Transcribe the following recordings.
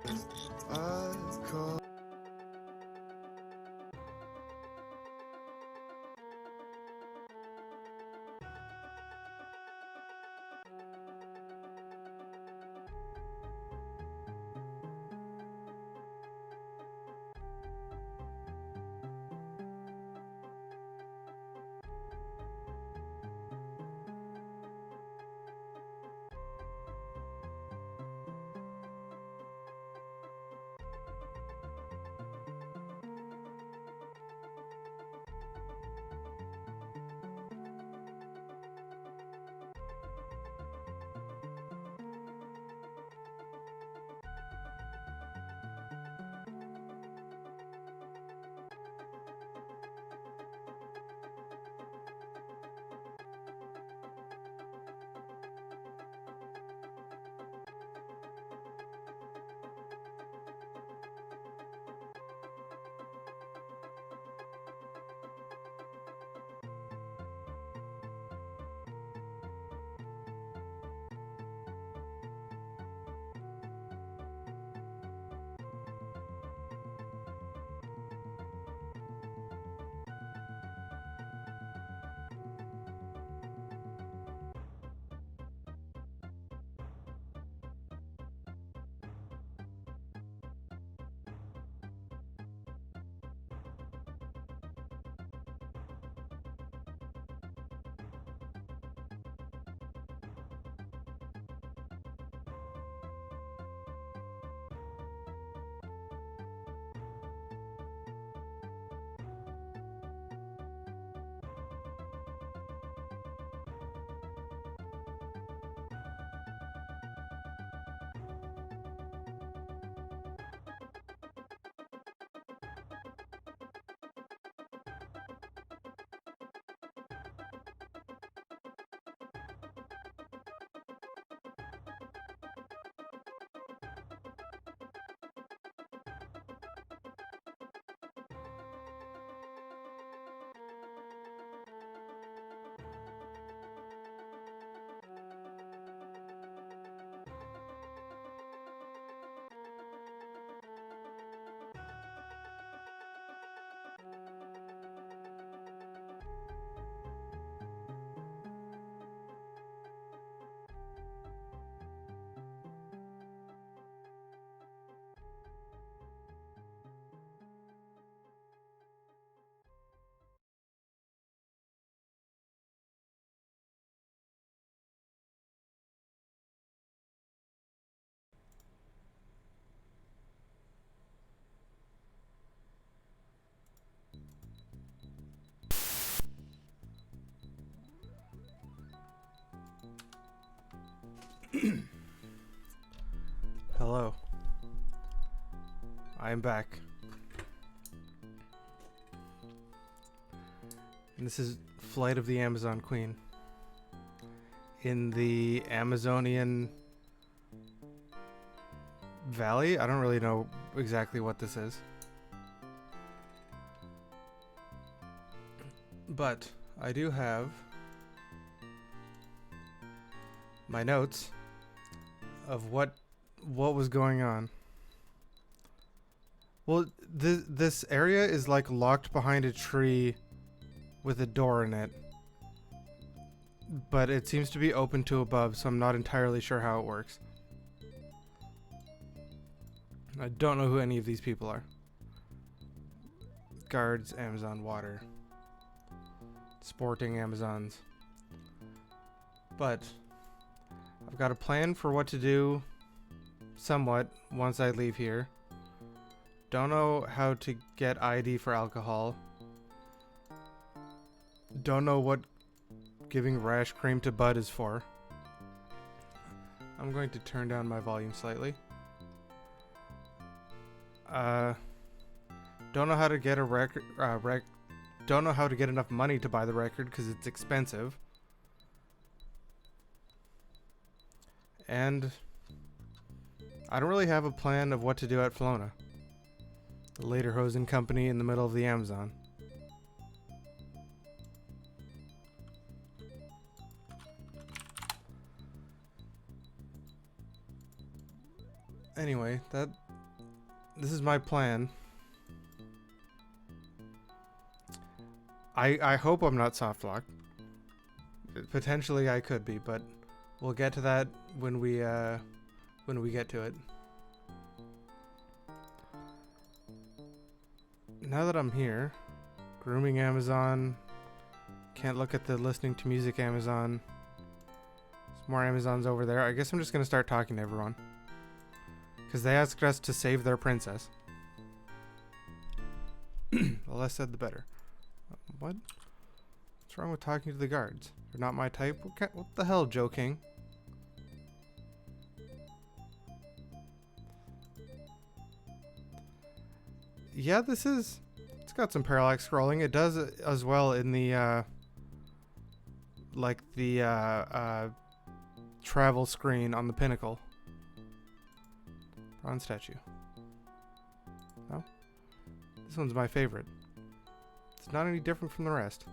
I call. Hello. I am back. And this is Flight of the Amazon Queen. In the Amazonian Valley? I don't really know exactly what this is. But I do have my notes of what was going on. Well, this area is like locked behind a tree with a door in it. But it seems to be open to above, so I'm not entirely sure how it works. I don't know who any of these people are. Guards, Amazon water. Sporting Amazons. But I've got a plan for what to do somewhat once I leave here. Don't know how to get ID for alcohol. Don't know what giving rash cream to Bud is for. I'm going to turn down my volume slightly. Don't know how to get a record. Don't know how to get enough money to buy the record because it's expensive. And I don't really have a plan of what to do at Flona, the Lederhosen company in the middle of the Amazon. Anyway, this is my plan. I hope I'm not soft locked. Potentially I could be, but we'll get to that when we get to it. Now that I'm here, grooming Amazon, can't look at the listening to music Amazon. There's more Amazons over there. I guess I'm just gonna start talking to everyone. Because they asked us to save their princess. The less said, the better. What? What's wrong with talking to the guards? They're not my type? What the hell, Joe King? Yeah, it's got some parallax scrolling. It does as well in the, travel screen on the pinnacle. Bronze statue. No? This one's my favorite. It's not any different from the rest.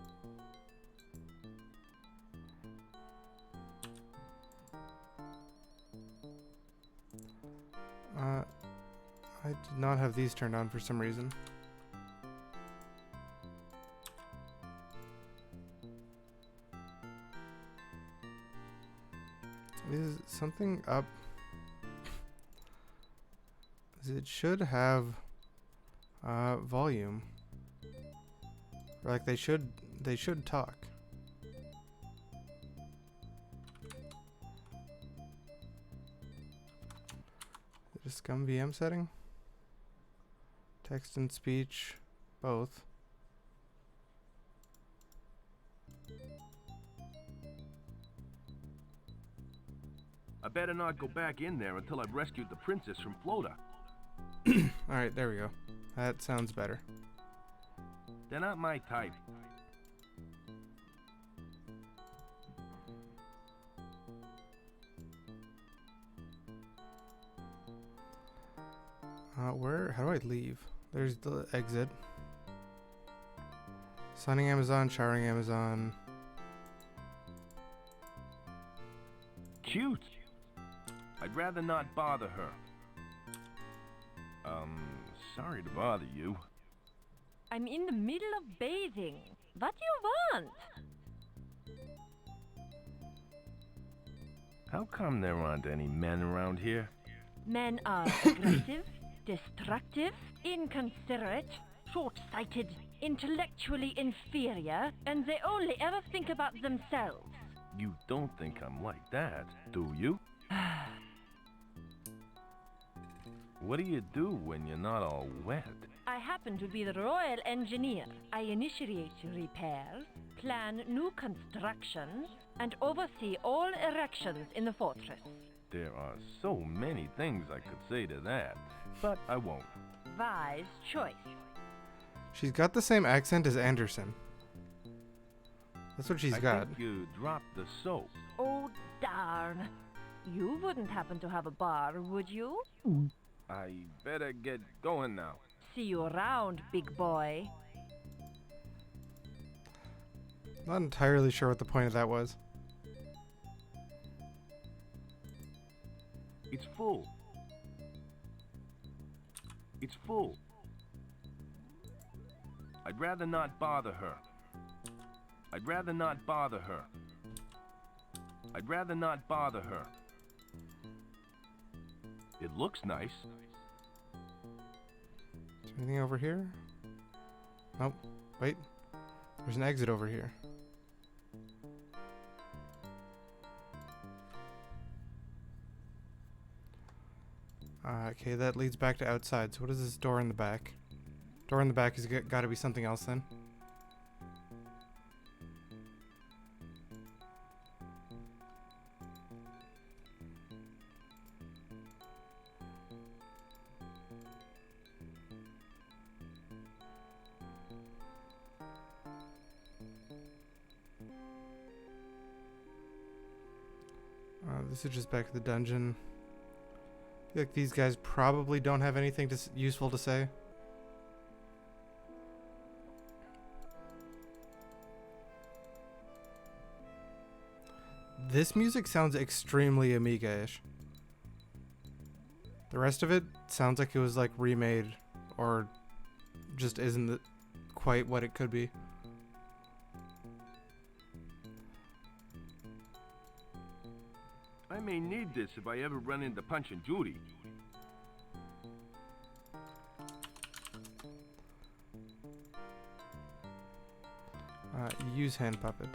I did not have these turned on for some reason. Is something up? It should have volume. Like they should talk. Is it a SCUM VM setting? Text and speech, both. I better not go back in there until I've rescued the princess from Flota. Alright, there we go. That sounds better. They're not my type. How do I leave? There's the exit. Sunning Amazon, showering Amazon. Cute. I'd rather not bother her. Sorry to bother you. I'm in the middle of bathing. What do you want? How come there aren't any men around here? Men are aggressive, destructive, inconsiderate, short-sighted, intellectually inferior, and they only ever think about themselves. You don't think I'm like that, do you? What do you do when you're not all wet? I happen to be the royal engineer. I initiate repairs, plan new constructions, and oversee all erections in the fortress. There are so many things I could say to that, but I won't. Wise choice. She's got the same accent as Anderson. That's what she's got. I think you dropped the soap. Oh, darn. You wouldn't happen to have a bar, would you? I better get going now. See you around, big boy. Not entirely sure what the point of that was. It's full. It's full. I'd rather not bother her. I'd rather not bother her. I'd rather not bother her. It looks nice. Is there anything over here? Nope. Wait. There's an exit over here. Okay, that leads back to outside. So what is this door in the back? Door in the back has got to be something else then. This is just back at the dungeon. I feel like these guys probably don't have anything useful to say. This music sounds extremely Amiga-ish. The rest of it sounds like it was like remade or just isn't quite what it could be. I may need this if I ever run into Punch and Judy. Use hand puppet.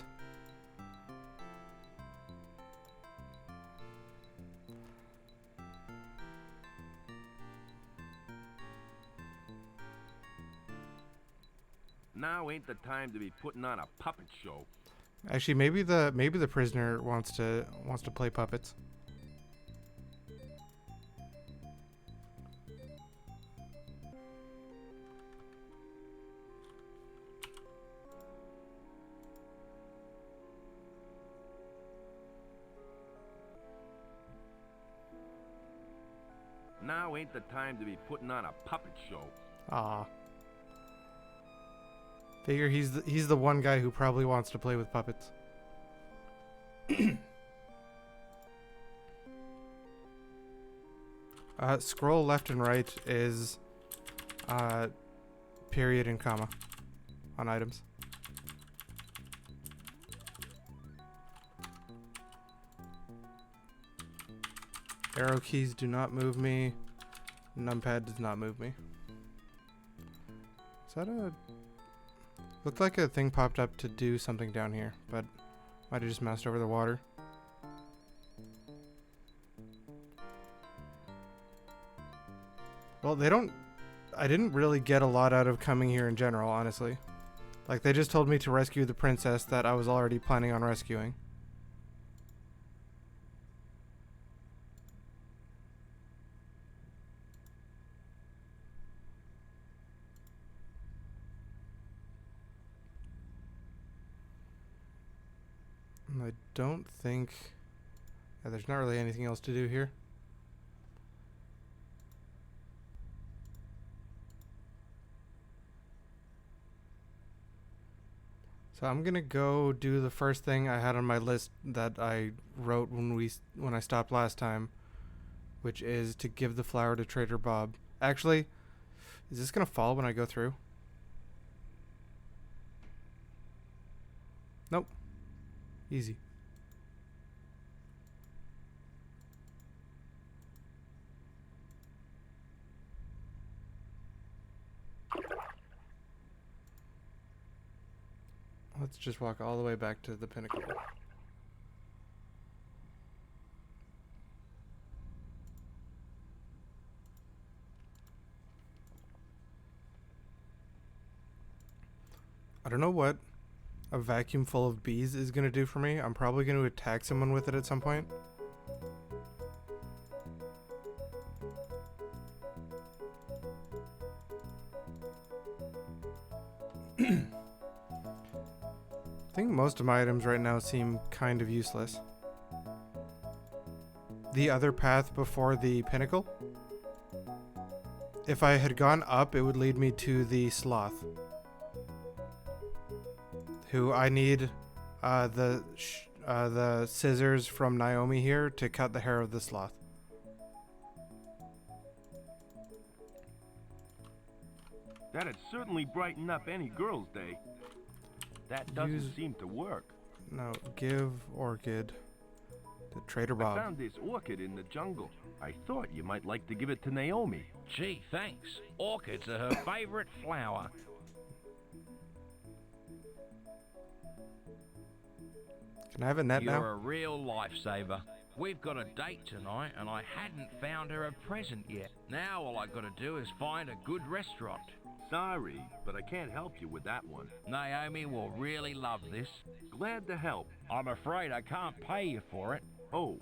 Now ain't the time to be putting on a puppet show. Actually, maybe the prisoner wants to play puppets. Now ain't the time to be putting on a puppet show. Ah. Figure he's the one guy who probably wants to play with puppets. Scroll left and right is period and comma on items. Arrow keys do not move me. Numpad does not move me. Is that a... Looked like a thing popped up to do something down here, but might have just moused over the water. Well, I didn't really get a lot out of coming here in general, honestly. Like, they just told me to rescue the princess that I was already planning on rescuing. I don't think... Yeah, there's not really anything else to do here. So I'm gonna go do the first thing I had on my list that I wrote when I stopped last time, which is to give the flower to Trader Bob. Actually, is this gonna fall when I go through? Nope. Easy. Let's just walk all the way back to the pinnacle. I don't know what a vacuum full of bees is going to do for me. I'm probably going to attack someone with it at some point. I think most of my items right now seem kind of useless. The other path before the pinnacle? If I had gone up, it would lead me to the sloth. Who I need the scissors from Naomi here to cut the hair of the sloth. That'd certainly brighten up any girl's day. That doesn't seem to work. No, give orchid to Trader I Bob. found this orchid in the jungle. I thought you might like to give it to Naomi. Gee, thanks. Orchids are her favorite flower. Can I have a net now? You're a real lifesaver. We've got a date tonight, and I hadn't found her a present yet. Now all I gotta do is find a good restaurant. Sorry, but I can't help you with that one. Naomi will really love this. Glad to help. I'm afraid I can't pay you for it, Oh,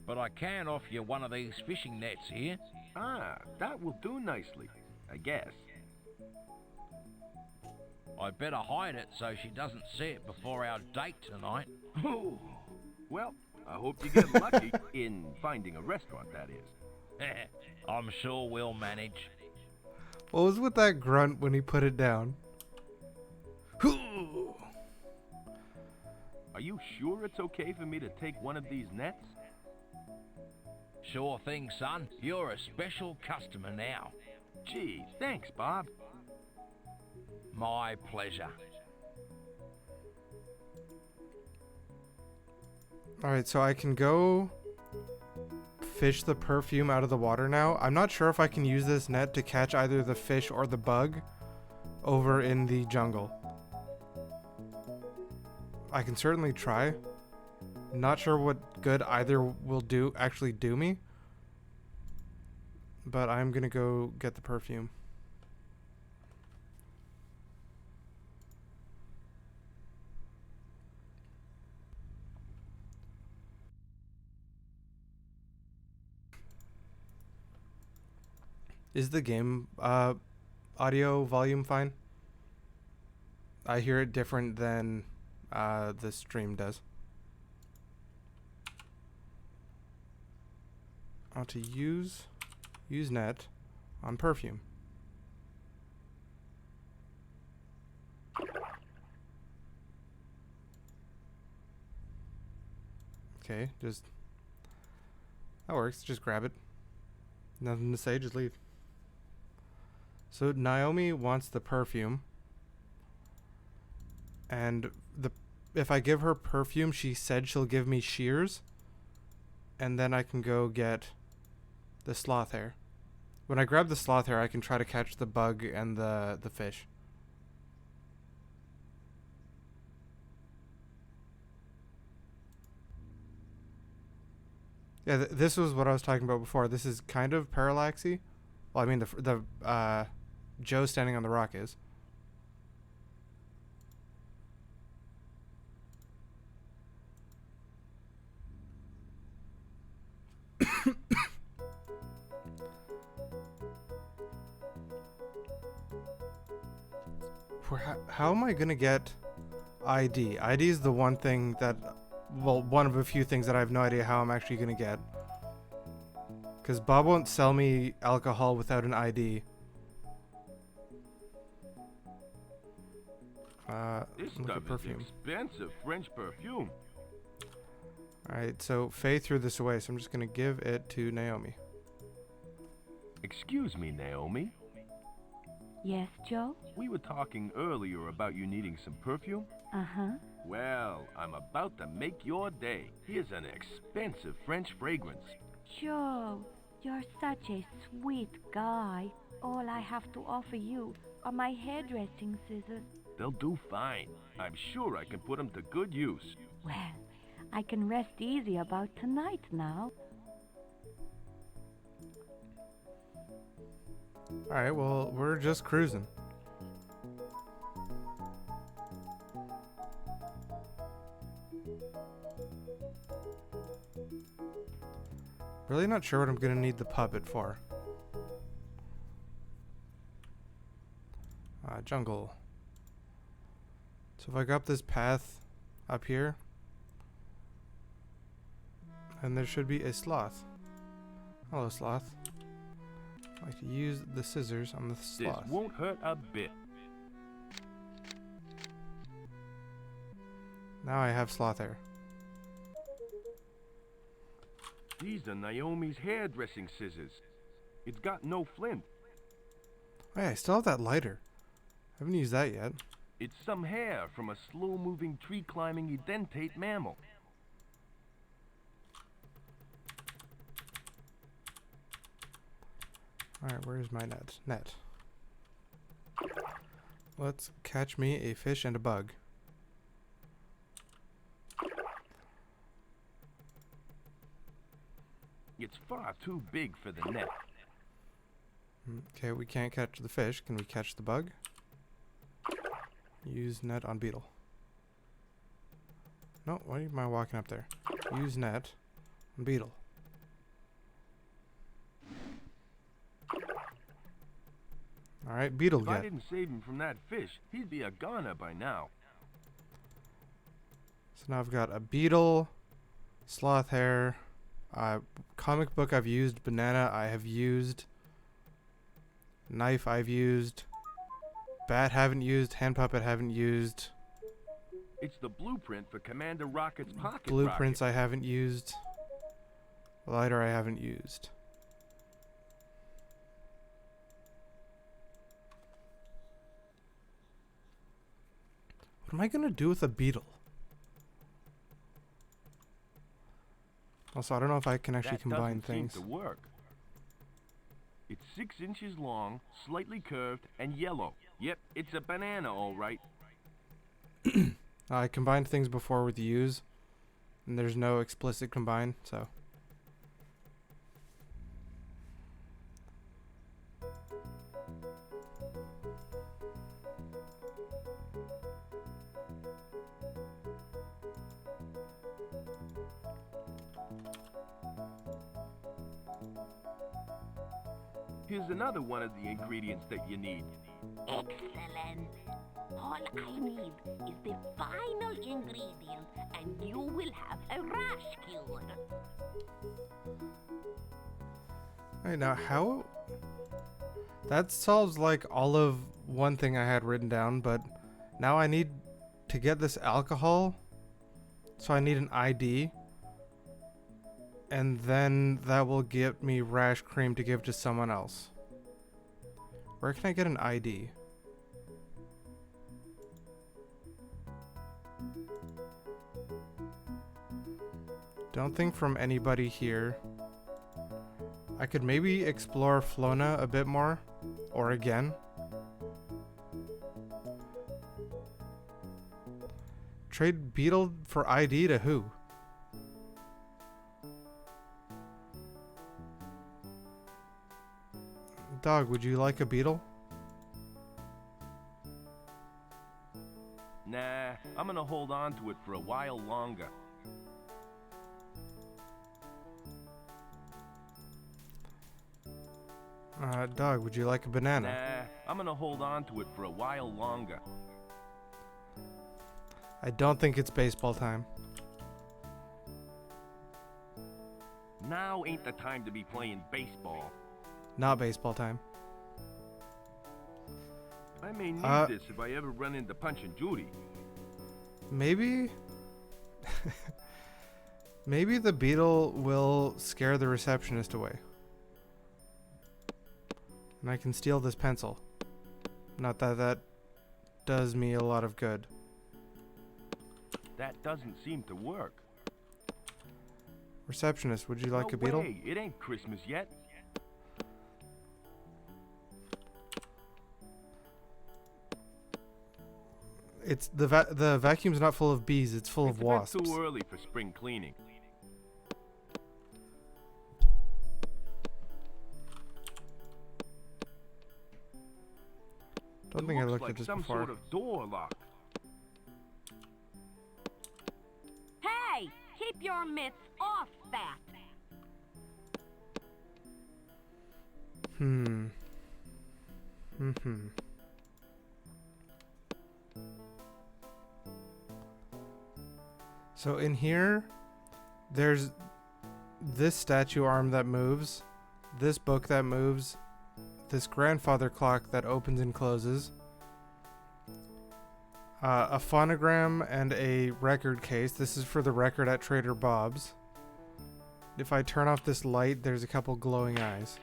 but I can offer you one of these fishing nets here. that will do nicely, I guess. I'd better hide it so she doesn't see it before our date tonight. Well, I hope you get lucky in finding a restaurant, that is. I'm sure we'll manage. What was with that grunt when he put it down? Are you sure it's okay for me to take one of these nets? Sure thing, son. You're a special customer now. Gee, thanks, Bob. My pleasure. Alright, so I can go fish the perfume out of the water now. I'm not sure if I can use this net to catch either the fish or the bug over in the jungle. I can certainly try. Not sure what good either will actually do me. But I'm gonna go get the perfume. Is the game audio volume fine? I hear it different than the stream does. I want to use net on perfume. Okay, that works. Just grab it. Nothing to say, just leave. So Naomi wants the perfume, and if I give her perfume, she said she'll give me shears, and then I can go get the sloth hair. When I grab the sloth hair, I can try to catch the bug and the fish. Yeah, this was what I was talking about before. This is kind of parallaxy. Well, I mean the Joe standing on the rock is. How am I gonna get ID? ID is the one thing that, well, one of a few things that I have no idea how I'm actually gonna get. Because Bob won't sell me alcohol without an ID. This look stuff at perfume. is expensive French perfume. Alright, so Faye threw this away, so I'm just gonna give it to Naomi. Excuse me, Naomi. Yes, Joe? We were talking earlier about you needing some perfume. Uh-huh. Well, I'm about to make your day. Here's an expensive French fragrance. Joe, you're such a sweet guy. All I have to offer you are my hairdressing scissors. They'll do fine. I'm sure I can put them to good use. Well, I can rest easy about tonight now. Alright, well, we're just cruising. Really not sure what I'm gonna need the puppet for. Jungle. So if I go up this path up here, and there should be a sloth. Hello, sloth. I like to use the scissors on the sloth. This won't hurt a bit. Now I have sloth hair. These are Naomi's hairdressing scissors. It's got no flint. Oh yeah, I still have that lighter. I haven't used that yet. It's some hair from a slow-moving, tree-climbing edentate mammal. Alright, where's my net? Net. Let's catch me a fish and a bug. It's far too big for the net. Okay, we can't catch the fish. Can we catch the bug? Use net on beetle. No, why am I walking up there? Use net on beetle. Alright, beetle If I get. didn't save him from that fish, he'd be a goner by now. So now I've got a beetle, sloth hair, comic book I've used, banana I have used, knife I've used, bat haven't used, hand puppet haven't used, It's the blueprint for Commander Rocket's pocket blueprints rocket. I haven't used. A lighter I haven't used. What am I gonna do with a beetle? Also, I don't know if I can actually That combine doesn't seem things. to work. It's 6 inches long, slightly curved, and yellow. Yep, it's a banana, all right. I combined things before with use, and there's no explicit combine, so. Here's another one of the ingredients that you need. Excellent. All I need is the final ingredient, and you will have a rash cure. Alright, now how? That solves like all of one thing I had written down, but now I need to get this alcohol, so I need an ID. And then that will get me rash cream to give to someone else. Where can I get an ID? Don't think from anybody here. I could maybe explore Flona a bit more, or again. Trade beetle for ID to who? Dog, would you like a beetle? Nah, I'm gonna hold on to it for a while longer. Dog, would you like a banana? Nah, I'm gonna hold on to it for a while longer. I don't think it's baseball time. Now ain't the time to be playing baseball. Not baseball time. I may need this if I ever run into Punch and Judy. Maybe... Maybe the beetle will scare the receptionist away. And I can steal this pencil. Not that that does me a lot of good. That doesn't seem to work. Receptionist, would you like a beetle? Way. It ain't Christmas yet. It's the vacuum's not full of bees, it's full of wasps. It's a bit too early for spring cleaning. Don't think I looked like at this some before. sort of door lock. Hey, keep your mitts off that. So in here, there's this statue arm that moves, this book that moves, this grandfather clock that opens and closes, a phonogram and a record case. This is for the record at Trader Bob's. If I turn off this light, there's a couple glowing eyes.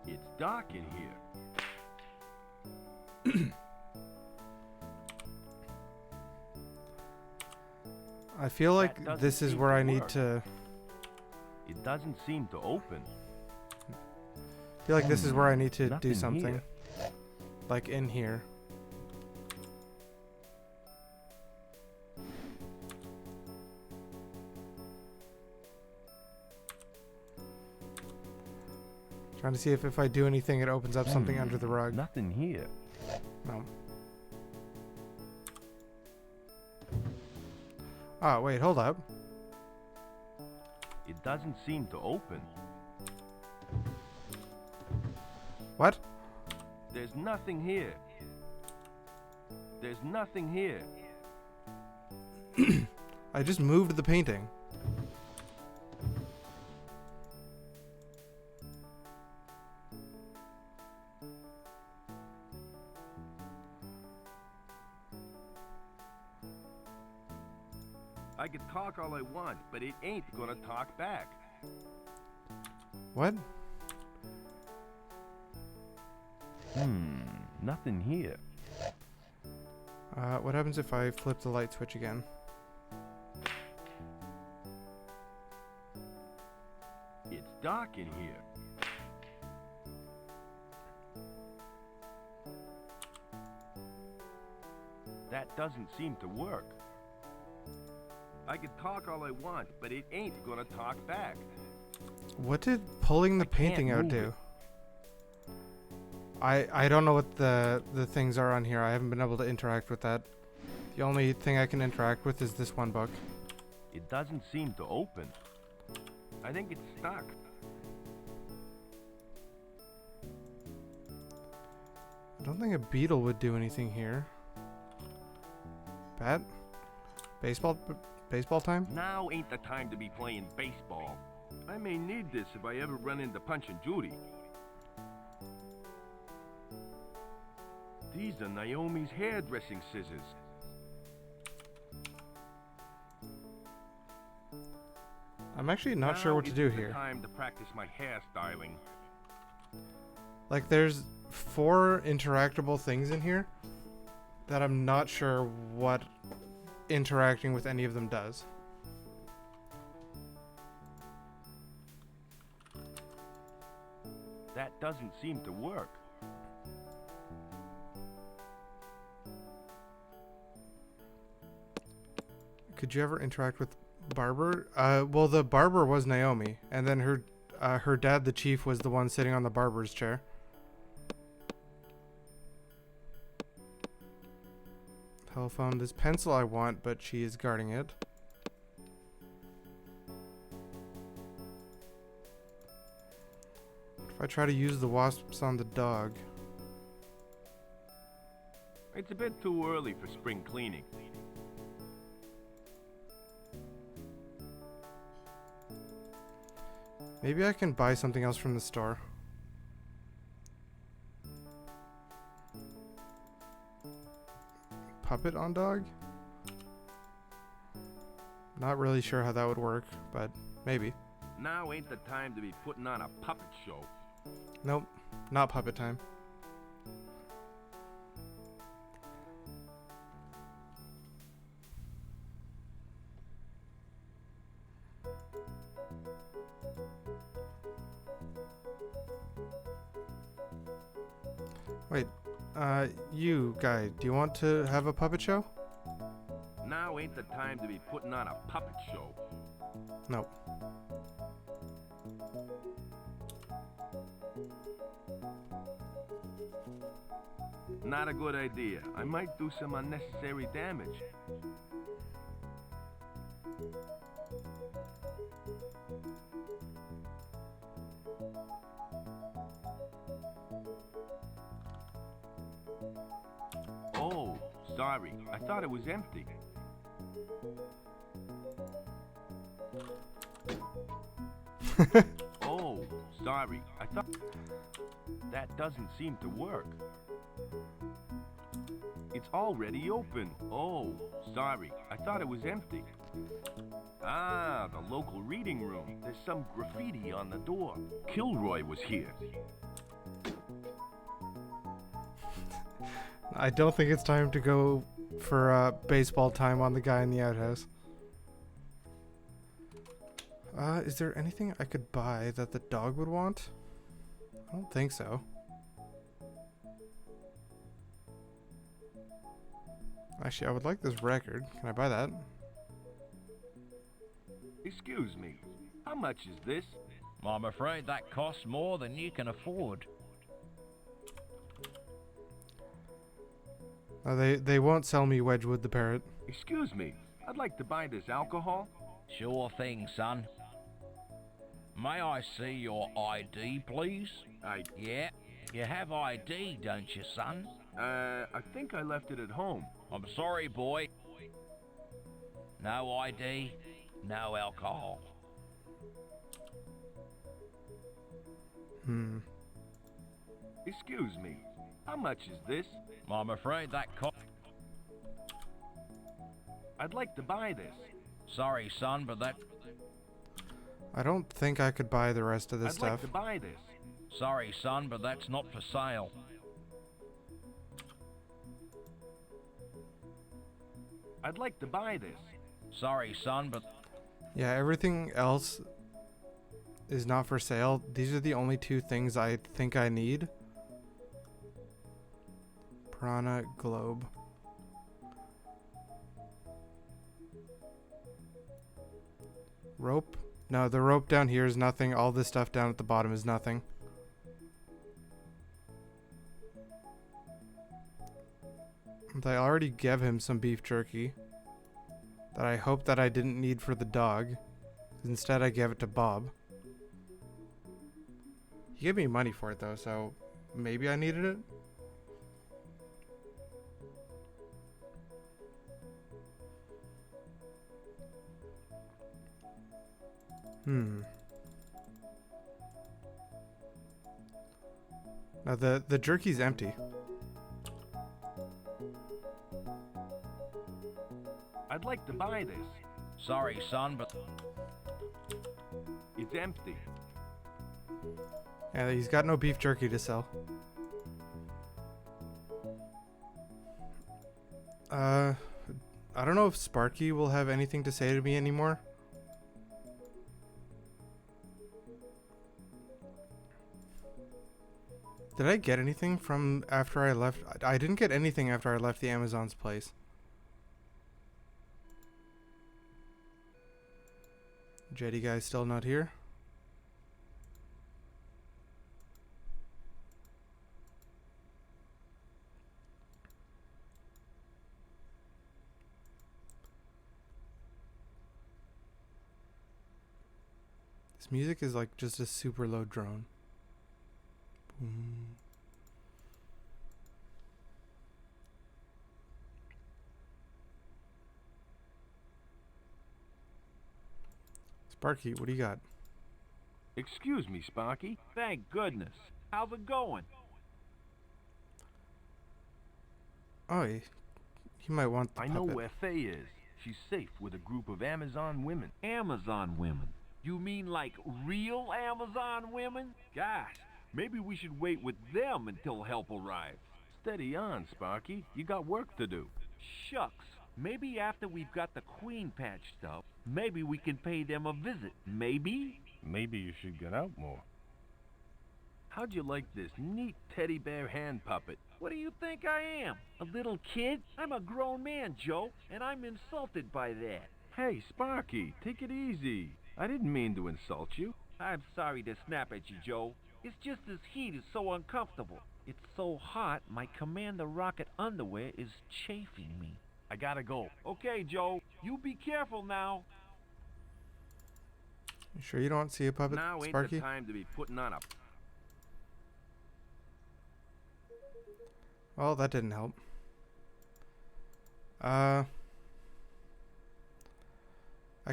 It's dark in here. I feel That like doesn't this is seem where to I need work. to... It doesn't seem to open. I feel like this is where I need to do Nothing something. here. Like in here. Trying to see if I do anything, it opens up something under the rug. Nothing here. No. Ah, wait, hold up. It doesn't seem to open. What? There's nothing here. There's nothing here. I just moved the painting. I can talk all I want, but it ain't gonna talk back. What? Nothing here. What happens if I flip the light switch again? It's dark in here. That doesn't seem to work. I can talk all I want, but it ain't gonna talk back. What did pulling the I can't painting out move do? it. I don't know what the things are on here. I haven't been able to interact with that. The only thing I can interact with is this one book. It doesn't seem to open. I think it's stuck. I don't think a beetle would do anything here. Bat? Baseball time? Now ain't the time to be playing baseball. I may need this if I ever run into Punch and Judy. These are Naomi's hairdressing scissors. I'm actually not sure what to do Now here. is the time to practice my hairstyling. Like, there's 4 interactable things in here that I'm not sure what interacting with any of them does. That doesn't seem to work. Could you ever interact with Barber? Well, the barber was Naomi, and then her dad, the chief, was the one sitting on the barber's chair. Telephone. This pencil I want, but she is guarding it. If I try to use the wasps on the dog. It's a bit too early for spring cleaning. Maybe I can buy something else from the store. Puppet on dog? Not really sure how that would work, but maybe. Now ain't the time to be putting on a puppet show. Nope, not puppet time. Wait, you guy, do you want to have a puppet show? Now ain't the time to be putting on a puppet show. Nope. Not a good idea. I might do some unnecessary damage. Oh, sorry. I thought it was empty. Oh, sorry. I thought... That doesn't seem to work. It's already open. Oh, sorry. I thought it was empty. Ah, the local reading room. There's some graffiti on the door. Kilroy was here. I don't think it's time to go for baseball time on the guy in the outhouse. Is there anything I could buy that the dog would want? I don't think so. Actually, I would like this record. Can I buy that? Excuse me. How much is this? I'm afraid that costs more than you can afford. They won't sell me Wedgwood the parrot. Excuse me. I'd like to buy this alcohol. Sure thing, son. May I see your ID, please? Yeah, you have ID, don't you, son? I think I left it at home. I'm sorry, boy. No ID, no alcohol. Excuse me. How much is this? I'm afraid that cost... I'd like to buy this. Sorry, son, but that... I don't think I could buy the rest of this I'd stuff. like to buy this. Sorry, son, but that's not for sale. I'd like to buy this. Sorry, son, but... Yeah, everything else is not for sale. These are the only two things I think I need. Piranha globe. Rope? No, the rope down here is nothing. All this stuff down at the bottom is nothing. I already gave him some beef jerky that I hope that I didn't need for the dog. Instead, I gave it to Bob. He gave me money for it though, so maybe I needed it. Now the jerky's empty. I'd like to buy this. Sorry, son, but... It's empty. Yeah, he's got no beef jerky to sell. I don't know if Sparky will have anything to say to me anymore. Did I get anything from after I left? I didn't get anything after I left the Amazon's place. Jetty guy's still not here. This music is like just a super low drone. Boom. Sparky, what do you got? Excuse me, Sparky. Thank goodness. How's it going? Oh, he might want the I know puppet. where Faye is. She's safe with a group of Amazon women. Amazon women. You mean like real Amazon women? Gosh, maybe we should wait with them until help arrives. Steady on, Sparky. You got work to do. Shucks. Maybe after we've got the queen patched up, maybe we can pay them a visit. Maybe? Maybe you should get out more. How'd you like this neat teddy bear hand puppet? What do you think I am? A little kid? I'm a grown man, Joe, and I'm insulted by that. Hey, Sparky, take it easy. I didn't mean to insult you. I'm sorry to snap at you, Joe. It's just this heat is so uncomfortable. It's so hot, my Commander Rocket underwear is chafing me. I gotta go. Okay, Joe, you be careful now. You sure you don't see a puppet, Now ain't Sparky? the time to be putting on a... Well, that didn't help. I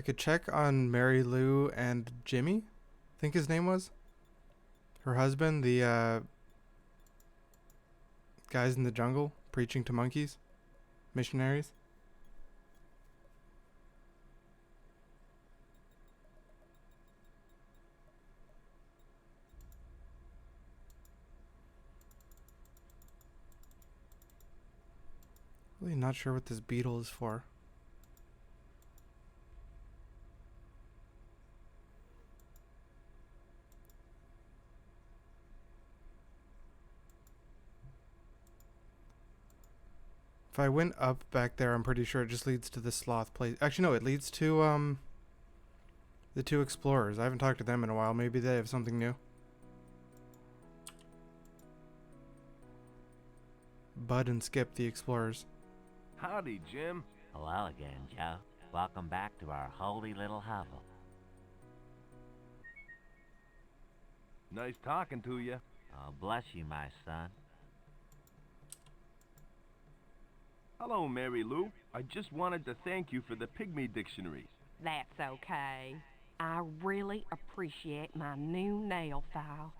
could check on Mary Lou and Jimmy, I think his name was. Her husband, the guys in the jungle preaching to monkeys, missionaries. Really not sure what this beetle is for. If I went up back there, I'm pretty sure it just leads to the sloth place. Actually, no, it leads to, the two explorers. I haven't talked to them in a while. Maybe they have something new. Bud and Skip, the explorers. Howdy, Jim. Hello again, Joe. Welcome back to our holy little hovel. Nice talking to you. Oh, bless you, my son. Hello, Mary Lou. I just wanted to thank you for the Pygmy Dictionary. That's okay. I really appreciate my new nail file.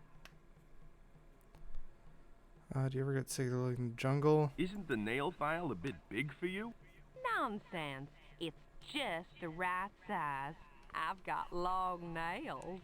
Do you ever get sick of living in the jungle? Isn't the nail file a bit big for you? Nonsense. It's just the right size. I've got long nails.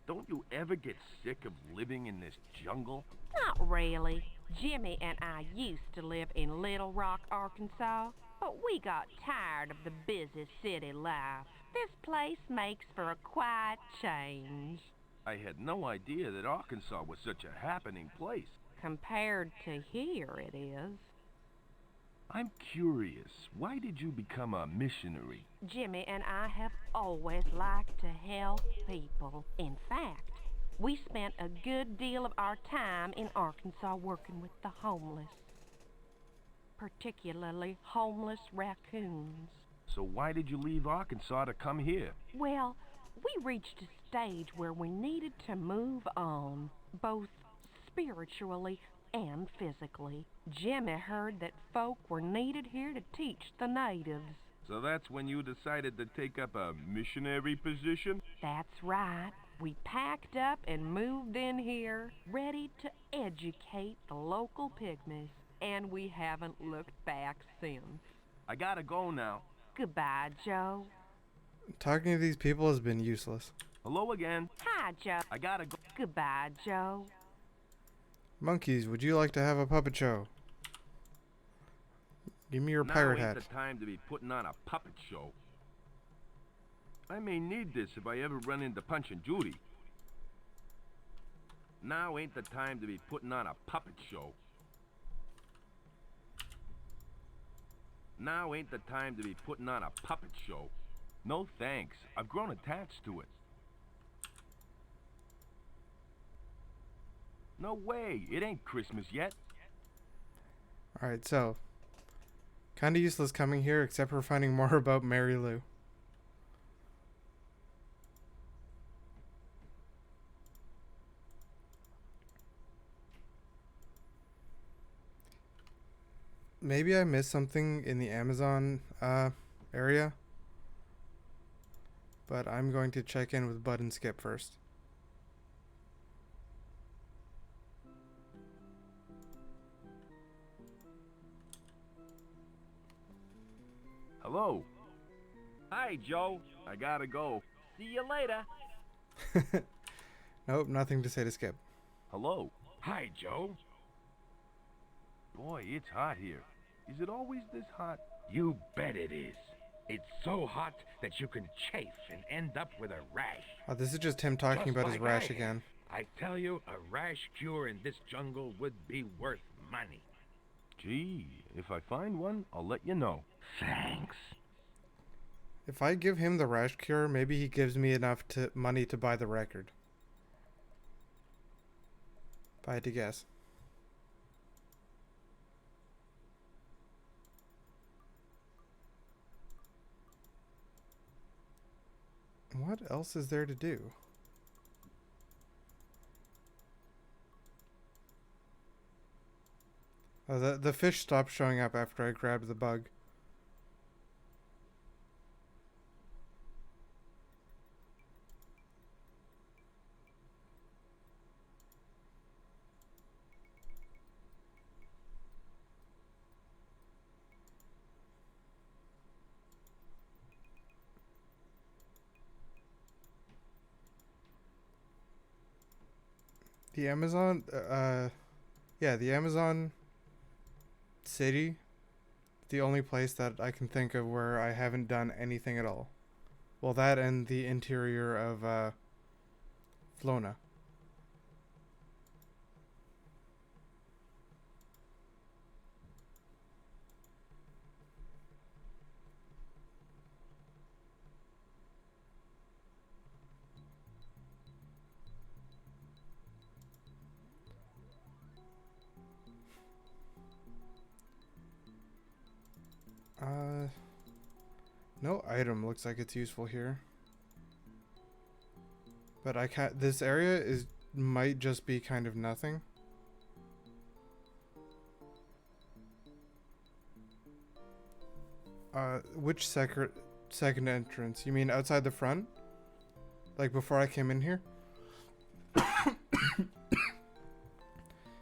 Don't you ever get sick of living in this jungle? Not really. Jimmy and I used to live in Little Rock, Arkansas, but we got tired of the busy city life. This place makes for a quiet change. I had no idea that Arkansas was such a happening place. Compared to here, it is. I'm curious, why did you become a missionary? Jimmy and I have always liked to help people. In fact, we spent a good deal of our time in Arkansas working with the homeless, particularly homeless raccoons. So why did you leave Arkansas to come here? Well, we reached a stage where we needed to move on, both spiritually and physically. Jimmy heard that folk were needed here to teach the natives. So that's when you decided to take up a missionary position? That's right. We packed up and moved in here, ready to educate the local pygmies, and we haven't looked back since. I gotta go now. Goodbye, Joe. Talking to these people has been useless. Hello again. Hi, Joe. I gotta go. Goodbye, Joe. Monkeys, would you like to have a puppet show? Give me your pirate Now hat. ain't the time to be putting on a puppet show. I may need this if I ever run into Punch and Judy. Now ain't the time to be putting on a puppet show. Now ain't the time to be putting on a puppet show. No thanks. I've grown attached to it. No way. It ain't Christmas yet. Alright, so. Kinda useless coming here, except for finding more about Mary Lou. Maybe I missed something in the Amazon area. But I'm going to check in with Bud and Skip first. Hello. Hi, Joe. I gotta go. See you later. Nope, nothing to say to Skip. Hello. Hi, Joe. Boy, it's hot here. Is it always this hot? You bet it is. It's so hot that you can chafe and end up with a rash. Oh, this is just him talking Just about his like rash I have. again. I tell you, a rash cure in this jungle would be worth money. Gee, if I find one, I'll let you know. Thanks. If I give him the rash cure, maybe he gives me enough money to buy the record. If I had to guess. What else is there to do? Oh, the fish stopped showing up after I grabbed the bug. The Amazon, yeah, the Amazon city, the only place that I can think of where I haven't done anything at all. Well, that and the interior of, Flona. No item looks like it's useful here. But I can't, this area might just be kind of nothing. Which second entrance? You mean outside the front? Like before I came in here?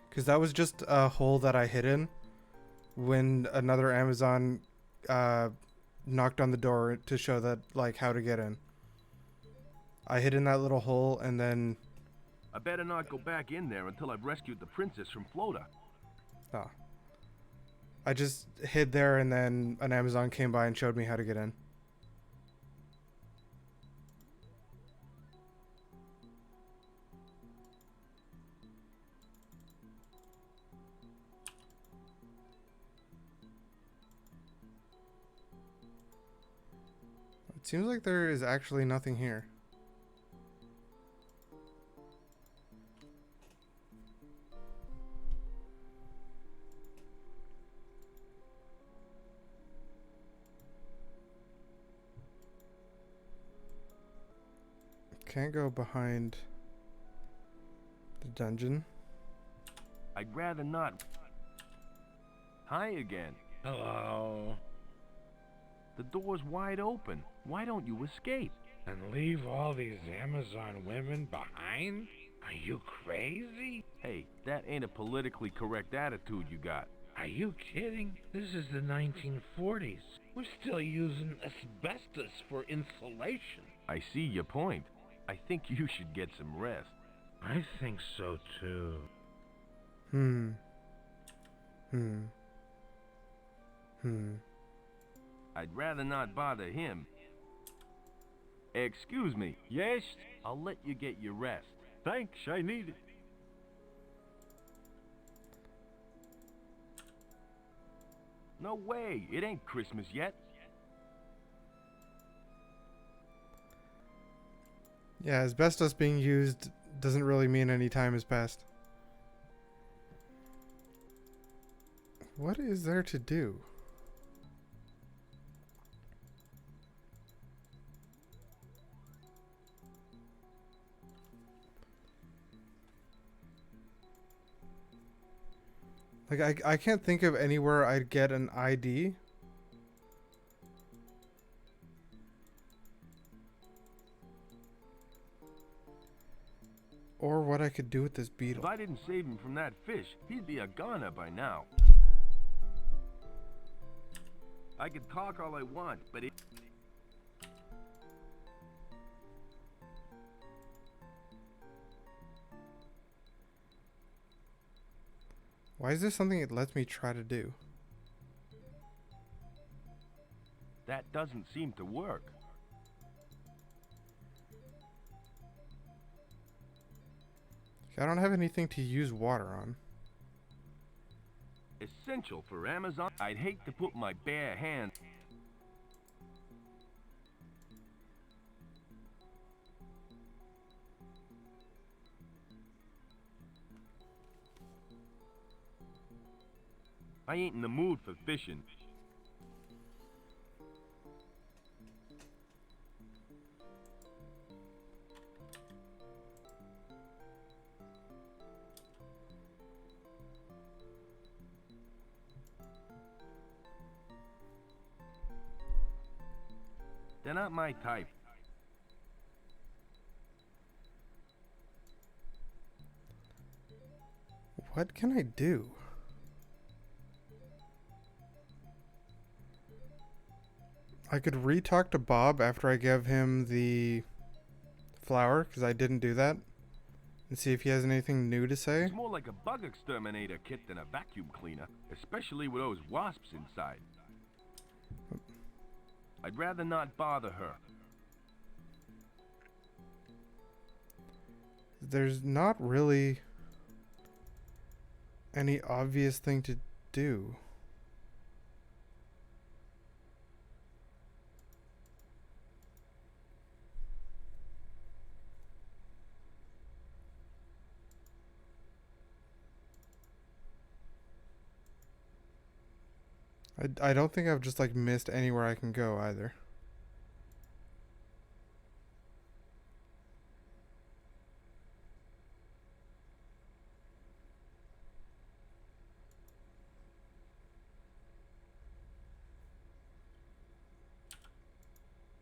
Because that was just a hole that I hid in when another Amazon knocked on the door to show that, like, how to get in. I hid in that little hole, and then... I better not go back in there until I've rescued the princess from Flota. Oh. I just hid there, and then an Amazon came by and showed me how to get in. It seems like there is actually nothing here. Can't go behind the dungeon. I'd rather not. Hi again. Hello. The door's wide open. Why don't you escape? And leave all these Amazon women behind? Are you crazy? Hey, that ain't a politically correct attitude you got. Are you kidding? This is the 1940s. We're still using asbestos for insulation. I see your point. I think you should get some rest. I think so too. I'd rather not bother him. Excuse me. Yes? I'll let you get your rest. Thanks, I need it. No way. It ain't Christmas yet. Yeah, asbestos being used doesn't really mean any time has passed. What is there to do? Like, I can't think of anywhere I'd get an ID. Or what I could do with this beetle. If I didn't save him from that fish, he'd be a goner by now. I could talk all I want, but it... Why is there something it lets me try to do? that doesn't seem to work. I don't have anything to use water on. Essential for Amazon. I'd hate to put my bare hands... I ain't in the mood for fishing. They're not my type. What can I do? I could re-talk to Bob after I give him the flower, because I didn't do that, and see if he has anything new to say. It's more like a bug exterminator kit than a vacuum cleaner, especially with those wasps inside. I'd rather not bother her. There's not really any obvious thing to do. I don't think I've just like missed anywhere I can go either.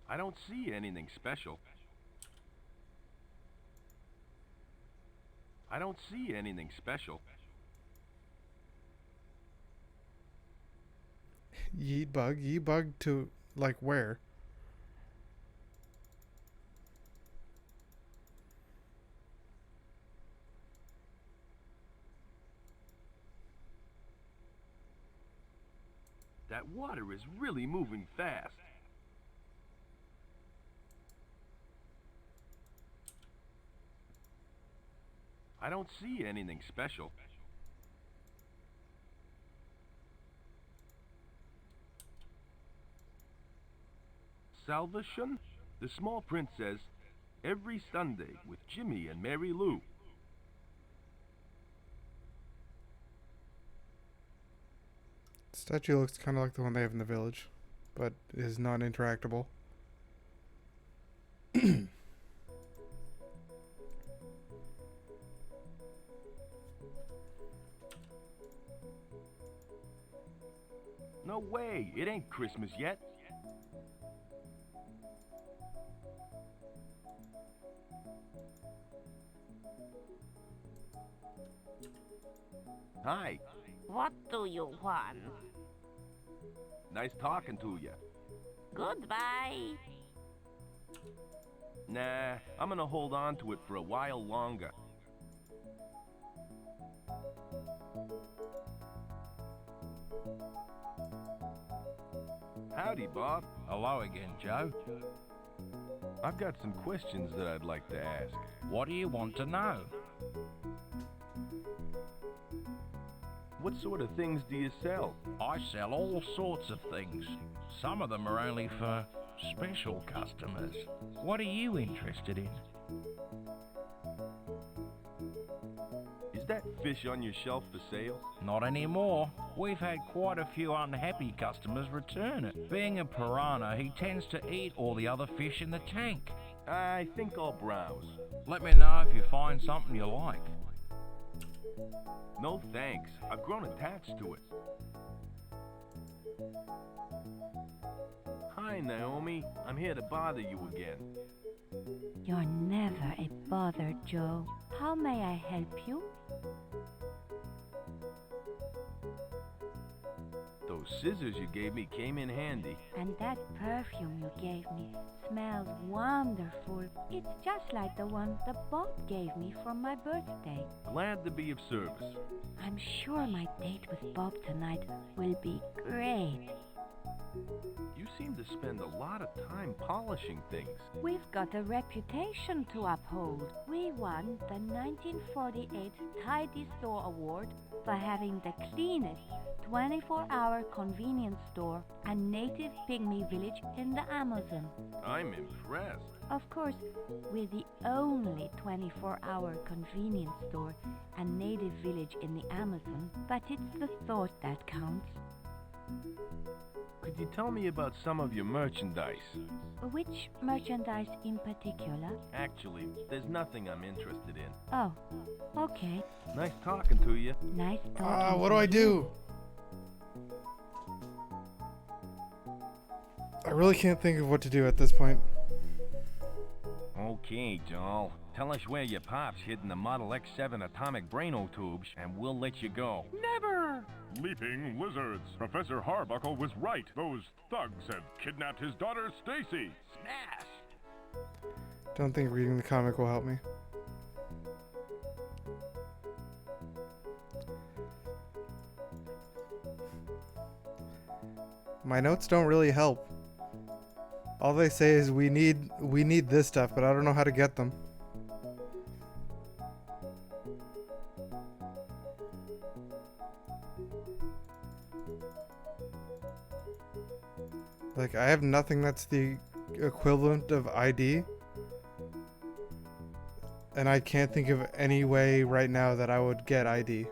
I don't see anything special. I don't see anything special. Yeet bug. Yeet bug to, like, where? That water is really moving fast. I don't see anything special. Salvation? The small print says, every Sunday with Jimmy and Mary Lou. Statue looks kind of like the one they have in the village, but is not interactable. No way, it ain't Christmas yet. Hi, What do you want? nice talking to you. Goodbye. Nah, I'm gonna hold on to it for a while longer. Howdy, Bob. Hello again, Joe. I've got some questions that I'd like to ask. What do you want to know? What sort of things do you sell? I sell all sorts of things. Some of them are only for special customers. What are you interested in? Is that fish on your shelf for sale? Not anymore. We've had quite a few unhappy customers return it. Being a piranha, he tends to eat all the other fish in the tank. I think I'll browse. Let me know if you find something you like. No thanks. I've grown attached to it. Hi, Naomi. I'm here to bother you again. You're never a bother, Joe. How may I help you? Those scissors you gave me came in handy. And that perfume you gave me smells wonderful. It's just like the one that Bob gave me for my birthday. Glad to be of service. I'm sure my date with Bob tonight will be great. You seem to spend a lot of time polishing things. We've got a reputation to uphold. We won the 1948 Tidy Store Award for having the cleanest 24-hour convenience store and native pygmy village in the Amazon. I'm impressed. Of course, we're the only 24-hour convenience store and native village in the Amazon, but it's the thought that counts. Could you tell me about some of your merchandise? Which merchandise in particular? Actually, there's nothing I'm interested in. Oh, okay. Nice talking to you. Nice talking What to do I you. do? I really can't think of what to do at this point. Okay, doll. Tell us where your pops hid in the Model X7 atomic braino tubes, and we'll let you go. Never! Leaping lizards. Professor Harbuckle was right. Those thugs have kidnapped his daughter, Stacy. Smash! Don't think reading the comic will help me. My notes don't really help. All they say is we need this stuff, but I don't know how to get them. Like, I have nothing that's the equivalent of ID. And I can't think of any way right now that I would get ID.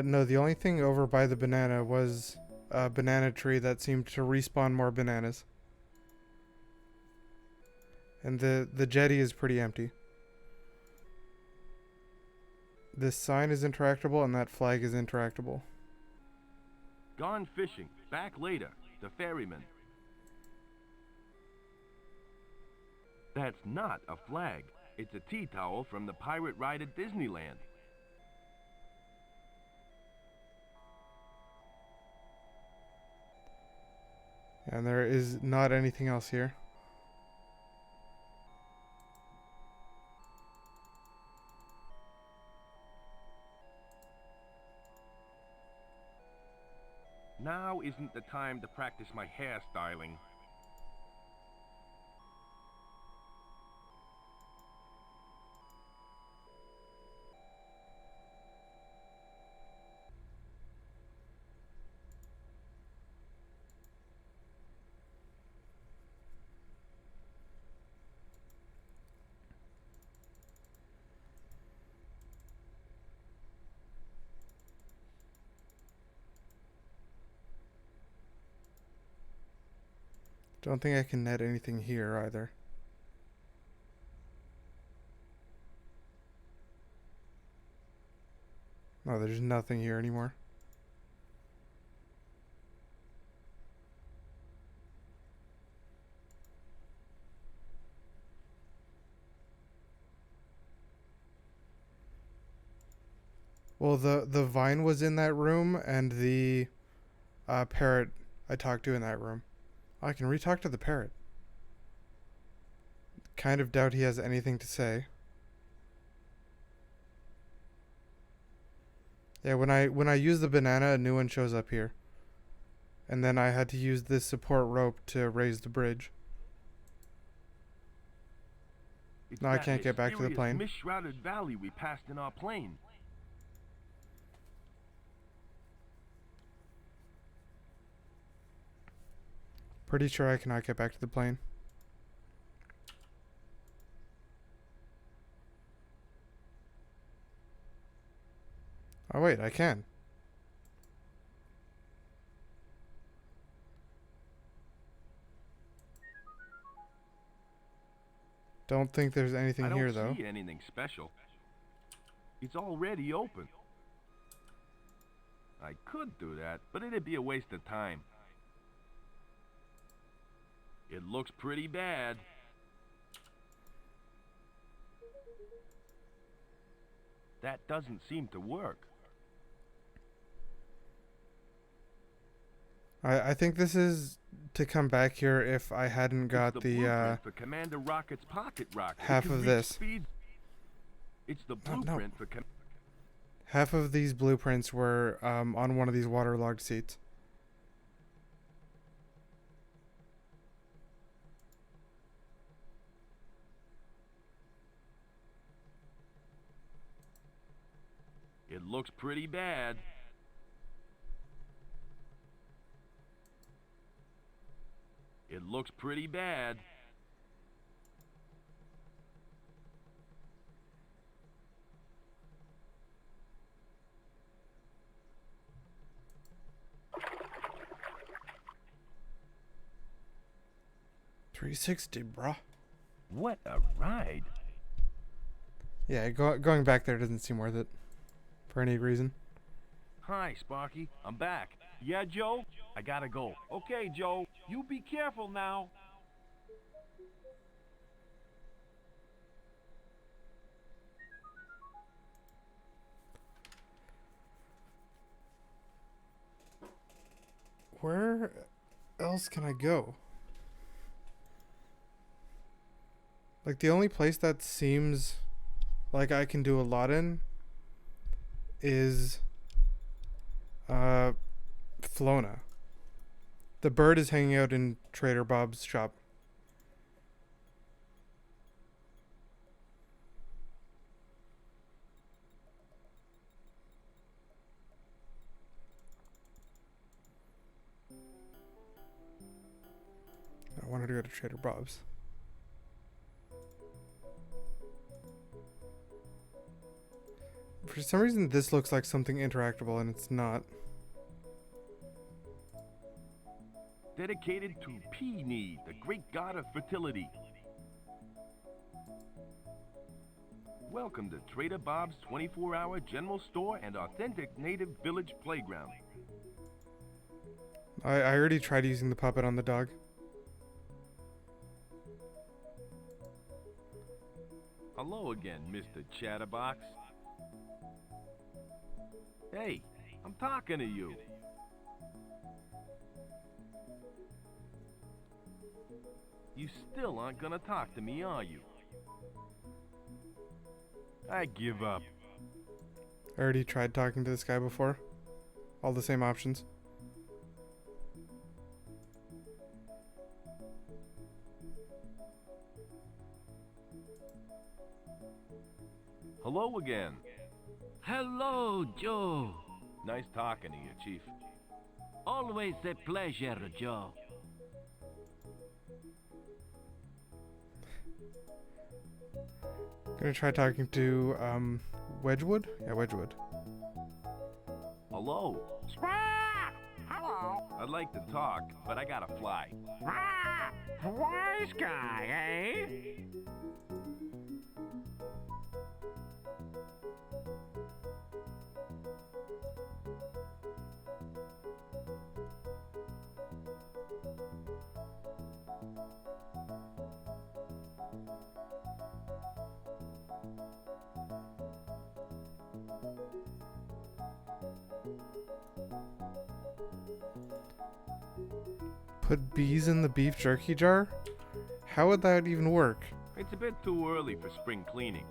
No, the only thing over by the banana was a banana tree that seemed to respawn more bananas. And the jetty is pretty empty. This sign is interactable and that flag is interactable. Gone fishing. Back later. The ferryman. That's not a flag. It's a tea towel from the pirate ride at Disneyland. And there is not anything else here. Now isn't the time to practice my hairstyling. Don't think I can net anything here either. No, there's nothing here anymore. Well, the vine was in that room, and the parrot I talked to in that room. I can re-talk to the parrot. Kind of doubt he has anything to say. Yeah, when I use the banana, a new one shows up here. And then I had to use this support rope to raise the bridge. It's No, I that can't get back to the mysterious plane. Mist-shrouded valley we passed in our plane. Pretty sure I cannot get back to the plane. Oh wait, I can. Don't think there's anything here though. I don't see anything special. It's already open. I could do that, but it'd be a waste of time. It looks pretty bad. That doesn't seem to work. I think this is to come back here if I hadn't got It's the blueprint for Commander Rocket's pocket rocket. It half can of reach this. speed- It's the No, no. blueprint for half of these blueprints were on one of these waterlogged seats. It looks pretty bad. It looks pretty bad. $360, bruh. What a ride. Yeah, going back there doesn't seem worth it for any reason. Hi, Sparky. I'm back. Yeah, Joe? I gotta go. Okay, Joe, you be careful now. Where else can I go? Like, the only place that seems like I can do a lot in is Flona. The bird is hanging out in Trader Bob's shop. I wanted to go to Trader Bob's. For some reason, this looks like something interactable, and it's not. Dedicated to Peony, the great god of fertility. Welcome to Trader Bob's 24-hour general store and authentic native village playground. I already tried using the puppet on the dog. Hello again, Mr. Chatterbox. Hey, I'm talking to you. You still aren't gonna talk to me, are you? I give up. I already tried talking to this guy before. All the same options. Hello again. Hello, Joe. Nice talking to you, Chief. Always a pleasure, Joe. Gonna try talking to Wedgwood? Yeah, Wedgwood. Hello. Hello. I'd like to talk, but I gotta fly. Wise guy, eh? Put bees in the beef jerky jar? How would that even work? It's a bit too early for spring cleaning.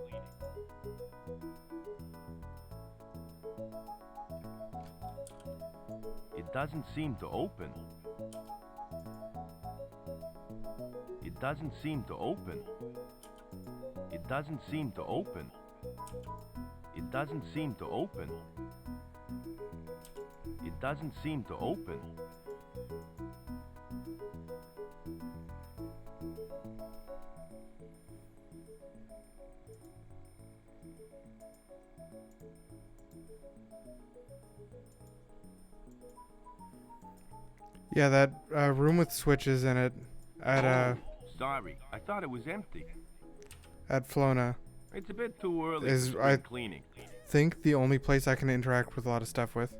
It doesn't seem to open. It doesn't seem to open. It doesn't seem to open. It doesn't seem to open. It doesn't seem to open. Yeah, that room with switches in it at Sorry, I thought it was empty. at Flona. It's a bit too early Is- for I- spring cleaning. Think the only place I can interact with a lot of stuff with.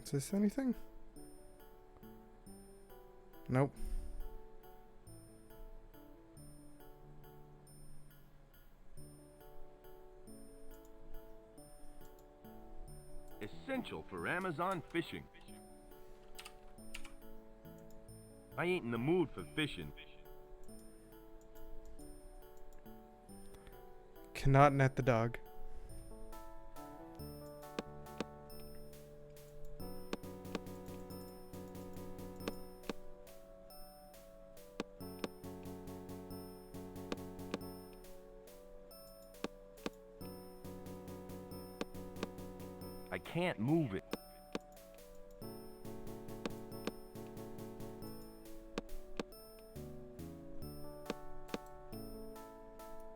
Is this anything? Nope. Essential for Amazon fishing. I ain't in the mood for fishing. Cannot net the dog. I can't move it.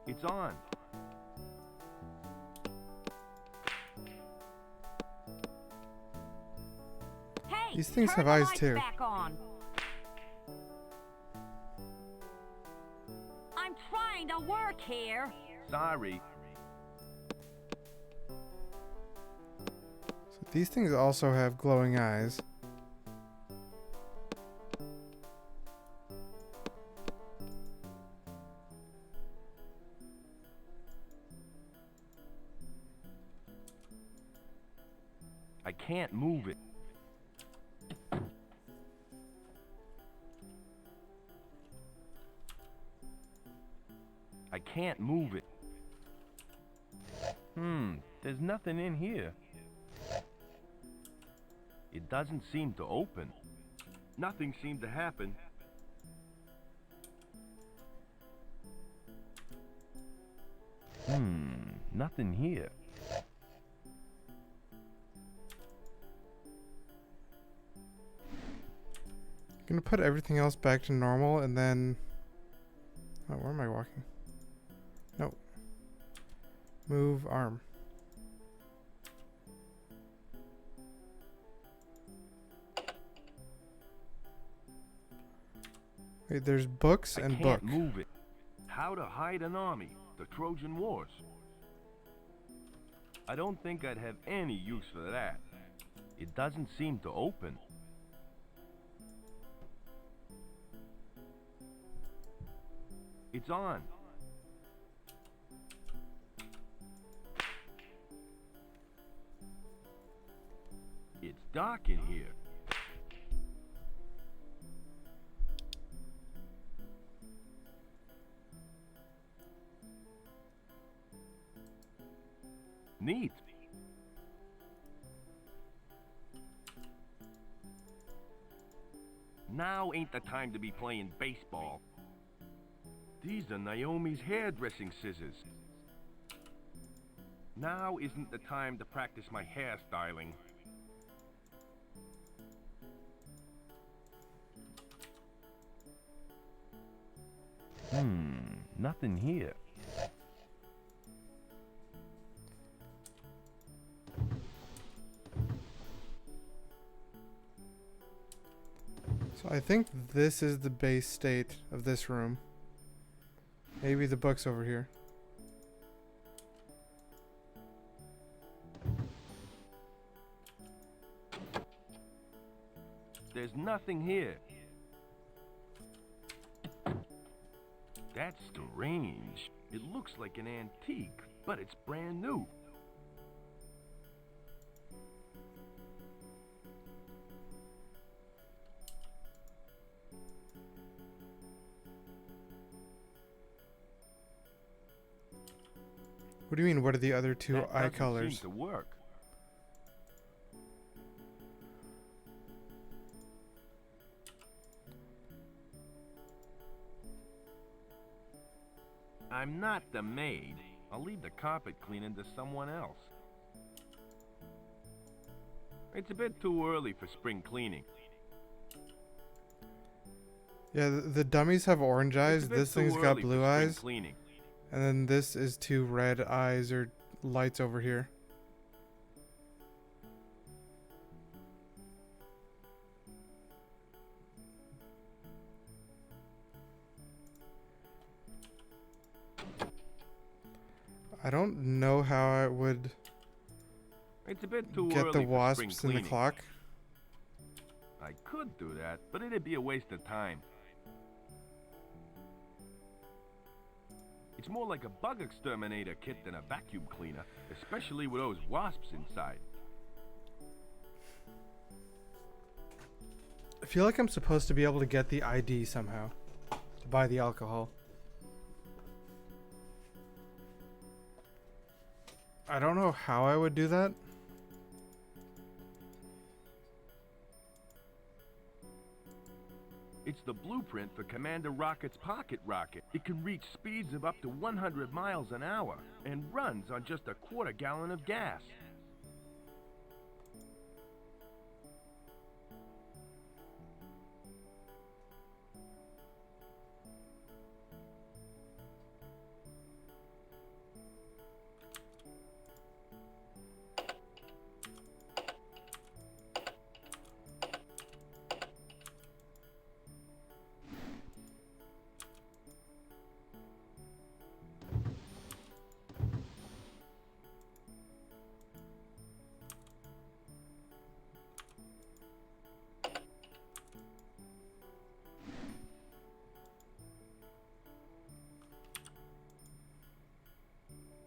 It's on. Hey, These things turn have the eyes lights too. Back on. I'm trying to work here. Sorry. So these things also have glowing eyes. I can't move it. I can't move it. There's nothing in here. It doesn't seem to open. Nothing seemed to happen. Nothing here. Gonna put everything else back to normal and then... Oh, where am I walking? No. Move arm. Wait, there's books and I book. can't move it. How to hide an army. The Trojan Wars. I don't think I'd have any use for that. It doesn't seem to open. It's on. It's dark in here. Neat. Now ain't the time to be playing baseball. These are Naomi's hairdressing scissors. Now isn't the time to practice my hairstyling. Nothing here. So I think this is the base state of this room. Maybe the book's over here. There's nothing here. That's strange. It looks like an antique, but it's brand new. What do you mean, what are the other two That eye doesn't colors? seem to work. I'm not the maid. I'll leave the carpet cleaning to someone else. It's a bit too early for spring cleaning. Yeah, the dummies have orange eyes. It's a bit This too thing's got early for blue spring eyes. Cleaning. And then this is two red eyes or lights over here. I don't know how I would It's a bit too get early the for spring wasps in the cleaning. clock. I could do that, but it'd be a waste of time. It's more like a bug exterminator kit than a vacuum cleaner, especially with those wasps inside. I feel like I'm supposed to be able to get the ID somehow to buy the alcohol. I don't know how I would do that. It's the blueprint for Commander Rocket's pocket rocket. It can reach speeds of up to 100 miles an hour and runs on just a quarter gallon of gas.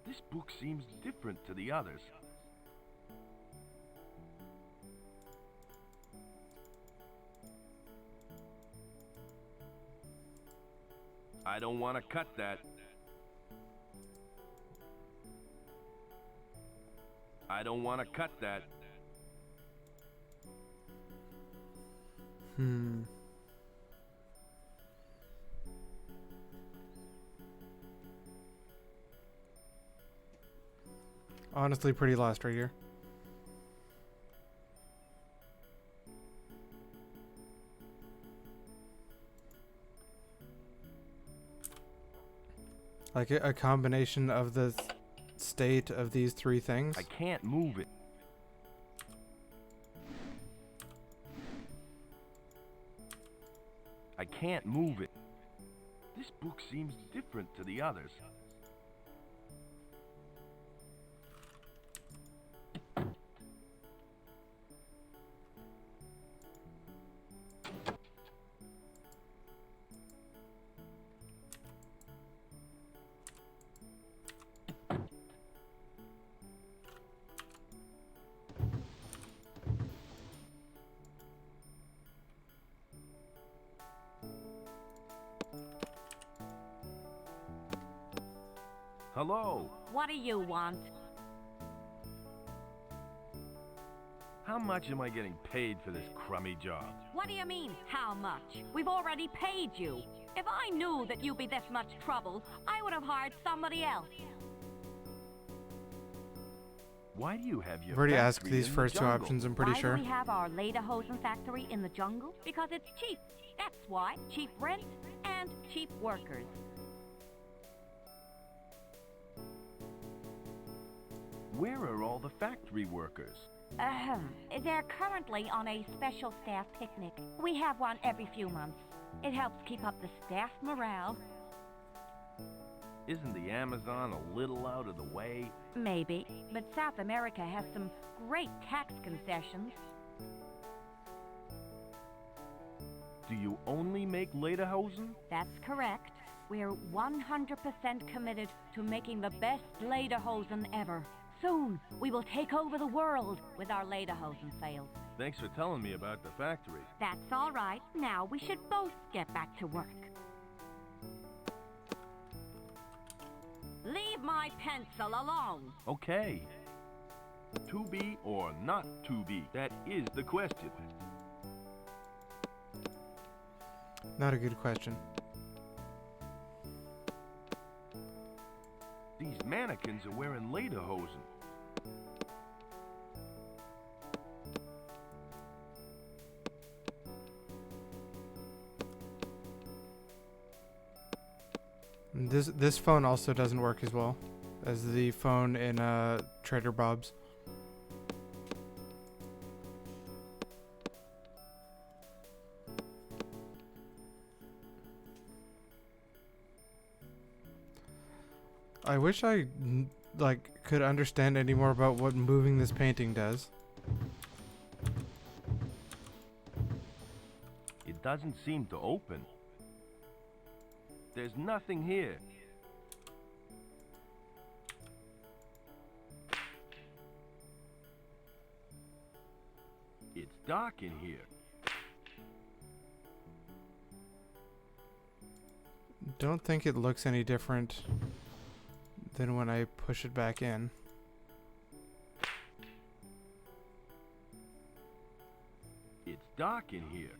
This book seems different to the others. I don't want to cut that. I don't want to cut that. Honestly, pretty lost right here. Like a combination of the state of these three things? I can't move it. I can't move it. This book seems different to the others. Hello. What do you want? How much am I getting paid for this crummy job? What do you mean, how much? We've already paid you. If I knew that you'd be this much trouble, I would have hired somebody else. Why do you have your I've already asked factory these in the first two jungle? options, I'm pretty Why sure. do we have our Lederhosen factory in the jungle? Because it's cheap. That's why. Cheap rent and cheap workers. Where are all the factory workers? Ahem. They're currently on a special staff picnic. We have one every few months. It helps keep up the staff morale. Isn't the Amazon a little out of the way? Maybe, but South America has some great tax concessions. Do you only make lederhosen? That's correct. We're 100% committed to making the best Lederhosen ever. Soon, we will take over the world with our Lederhosen sales. Thanks for telling me about the factory. That's all right. Now we should both get back to work. Leave my pencil alone. Okay. To be or not to be? That is the question. Not a good question. These mannequins are wearing lederhosen. This phone also doesn't work as well as the phone in Trader Bob's. I wish I could understand any more about what moving this painting does. It doesn't seem to open. There's nothing here. It's dark in here. Don't think it looks any different than when I push it back in. It's dark in here.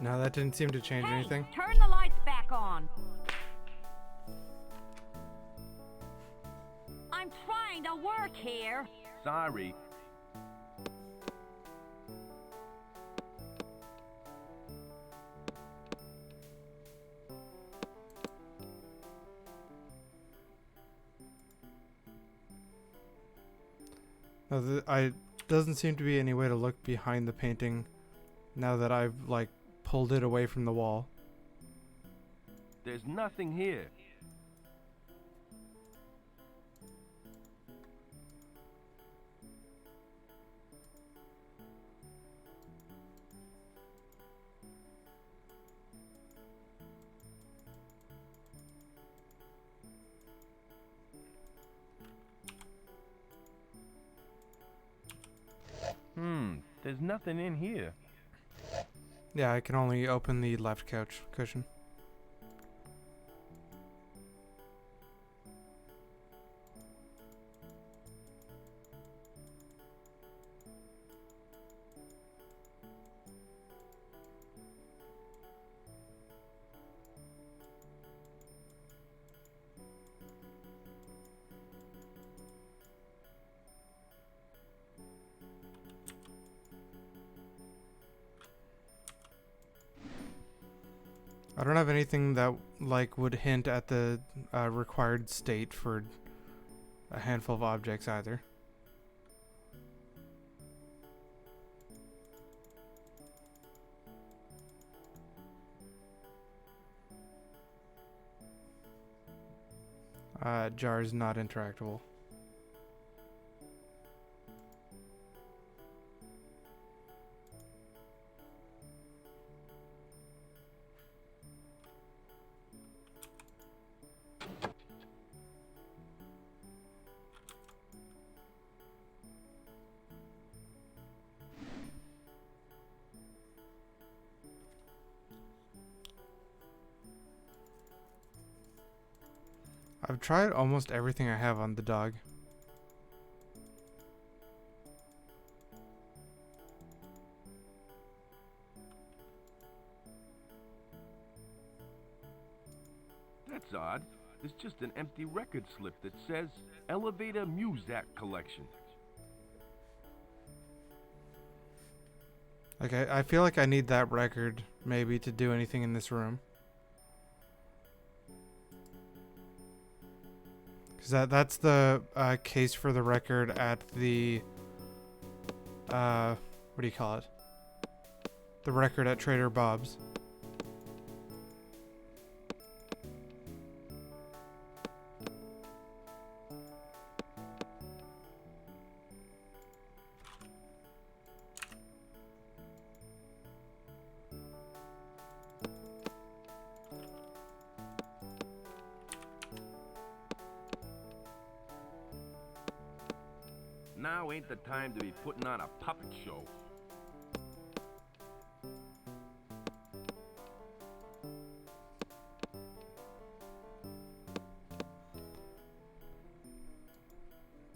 No, that didn't seem to change anything. Turn the lights back on. I'm trying to work here. Sorry. No, doesn't seem to be any way to look behind the painting now that I've pulled it away from the wall. There's nothing here. There's nothing in here. Yeah, I can only open the left couch cushion. I don't have anything that like would hint at the required state for a handful of objects either. Jar is not interactable. I've tried almost everything I have on the dog. That's odd. There's just an empty record slip that says Elevator Muzak Collection. Okay, I feel like I need that record maybe to do anything in this room. Because that's the case for the record at the, what do you call it? The record at Trader Bob's. Now ain't the time to be putting on a puppet show.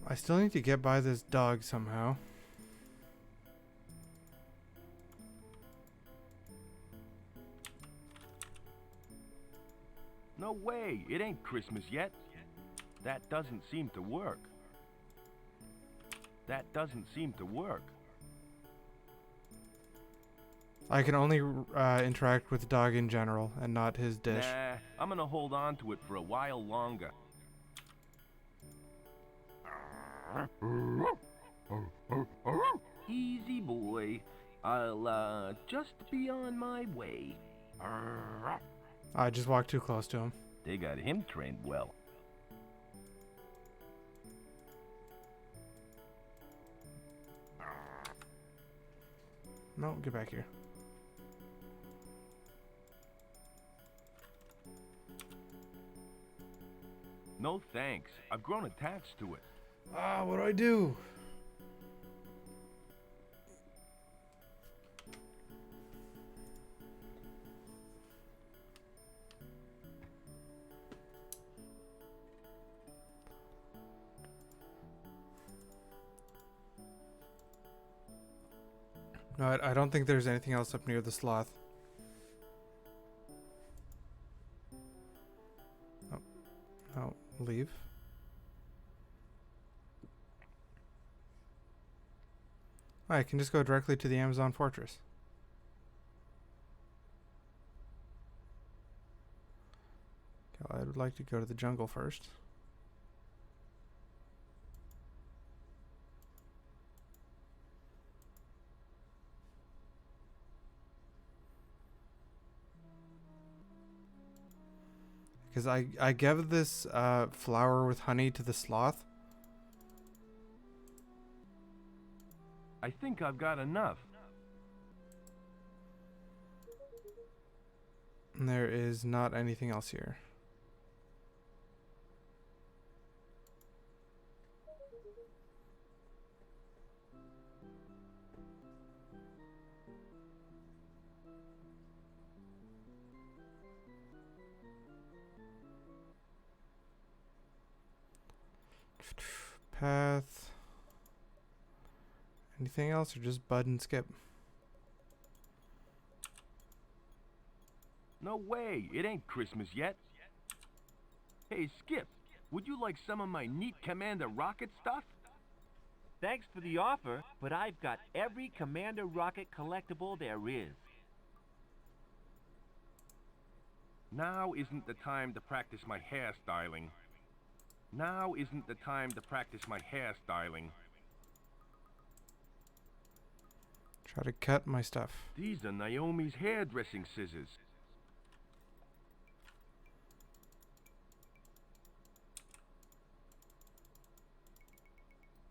I still need to get by this dog somehow. No way, it ain't Christmas yet. That doesn't seem to work. That doesn't seem to work. I can only interact with the dog in general and not his dish. Nah, I'm gonna hold on to it for a while longer. Easy boy. I'll just be on my way. I just walked too close to him. They got him trained well. No, get back here. No thanks. I've grown attached to it. Ah, what do I do? No, I don't think there's anything else up near the sloth. Oh, no, leave. I can just go directly to the Amazon Fortress. Okay, I would like to go to the jungle first. Because I gave this flower with honey to the sloth. I think I've got enough. And there is not anything else here. path. Anything else or just Bud and Skip? No way, it ain't Christmas yet. Hey, Skip, would you like some of my neat Commander Rocket stuff? Thanks for the offer, but I've got every Commander Rocket collectible there is. Now isn't the time to practice my hairstyling. Now isn't the time to practice my hairstyling. Try to cut my stuff. These are Naomi's hairdressing scissors.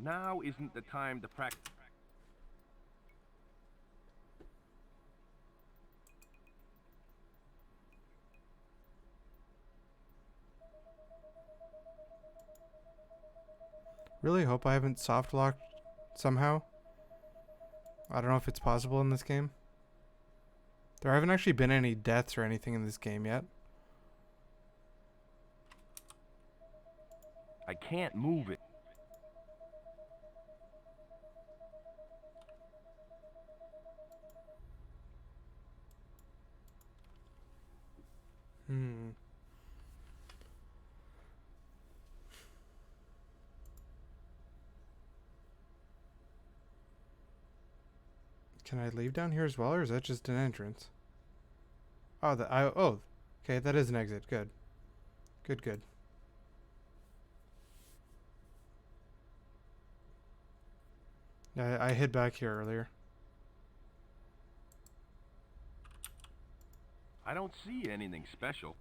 Now isn't the time to practice. Really hope I haven't soft locked somehow. I don't know if it's possible in this game. There haven't actually been any deaths or anything in this game yet. I can't move it. Can I leave down here as well, or is that just an entrance? Oh, okay, that is an exit. Good. Good. Yeah, I hid back here earlier. I don't see anything special.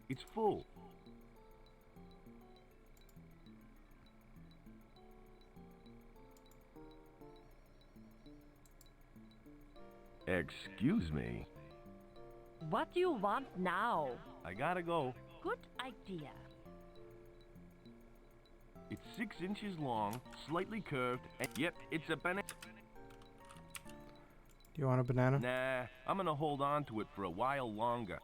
It's full. Excuse me. What do you want now? I gotta go. Good idea. It's 6 inches long, slightly curved, and yep, it's a banana. Do you want a banana? Nah, I'm gonna hold on to it for a while longer.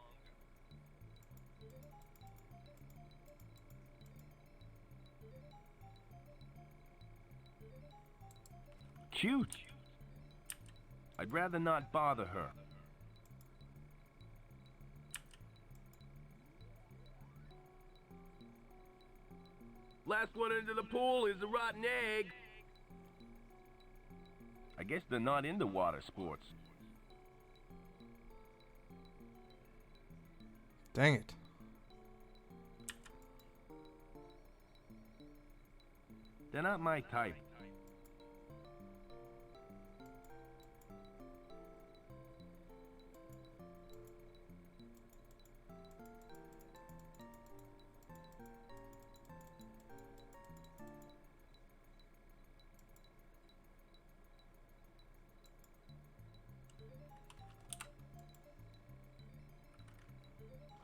Cute. I'd rather not bother her. Last one into the pool is a rotten egg. I guess they're not into water sports. Dang it. They're not my type.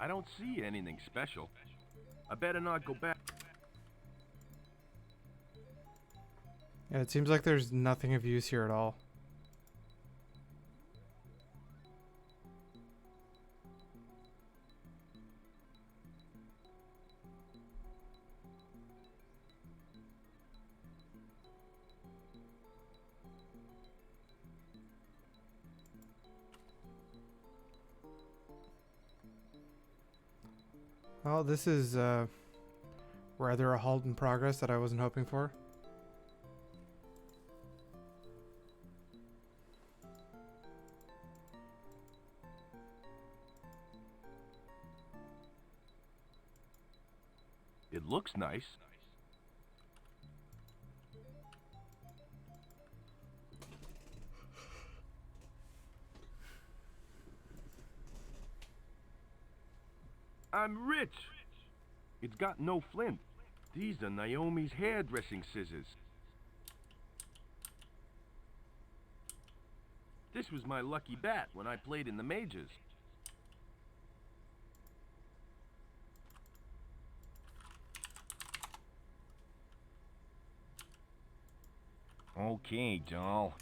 I don't see anything special. I better not go back. Yeah, it seems like there's nothing of use here at all. Well, this is rather a halt in progress that I wasn't hoping for. It looks nice. I'm rich. It's got no flint. These are Naomi's hairdressing scissors. This was my lucky bat when I played in the majors. Okay, doll.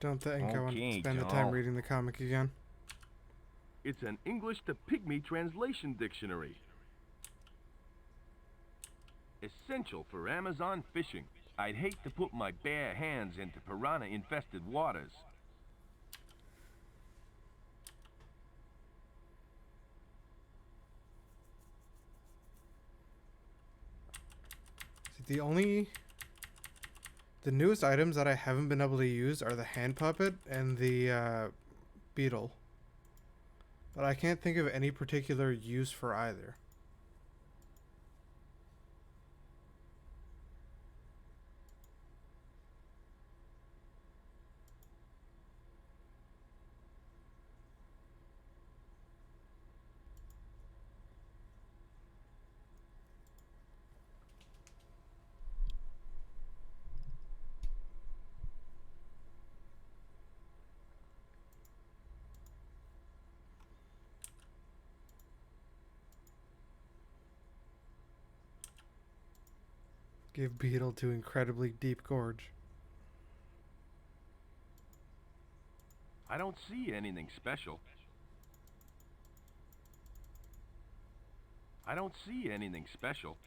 Don't think I want to Okay, spend the time doll. reading the comic again. It's an English to Pygmy translation dictionary. Essential for Amazon fishing. I'd hate to put my bare hands into piranha-infested waters. See, the newest items that I haven't been able to use are the hand puppet and the beetle. But I can't think of any particular use for either. Give beetle to incredibly deep gorge. I don't see anything special. I don't see anything special.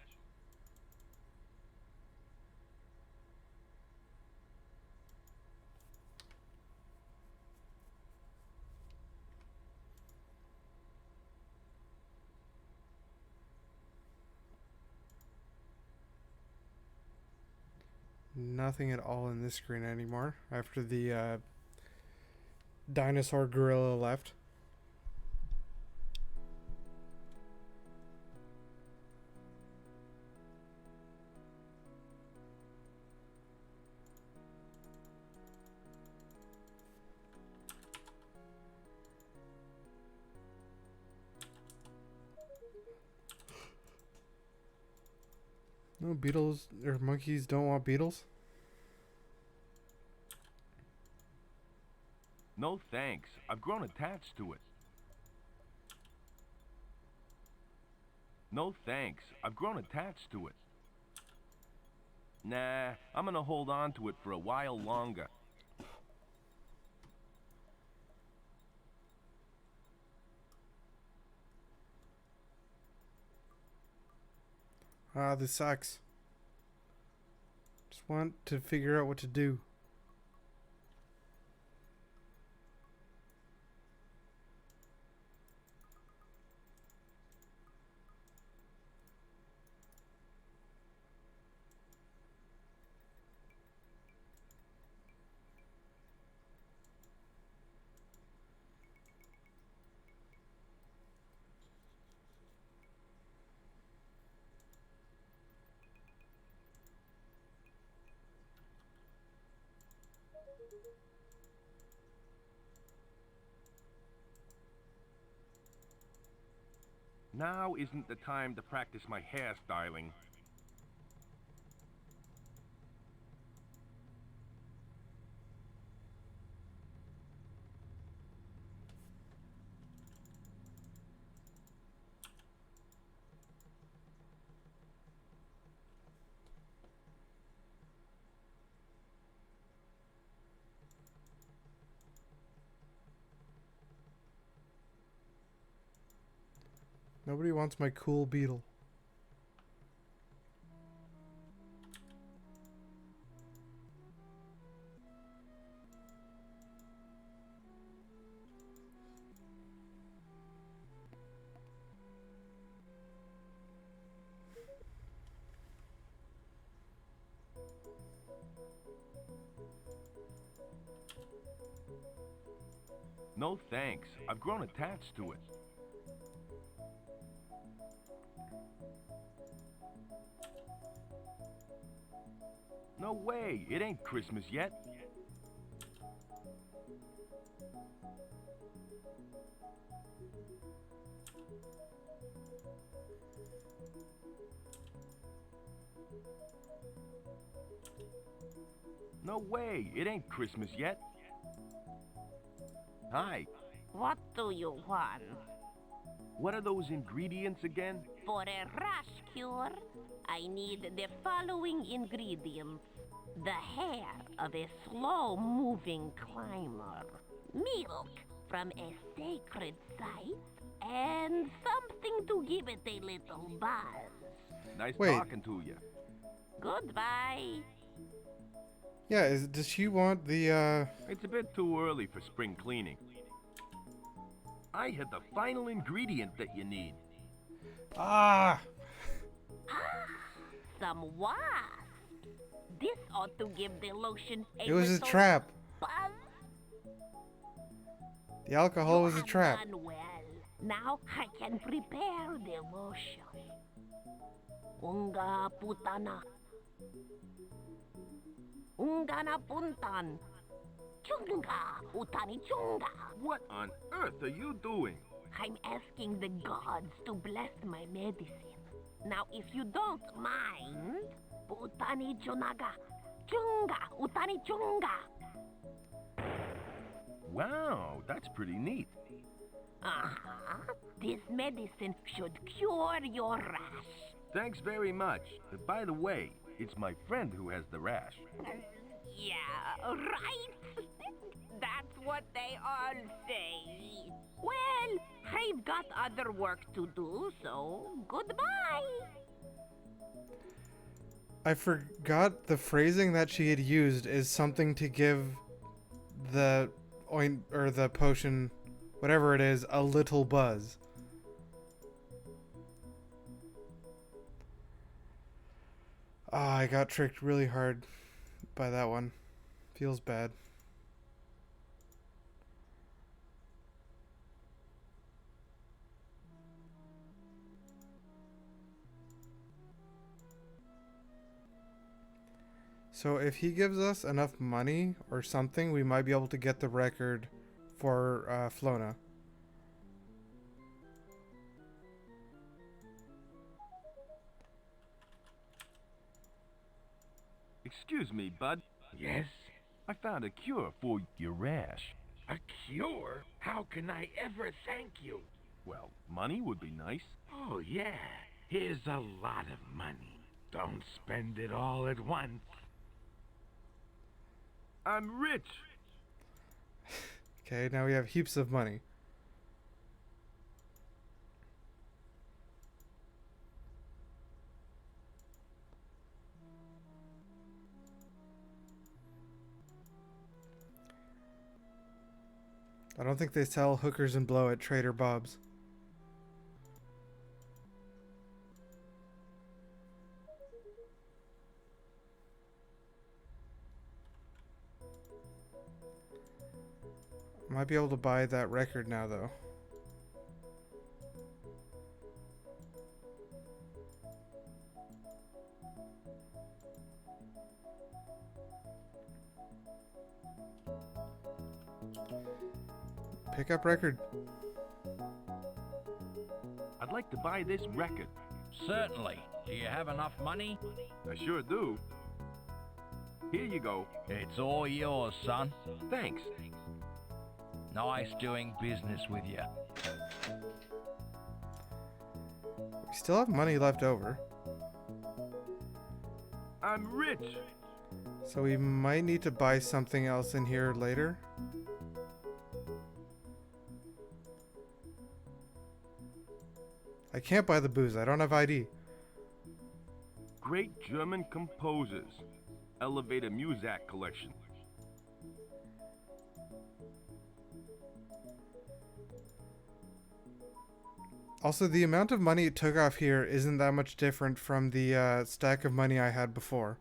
Nothing at all in this screen anymore after the dinosaur gorilla left. No, beetles or monkeys don't want beetles. No thanks. I've grown attached to it. No thanks. I've grown attached to it. Nah, I'm gonna hold on to it for a while longer. Ah, this sucks. Just want to figure out what to do. Now isn't the time to practice my hairstyling. Nobody wants my cool beetle. No thanks. I've grown attached to it. No way. It ain't Christmas yet. No way. It ain't Christmas yet. Hi. What do you want? What are those ingredients again? For a rash cure, I need the following ingredients. The hair of a slow-moving climber, milk from a sacred site, and something to give it a little buzz. Nice Wait. talking to you. Goodbye. Yeah, does she want the, It's a bit too early for spring cleaning. I had the final ingredient that you need. Ah! Some wasp. This ought to give the lotion a It was a little trap. buzz. The alcohol You was a have trap. done well. Now I can prepare the lotion. Unga putana. Unga na puntan. Chunga utani chunga. What on earth are you doing? I'm asking the gods to bless my medicine. Now, if you don't mind, utani chunaga. Chunga utani chunga. Wow, that's pretty neat. Uh-huh. This medicine should cure your rash. Thanks very much. By the way, it's my friend who has the rash. Yeah, right? That's what they all say. Well, I've got other work to do, so goodbye. I forgot the phrasing that she had used is something to give the or the potion, whatever it is, a little buzz. Ah, I got tricked really hard by that one. Feels bad. So if he gives us enough money or something, we might be able to get the record for Flona. Excuse me, bud. Yes? I found a cure for your rash. A cure? How can I ever thank you? Well, money would be nice. Oh, yeah. Here's a lot of money. Don't spend it all at once. I'm rich. Okay, now we have heaps of money. I don't think they sell hookers and blow at Trader Bob's. Might be able to buy that record now, though. Pick up record. I'd like to buy this record. Certainly. Do you have enough money? I sure do. Here you go. It's all yours, son. Thanks. Nice doing business with you. We still have money left over, I'm rich. so we might need to buy something else in here later. I can't buy the booze. I don't have ID. Great German composers. Elevator Muzak collection. Also, the amount of money it took off here isn't that much different from the stack of money I had before.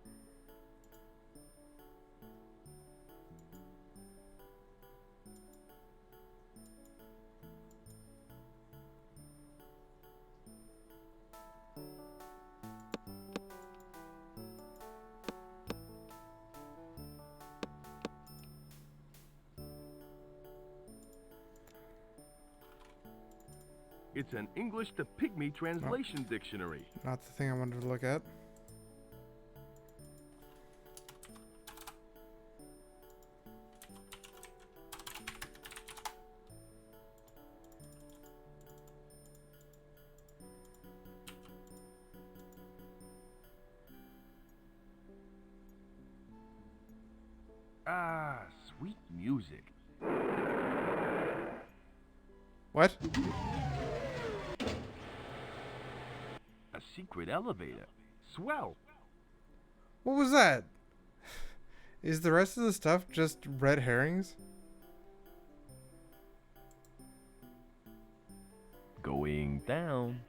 It's an English to Pygmy translation dictionary. Not the thing I wanted to look at. Ah, sweet music. What? A secret elevator. Swell. What was that? Is the rest of the stuff just red herrings? Going down.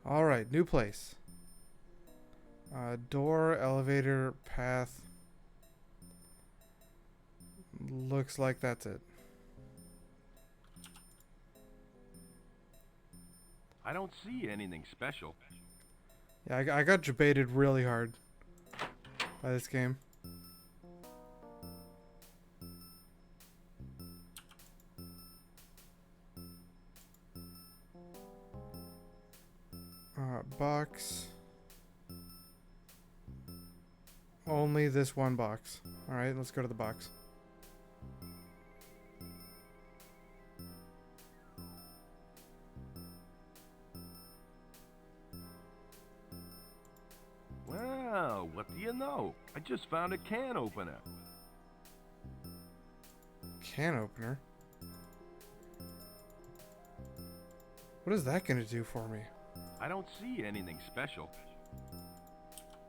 Alright, new place. Door, elevator, path. Looks like that's it. I don't see anything special. Yeah, I got debated really hard by this game. Box. Only this one box. Alright, let's go to the box. Well, what do you know? I just found a can opener. Can opener? What is that gonna do for me? I don't see anything special.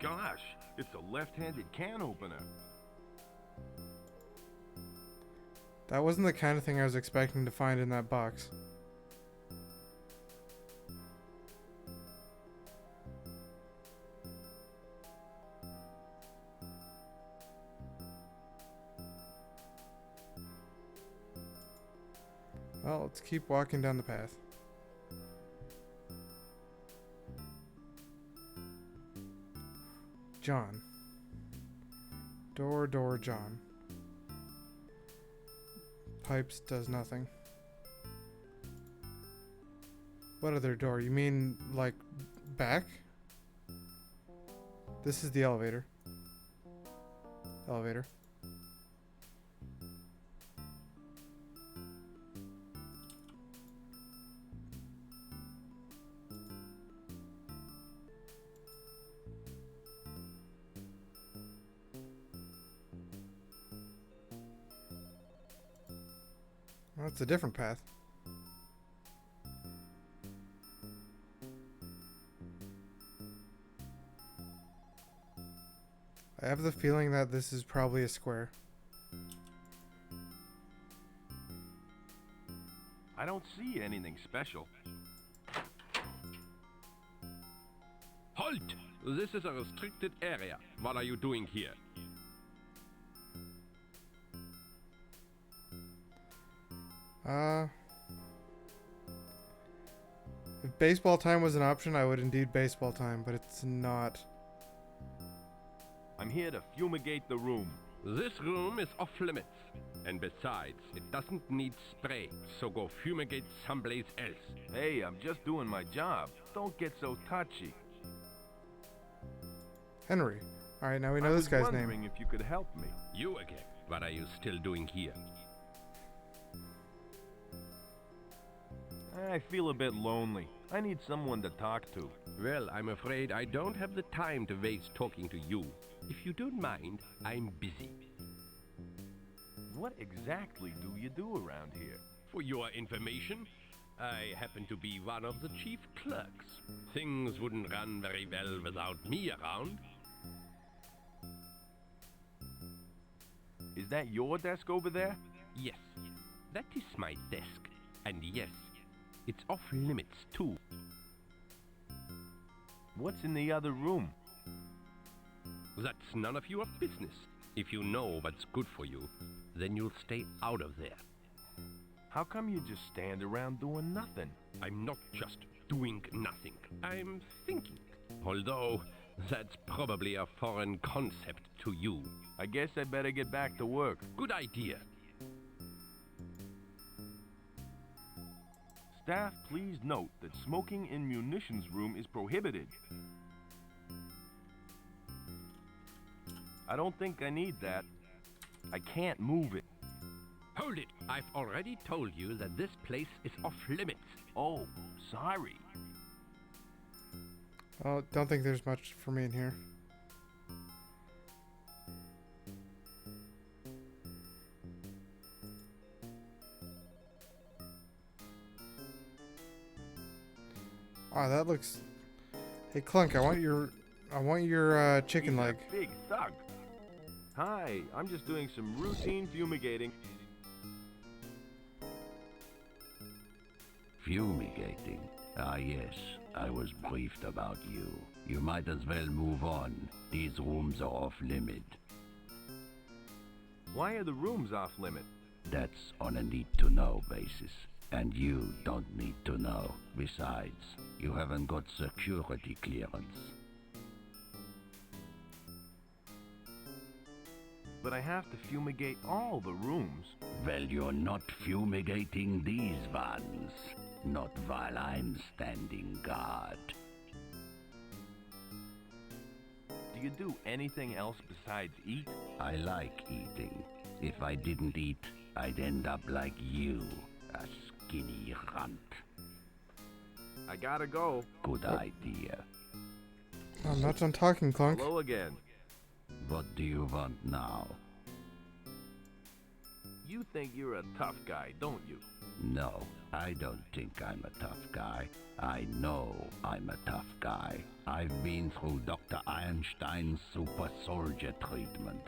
Gosh, it's a left-handed can opener. That wasn't the kind of thing I was expecting to find in that box. Well, let's keep walking down the path. John. Door, John. Pipes does nothing. What other door? You mean, like, back? This is the elevator. Elevator. Well, it's a different path. I have the feeling that this is probably a square. I don't see anything special. Halt! This is a restricted area. What are you doing here? If baseball time was an option, I would indeed baseball time, but it's not. I'm here to fumigate the room. This room is off limits. And besides, it doesn't need spray, so go fumigate someplace else. Hey, I'm just doing my job. Don't get so touchy. Henry. Alright, now we know this guy's name. I was wondering if you could help me. You again? What are you still doing here? I feel a bit lonely. I need someone to talk to. Well, I'm afraid I don't have the time to waste talking to you. If you don't mind, I'm busy. What exactly do you do around here? For your information, I happen to be one of the chief clerks. Things wouldn't run very well without me around. Is that your desk over there? Yes, that is my desk. And yes, it's off limits too. What's in the other room? That's none of your business. If you know what's good for you, then you'll stay out of there. How come you just stand around doing nothing? I'm not just doing nothing. I'm thinking. Although, That's probably a foreign concept to you. I guess I better get back to work. Good idea. Staff, please note that smoking in munitions room is prohibited. I don't think I need that. I can't move it. Hold it! I've already told you that this place is off limits. Oh, sorry. Oh, don't think there's much for me in here. Oh, that looks... Hey, Clunk, I want your chicken He's leg. a big thug. Hi, I'm just doing some routine fumigating. Fumigating? Ah, yes. I was briefed about you. You might as well move on. These rooms are off limit. Why are the rooms off limit? That's on a need-to-know basis. And you don't need to know. Besides, you haven't got security clearance. But I have to fumigate all the rooms. Well, you're not fumigating these ones. Not while I'm standing guard. Do you do anything else besides eat? I like eating. If I didn't eat, I'd end up like you, a skinny runt. I gotta go. Good idea. I'm not done talking, Clunk. Hello again. What do you want now? You think you're a tough guy, don't you? No, I don't think I'm a tough guy. I know I'm a tough guy. I've been through Dr. Einstein's super soldier treatment.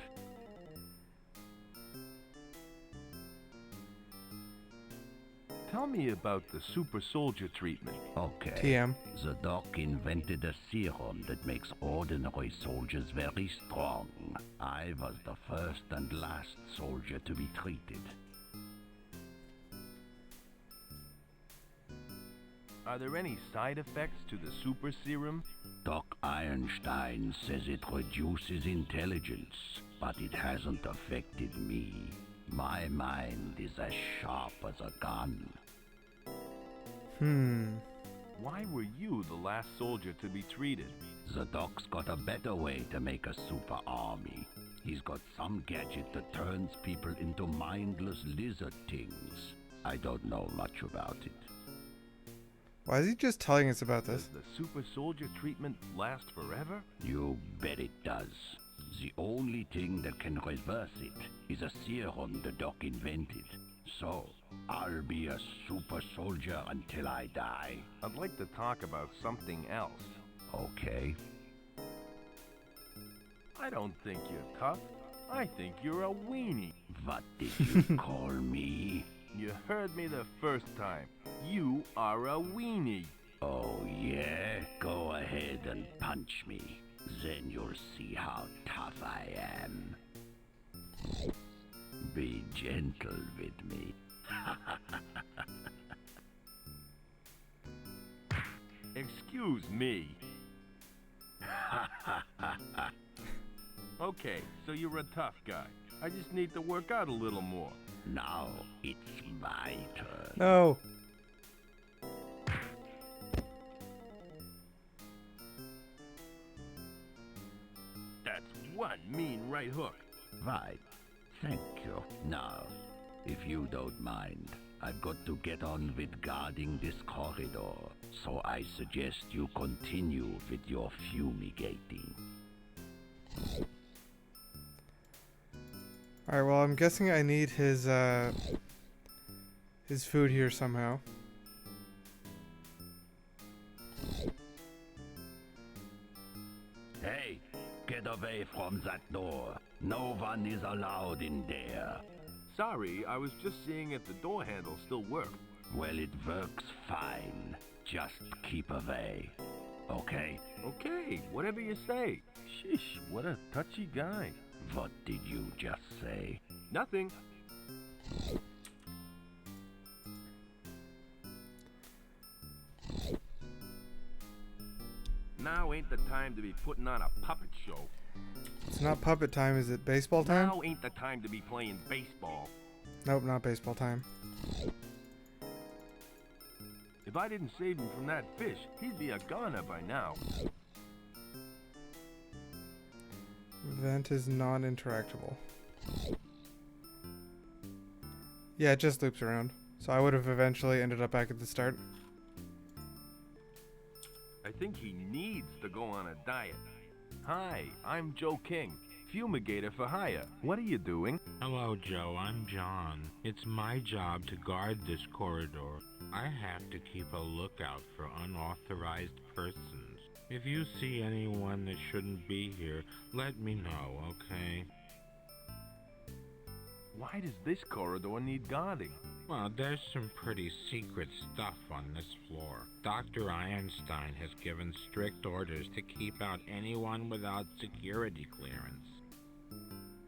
Tell me about the super soldier treatment. Okay. TM. The doc invented a serum that makes ordinary soldiers very strong. I was the first and last soldier to be treated. Are there any side effects to the super serum? Doc Einstein says it reduces intelligence, but it hasn't affected me. My mind is as sharp as a gun. Why were you the last soldier to be treated? The doc's got a better way to make a super army. He's got some gadget that turns people into mindless lizard things. I don't know much about it. Why is he just telling us about this? Does the super soldier treatment last forever? You bet it does. The only thing that can reverse it is a serum the doc invented. So, I'll be a super soldier until I die. I'd like to talk about something else. Okay. I don't think you're tough. I think you're a weenie. What did you call me? You heard me the first time. You are a weenie. Oh yeah? Go ahead and punch me. Then you'll see how tough I am. Be gentle with me. Excuse me. Okay, so you're a tough guy. I just need to work out a little more. Now it's my turn. No. That's one mean right hook. Right. Thank you. Now, if you don't mind, I've got to get on with guarding this corridor. So I suggest you continue with your fumigating. Alright, well, I'm guessing I need his food here somehow. Hey, get away from that door. No one is allowed in there. Sorry, I was just seeing if the door handle still worked. Well, it works fine. Just keep away. Okay? Okay, whatever you say. Sheesh, what a touchy guy. What did you just say? Nothing. Now ain't the time to be putting on a puppet show. It's not puppet time, is it baseball time? Now ain't the time to be playing baseball. Nope, not baseball time. If I didn't save him from that fish, he'd be a goner by now. Vent is non-interactable. Yeah, it just loops around. So I would have eventually ended up back at the start. I think he needs to go on a diet. Hi, I'm Joe King, fumigator for hire. What are you doing? Hello, Joe. I'm John. It's my job to guard this corridor. I have to keep a lookout for unauthorized persons. If you see anyone that shouldn't be here, let me know, okay? Why does this corridor need guarding? Well, there's some pretty secret stuff on this floor. Dr. Einstein has given strict orders to keep out anyone without security clearance.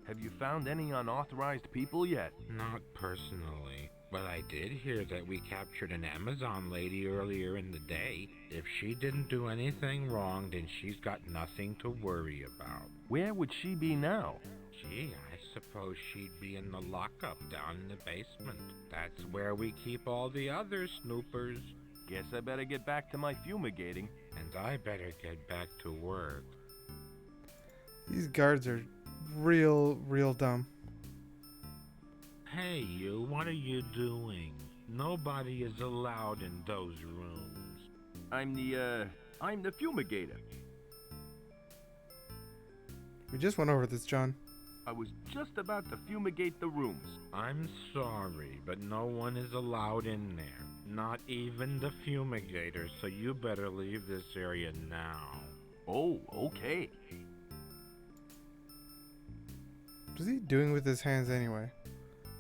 Have you found any unauthorized people yet? Not personally, but I did hear that we captured an Amazon lady earlier in the day. If she didn't do anything wrong, then she's got nothing to worry about. Where would she be now? Gee, I suppose she'd be in the lockup down in the basement. That's where we keep all the other snoopers. Guess I better get back to my fumigating. And I better get back to work. These guards are real dumb. Hey, you, what are you doing? Nobody is allowed in those rooms. I'm the fumigator. We just went over this, John. I was just about to fumigate the rooms. I'm sorry, but no one is allowed in there. Not even the fumigator, so you better leave this area now. Oh, okay. What is he doing with his hands anyway?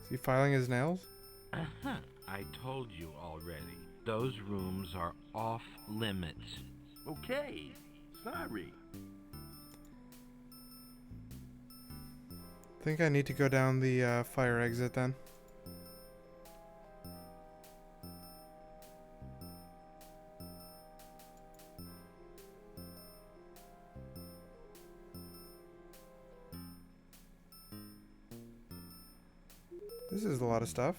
Is he filing his nails? I told you already. Those rooms are off limits. Okay. Sorry. I think I need to go down the fire exit then. This is a lot of stuff.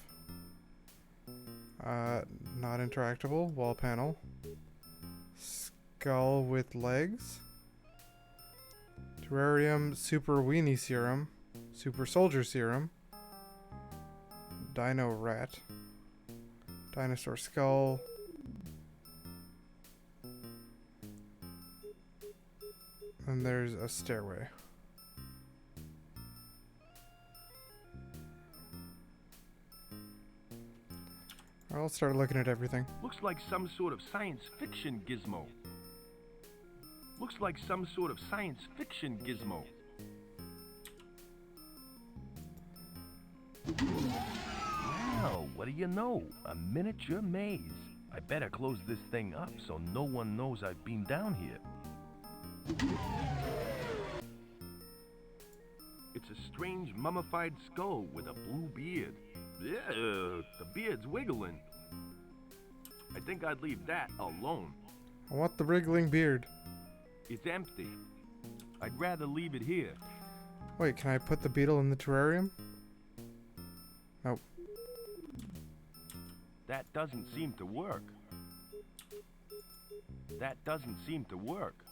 Not interactable. Wall panel. Skull with legs. Terrarium Super Weenie Serum. Super Soldier Serum. Dino Rat. Dinosaur Skull. And there's a stairway. I'll start looking at everything. Looks like some sort of science fiction gizmo. Looks like some sort of science fiction gizmo. Wow, what do you know? A miniature maze. I better close this thing up so no one knows I've been down here. It's a strange mummified skull with a blue beard. Yeah, the beard's wiggling. I think I'd leave that alone. I want the wriggling beard. It's empty. I'd rather leave it here. Wait, can I put the beetle in the terrarium? Nope. That doesn't seem to work. That doesn't seem to work.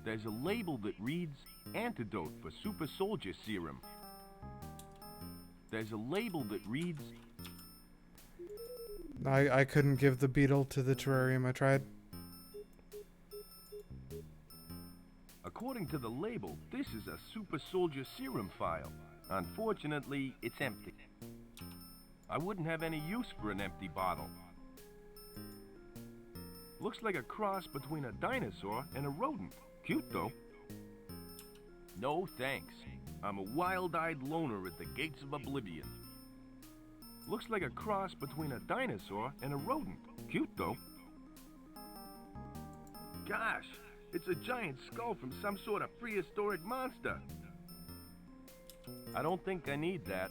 There's a label that reads Antidote for Super Soldier Serum. There's a label that reads... I couldn't give the beetle to the terrarium. I tried. According to the label, this is a Super Soldier Serum file. Unfortunately, it's empty. I wouldn't have any use for an empty bottle. Looks like a cross between a dinosaur and a rodent. Cute, though. No thanks. I'm a wild-eyed loner at the gates of oblivion. Looks like a cross between a dinosaur and a rodent. Cute, though. Gosh, it's a giant skull from some sort of prehistoric monster. I don't think I need that.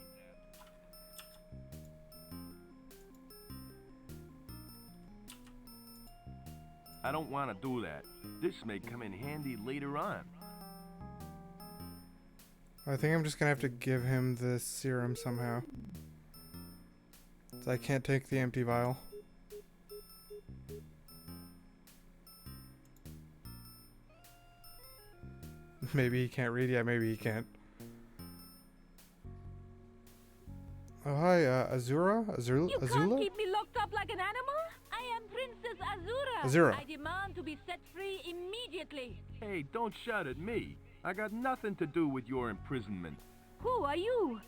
I don't want to do that. This may come in handy later on. I think I'm just gonna have to give him this serum somehow. So I can't take the empty vial. Maybe he can't read. Yeah, maybe he can't. Oh, hi, Azura? You can't Azula? keep me locked up like an animal. I am Princess Azura. Azura. I demand to be set free immediately. Hey, don't shout at me. I got nothing to do with your imprisonment. Who are you?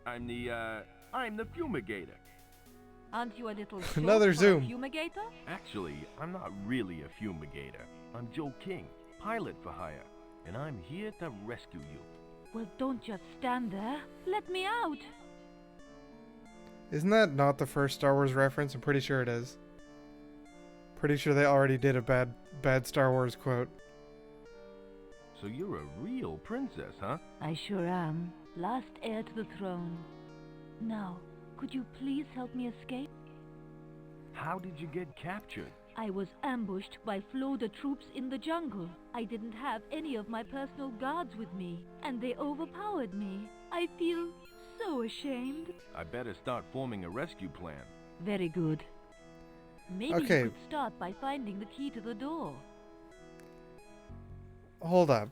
I'm the fumigator. Aren't you a little short Another for zoom. a fumigator? Actually, I'm not really a fumigator. I'm Joe King, pilot for hire, and I'm here to rescue you. Well, don't just stand there. Let me out. Isn't that not the first Star Wars reference? I'm pretty sure it is. Pretty sure they already did a bad Star Wars quote. So you're a real princess, huh? I sure am. Last heir to the throne. Now, could you please help me escape? How did you get captured? I was ambushed by Floda troops in the jungle. I didn't have any of my personal guards with me, and they overpowered me. I feel so ashamed. I better start forming a rescue plan. Very good. Maybe Okay. you could start by finding the key to the door. Hold up.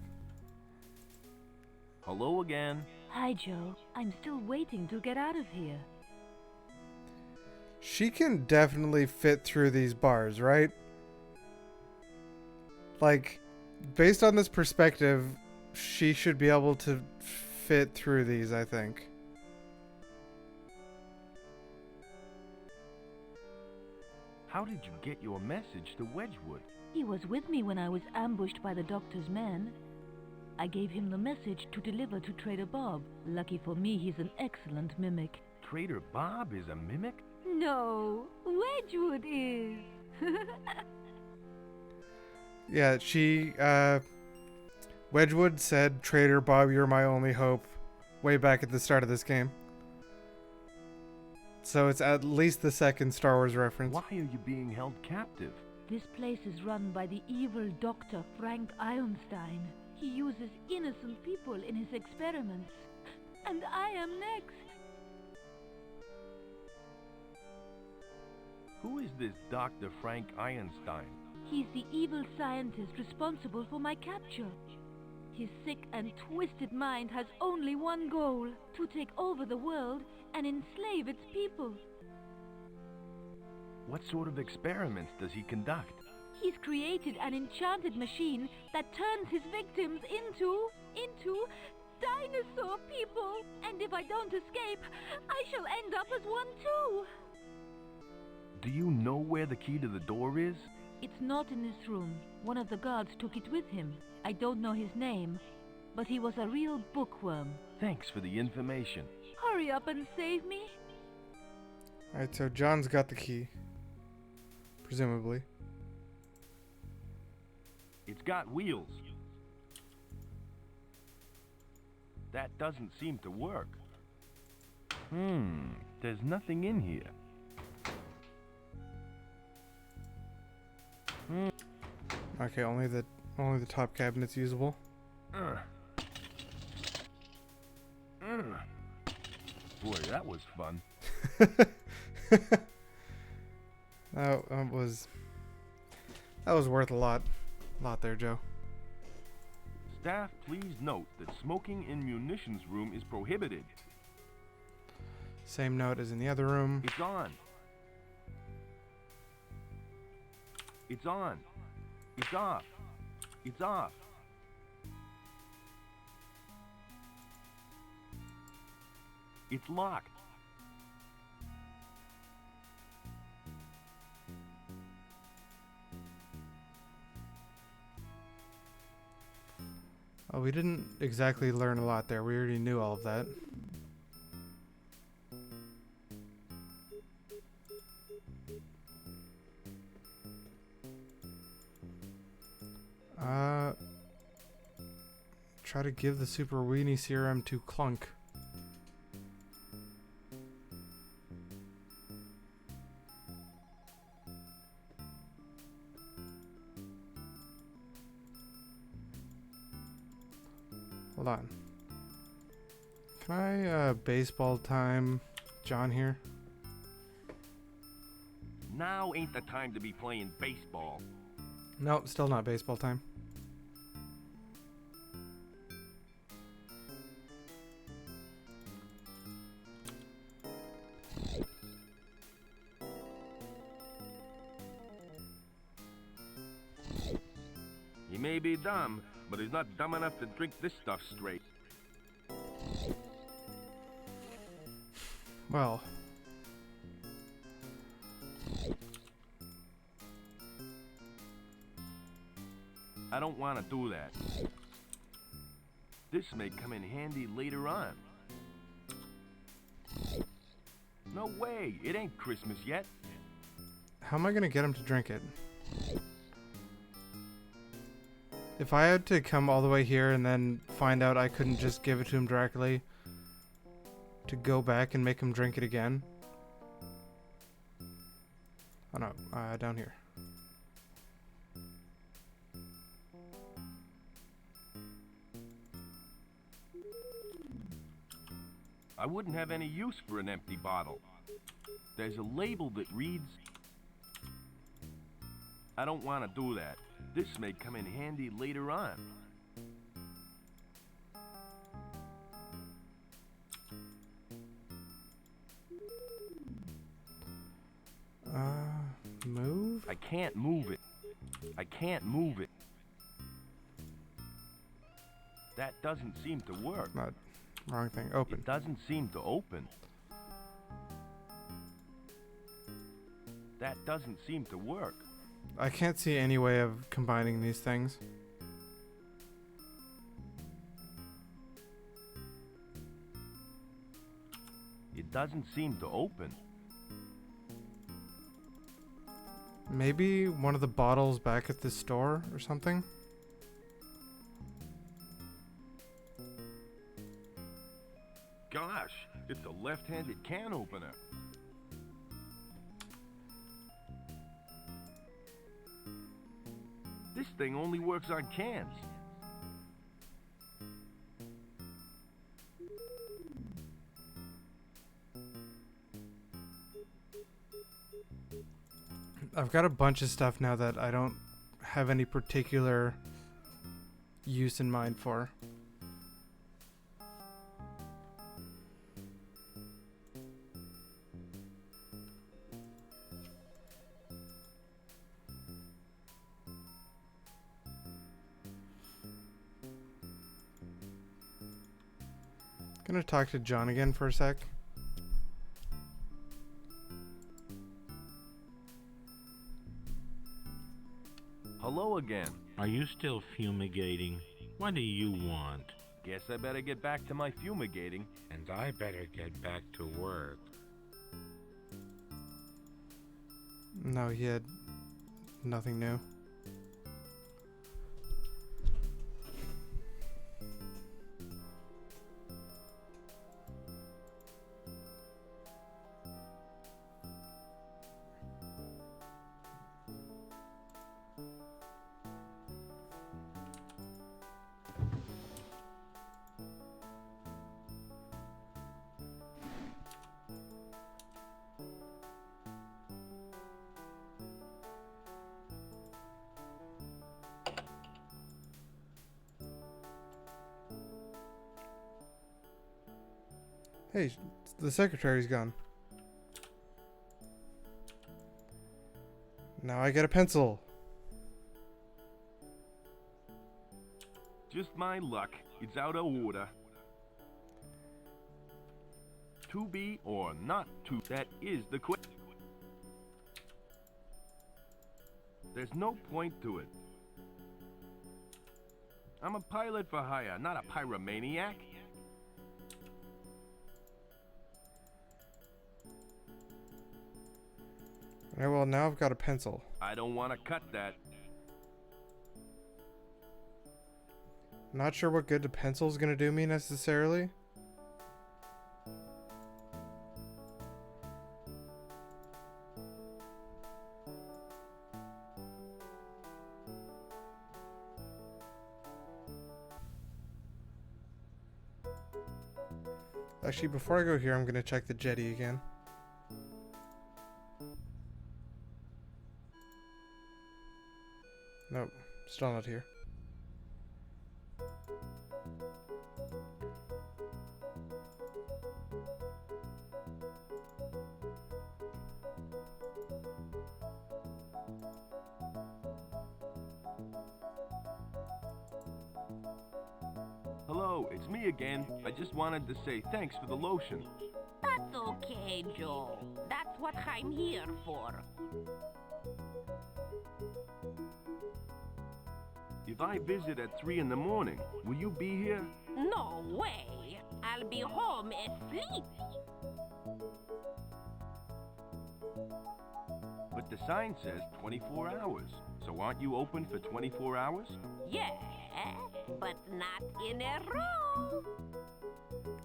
Hello again. Hi, Joe. I'm still waiting to get out of here. She can definitely fit through these bars, right? Like, based on this perspective, she should be able to fit through these, I think. How did you get your message to Wedgwood? He was with me when I was ambushed by the doctor's men. I gave him the message to deliver to Trader Bob. Lucky for me, he's an excellent mimic. Trader Bob is a mimic? No, Wedgwood is. Yeah, Wedgwood said, Trader Bob, you're my only hope, way back at the start of this game. So it's at least the second Star Wars reference. Why are you being held captive? This place is run by the evil Dr. Frank Einstein. He uses innocent people in his experiments. And I am next. Who is this Dr. Frank Einstein? He's the evil scientist responsible for my capture. His sick and twisted mind has only one goal: to take over the world and enslave its people. What sort of experiments does he conduct? He's created an enchanted machine that turns his victims into dinosaur people. And if I don't escape, I shall end up as one too. Do you know where the key to the door is? It's not in this room. One of the guards took it with him. I don't know his name, but he was a real bookworm. Thanks for the information. Hurry up and save me. Alright, so John's got the key. Presumably. It's got wheels. That doesn't seem to work. There's nothing in here. Okay, only the top cabinet's usable. Boy, that was fun. That was worth a lot there, Joe. Staff, please note that smoking in munitions room is prohibited. Same note as in the other room. It's on. It's on. It's off. It's off. It's locked. Oh, we didn't exactly learn a lot there. We already knew all of that. Try to give the Super Weenie Serum to Clunk. Hold on. Can I baseball time John here? Now ain't the time to be playing baseball. Nope, still not baseball time. He may be dumb, but he's not dumb enough to drink this stuff straight. Well. I don't want to do that. This may come in handy later on. No way, it ain't Christmas yet. How am I gonna get him to drink it? If I had to come all the way here and then find out I couldn't just give it to him directly, to go back and make him drink it again. Oh no, down here. I wouldn't have any use for an empty bottle. There's a label that reads... I don't want to do that. This may come in handy later on. Move? I can't move it. I can't move it. That doesn't seem to work. Not wrong thing. Open. It doesn't seem to open. That doesn't seem to work. I can't see any way of combining these things. It doesn't seem to open. Maybe one of the bottles back at the store or something? Gosh, it's a left-handed can opener. This thing only works on cans. I've got a bunch of stuff now that I don't have any particular use in mind for. Gonna talk to John again for a sec. Hello again. Are you still fumigating? What do you want? Guess I better get back to my fumigating. And I better get back to work. No, he had nothing new. Hey, the secretary's gone. Now I get a pencil. Just my luck. It's out of order. To be or not to, that is the question. There's no point to it. I'm a pilot for hire, not a pyromaniac. Alright, well now I've got a pencil. I don't want to cut that. Not sure what good a pencil's gonna do me necessarily. Actually, before I go here, I'm gonna check the jetty again. Nope, still not here. Hello, it's me again. I just wanted to say thanks for the lotion. That's okay, Joe. That's what I'm here for. If I visit at 3 in the morning, will you be here? No way. I'll be home asleep. But the sign says 24 hours. So aren't you open for 24 hours? Yeah, but not in a row.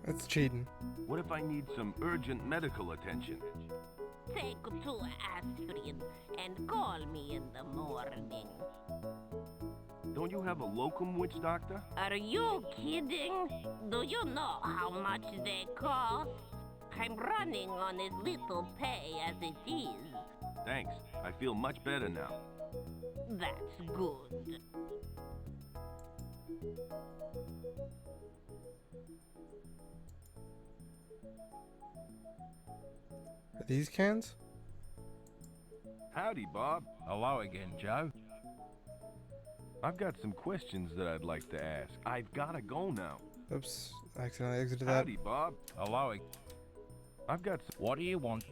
That's cheating. What if I need some urgent medical attention? Take 2 aspirin and call me in the morning. Don't you have a locum witch doctor? Are you kidding? Do you know how much they cost? I'm running on as little pay as it is. Thanks. I feel much better now. That's good. Are these cans? Howdy, Bob. Hello again, Joe. I've got some questions that I'd like to ask. I've gotta go now. Oops, I accidentally exited that. Howdy, Bob. Hello. I've got some... What do you want?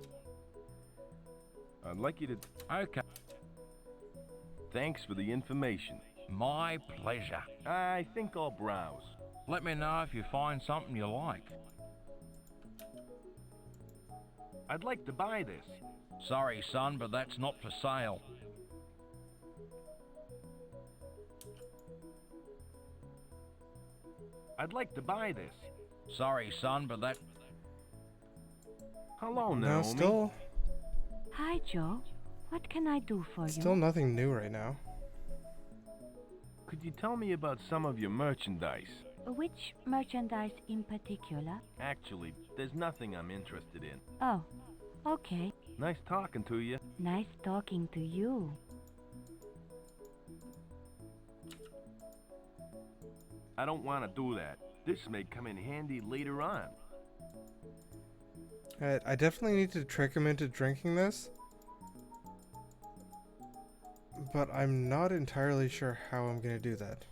I'd like you to... Okay. Thanks for the information. My pleasure. I think I'll browse. Let me know if you find something you like. I'd like to buy this. Sorry, son, but that's not for sale. I'd like to buy this. Sorry, son, but that... Hello, No, Naomi. still Hi, Joe. What can I do for you? Still nothing new right now. Could you tell me about some of your merchandise? Which merchandise in particular? Actually, there's nothing I'm interested in. Oh, okay. Nice talking to you. Nice talking to you. I don't want to do that. This may come in handy later on. I definitely need to trick him into drinking this. But I'm not entirely sure how I'm gonna do that.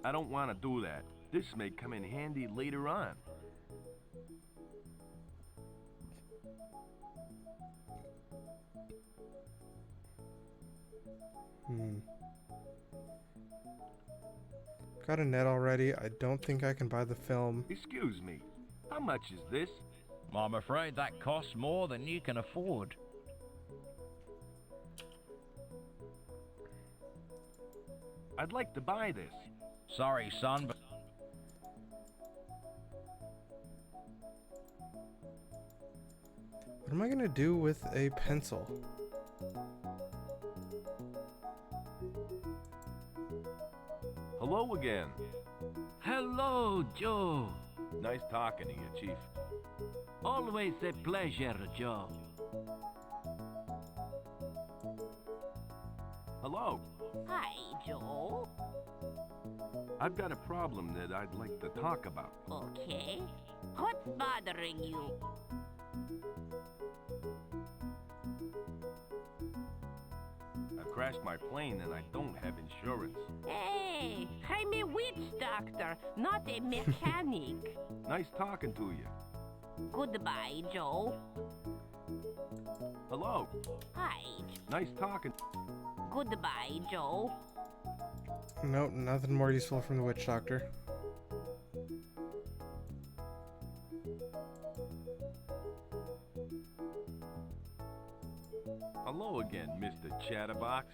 I don't want to do that. This may come in handy later on. Got a net already. I don't think I can buy the film. Excuse me. How much is this? I'm afraid that costs more than you can afford. I'd like to buy this. Sorry, son, but... What am I gonna do with a pencil? Hello again. Hello, Joe. Nice talking to you, Chief. Always a pleasure, Joe. Hello. Hi, Joe. I've got a problem that I'd like to talk about. Okay. What's bothering you? I've crashed my plane and I don't have insurance. Hey, I'm a witch doctor, not a mechanic. Nice talking to you. Goodbye, Joe. Hello. Hi. Nice talking. Goodbye, Joe. Nope, nothing more useful from the witch doctor. Hello again, Mr. Chatterbox.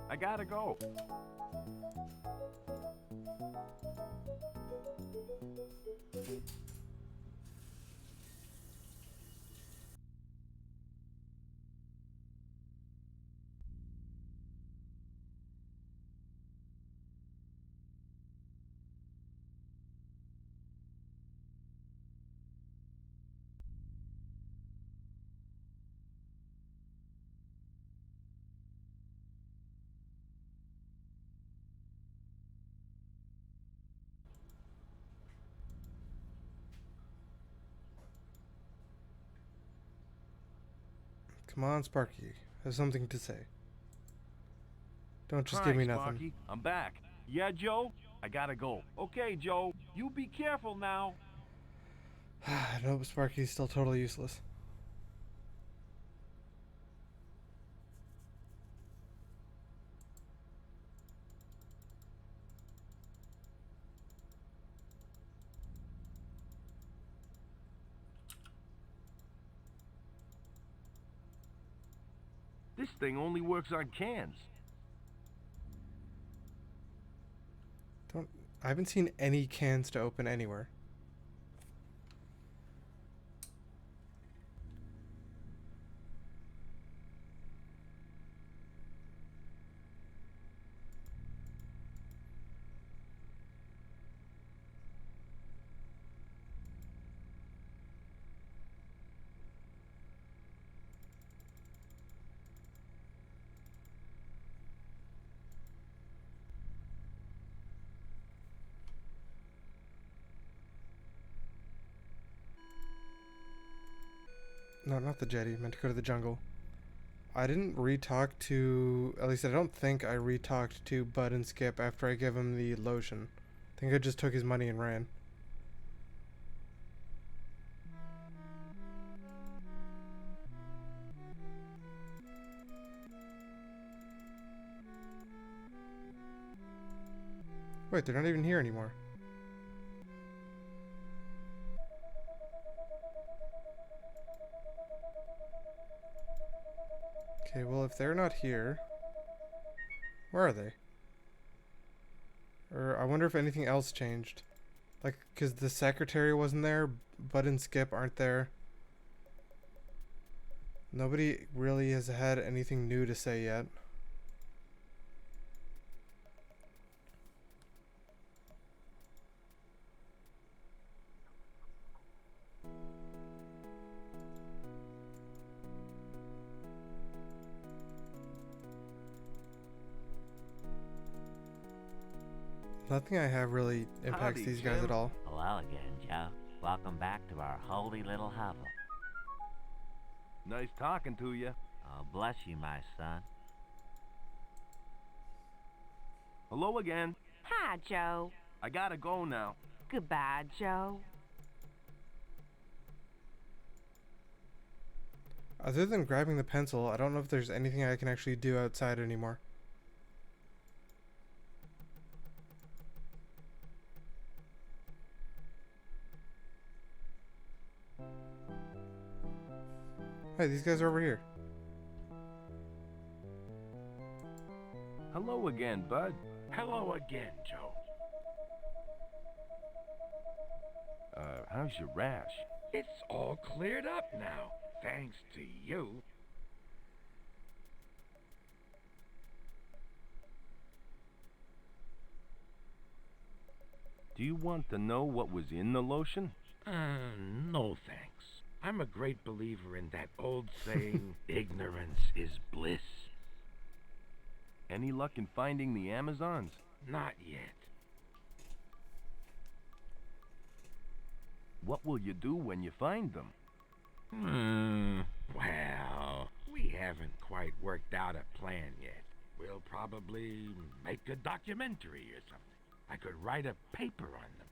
I gotta go. Come on, Sparky. Have something to say. Don't just Hi, give me nothing. Sparky. I'm back. Yeah, Joe? I gotta go. Okay, Joe. You be careful now. Nope, Sparky's still totally useless. This thing only works on cans. I haven't seen any cans to open anywhere. No, not the jetty. I meant to go to the jungle. I didn't re-talk to... At least I don't think I re-talked to Bud and Skip after I gave him the lotion. I think I just took his money and ran. Wait, they're not even here anymore. Okay, well, if they're not here, where are they? Or I wonder if anything else changed. Like, because the secretary wasn't there, Bud and Skip aren't there. Nobody really has had anything new to say yet. Nothing I have really impacts Howdy, these guys Jim. at all. Hello again, Joe. Welcome back to our holy little hovel. Nice talking to you. Oh, bless you, my son. Hello again. Hi, Joe. I gotta go now. Goodbye, Joe. Other than grabbing the pencil, I don't know if there's anything I can actually do outside anymore. Hey, these guys are over here. Hello again, Bud. Hello again, Joe. How's your rash? It's all cleared up now, thanks to you. Do you want to know what was in the lotion? No thanks. I'm a great believer in that old saying, ignorance is bliss. Any luck in finding the Amazons? Not yet. What will you do when you find them? Well, we haven't quite worked out a plan yet. We'll probably make a documentary or something. I could write a paper on them.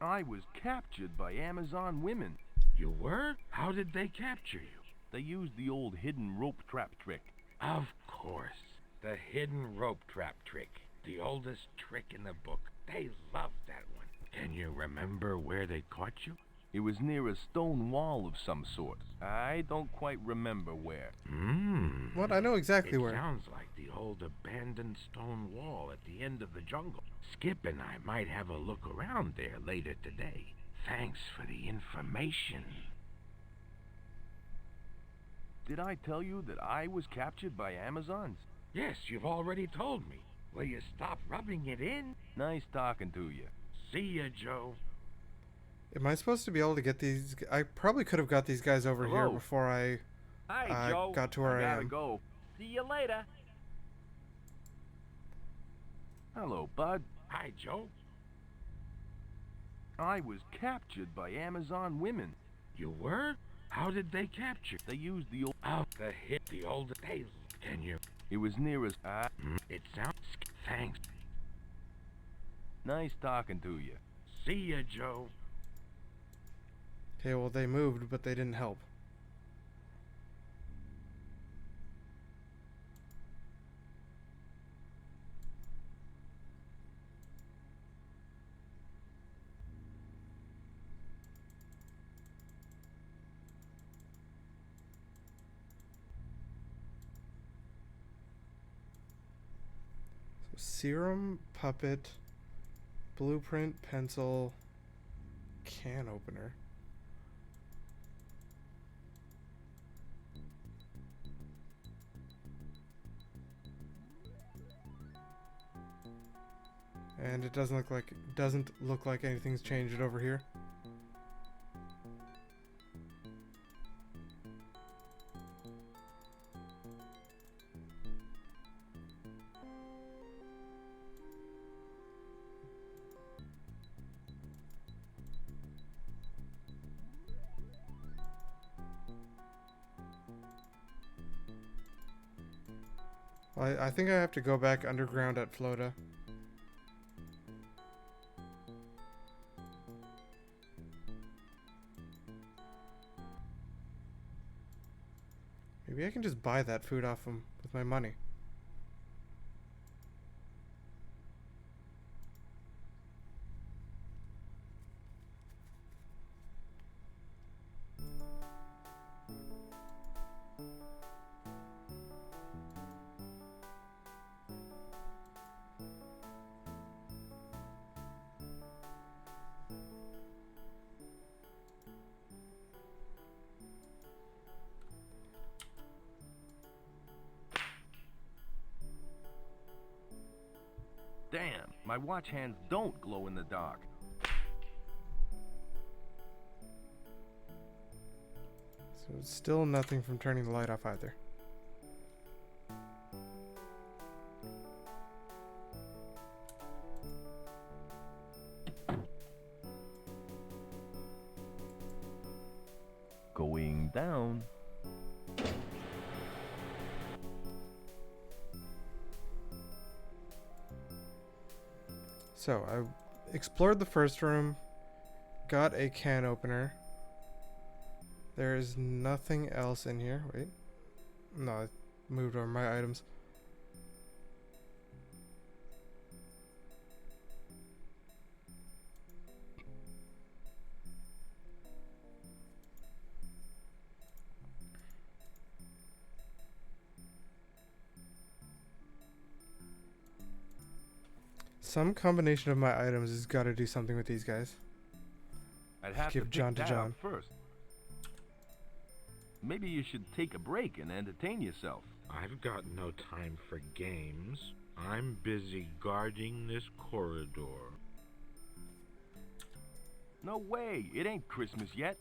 I was captured by Amazon women. You were? How did they capture you? They used the old hidden rope trap trick. Of course. The hidden rope trap trick. The oldest trick in the book. They loved that one. Can you remember where they caught you? It was near a stone wall of some sort. I don't quite remember where. What? I know exactly where. It sounds like the old abandoned stone wall at the end of the jungle. Skip and I might have a look around there later today. Thanks for the information. Did I tell you that I was captured by Amazons? Yes, you've already told me. Will you stop rubbing it in? Nice talking to you. See ya, Joe. Am I supposed to be able to get these? I probably could have got these guys over here Hello. before I Hi, Joe. got to where I gotta am. go. See you later. Hello, Bud. Hi, Joe. I was captured by Amazon women. You were? How did they capture? They used the old... Oh, the older days. Can you? It was near as... It sounds... Thanks. Nice talking to you. See ya, Joe. Okay, well, they moved, but they didn't help. Serum, puppet, blueprint, pencil, can opener. And it doesn't look like anything's changed over here. I think I have to go back underground at Flota. Maybe I can just buy that food off him with my money. Damn, my watch hands don't glow in the dark. So it's still nothing from turning the light off either. Going down. So, I explored the first room, got a can opener. There is nothing else in here. Wait. No, I moved over my items. Some combination of my items has got to do something with these guys. I'd have Give to John pick to that John. up first. Maybe you should take a break and entertain yourself. I've got no time for games. I'm busy guarding this corridor. No way, it ain't Christmas yet.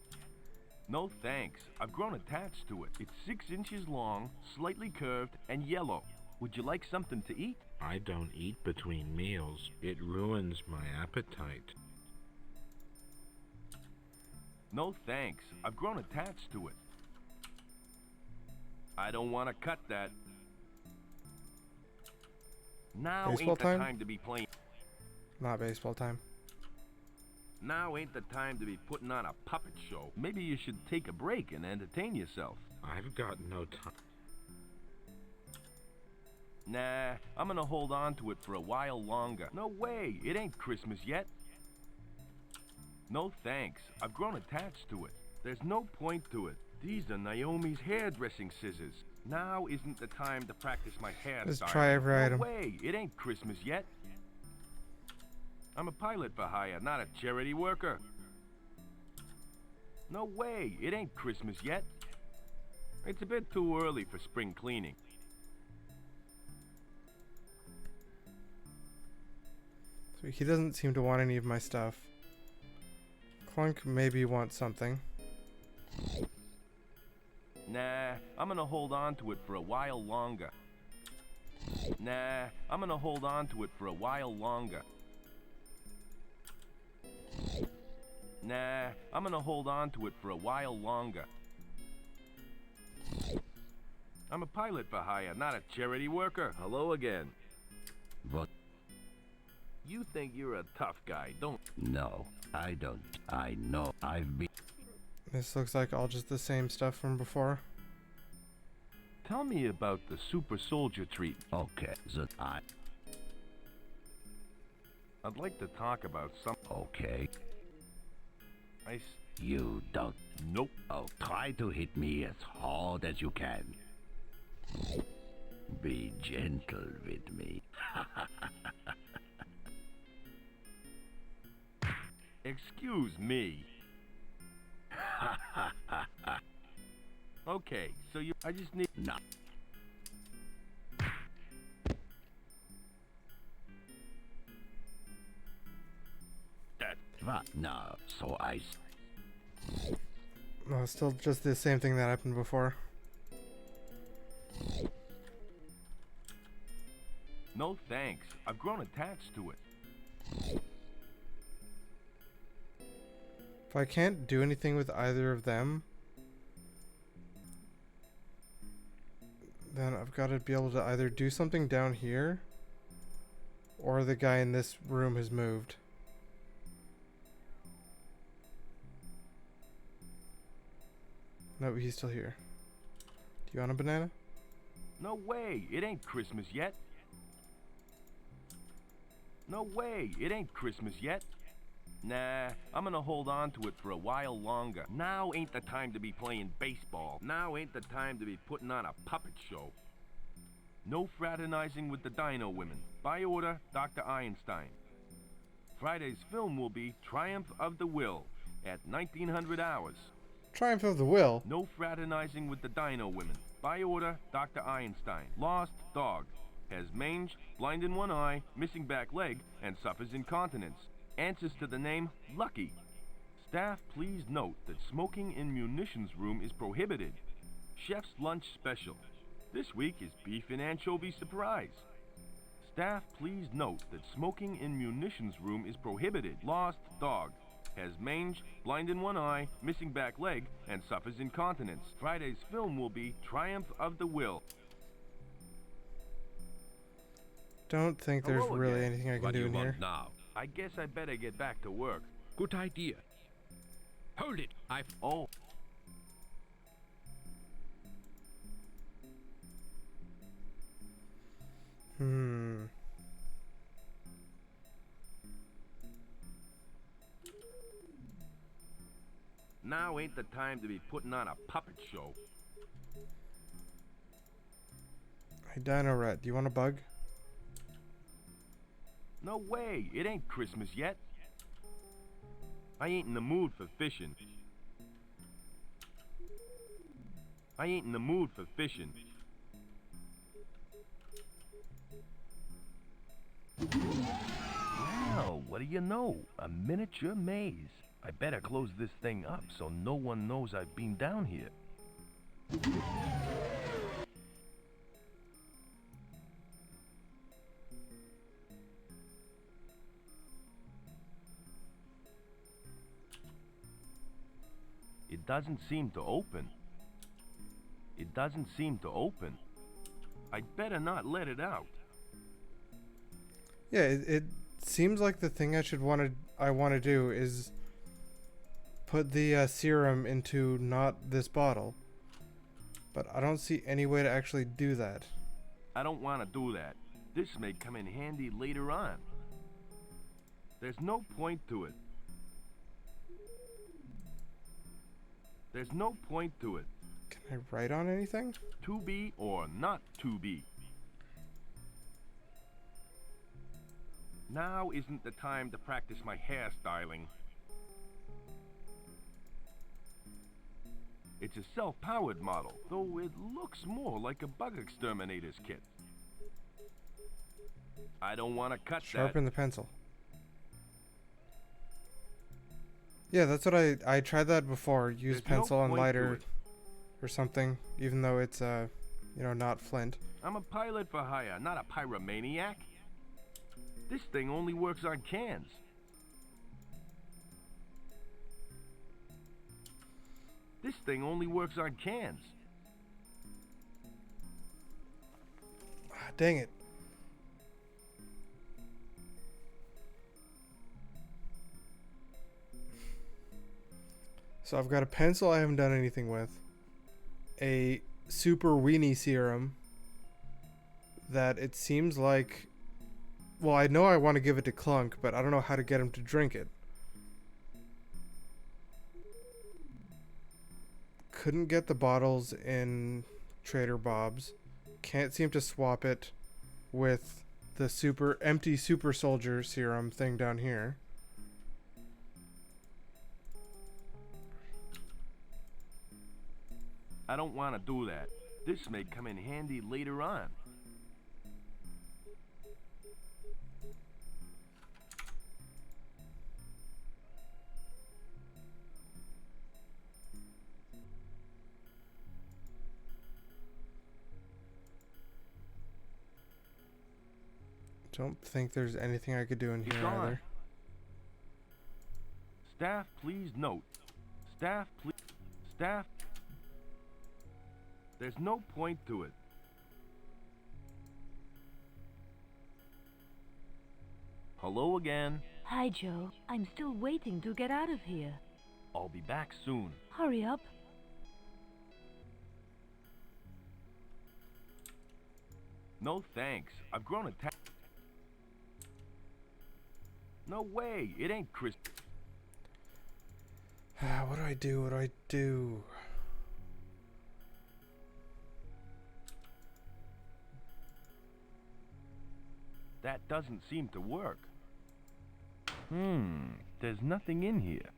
No thanks, I've grown attached to it. It's 6 inches long, slightly curved, and yellow. Would you like something to eat? I don't eat between meals. It ruins my appetite. No thanks, I've grown attached to it. I don't want to cut that. Now Baseball ain't the time? time to be playing. Not baseball time. Now ain't the time to be putting on a puppet show. Maybe you should take a break and entertain yourself. I've got no time. Nah, I'm gonna hold on to it for a while longer. No way, it ain't Christmas yet. No thanks, I've grown attached to it. There's no point to it. These are Naomi's hairdressing scissors. Now isn't the time to practice my hair. Let's try every item. No way, it ain't Christmas yet. I'm a pilot for hire, not a charity worker. No way, it ain't Christmas yet. It's a bit too early for spring cleaning. So he doesn't seem to want any of my stuff. Clunk maybe wants something. Nah, I'm gonna hold on to it for a while longer. Nah, I'm gonna hold on to it for a while longer. Nah, I'm gonna hold on to it for a while longer. I'm a pilot for hire, not a charity worker. Hello again. What? You think you're a tough guy, don't... No, I don't. I know I've been... This looks like all just the same stuff from before. Tell me about the super soldier treat. Okay, I'd like to talk about some... Okay. I... You don't... Nope. Oh, try to hit me as hard as you can. Be gentle with me. Excuse me. Okay, so you... I just need... No. That... What? No, so I... No, it's still just the same thing that happened before. No thanks. I've grown attached to it. If I can't do anything with either of them, then I've got to be able to either do something down here, or the guy in this room has moved. No, he's still here. Do you want a banana? No way. It ain't Christmas yet. No way. It ain't Christmas yet. Nah, I'm gonna hold on to it for a while longer. Now ain't the time to be playing baseball. Now ain't the time to be putting on a puppet show. No fraternizing with the Dino Women. By order, Dr. Einstein. Friday's film will be Triumph of the Will at 1900 hours. Triumph of the Will? No fraternizing with the Dino Women. By order, Dr. Einstein. Lost dog. Has mange, blind in one eye, missing back leg, and suffers incontinence. Answers to the name Lucky. Staff, please note that smoking in munitions room is prohibited. Chef's lunch special. This week is beef and anchovy surprise. Staff, please note that smoking in munitions room is prohibited. Lost dog. Has mange, blind in one eye, missing back leg, and suffers incontinence. Friday's film will be Triumph of the Will. Don't think there's Hello really again. anything I can What do do you in want here. now? I guess I better get back to work. Good idea. Hold it. Oh. Now ain't the time to be putting on a puppet show. Hey, Dino Rat, do you want a bug? No way, it ain't Christmas yet. I ain't in the mood for fishing. I ain't in the mood for fishing. Well, what do you know? A miniature maze. I better close this thing up so no one knows I've been down here. It doesn't seem to open. It doesn't seem to open. I'd better not let it out. Yeah, it seems like the thing I want to do is put the serum into not this bottle. But I don't see any way to actually do that. I don't want to do that. This may come in handy later on. There's no point to it. There's no point to it. Can I write on anything? To be or not to be. Now isn't the time to practice my hairstyling. It's a self-powered model, though it looks more like a bug exterminator's kit. I don't want to cut Sharpen that. the pencil. Yeah, that's what I tried that before. Use There's pencil no and point to lighter it. or something, even though it's not flint. I'm a pilot for hire, not a pyromaniac. This thing only works on cans. This thing only works on cans. dang it. So I've got a pencil I haven't done anything with. A super weenie serum that it seems like... Well, I know I want to give it to Clunk, but I don't know how to get him to drink it. Couldn't get the bottles in Trader Bob's. Can't seem to swap it with the empty super soldier serum thing down here. I don't want to do that. This may come in handy later on. Don't think there's anything I could do in It's here on. either. Staff, please note. Staff, please. Staff. There's no point to it. Hello again. Hi, Joe. I'm still waiting to get out of here. I'll be back soon. Hurry up. No thanks. I've grown a No way. It ain't Chris. What do I do? What do I do? That doesn't seem to work. There's nothing in here.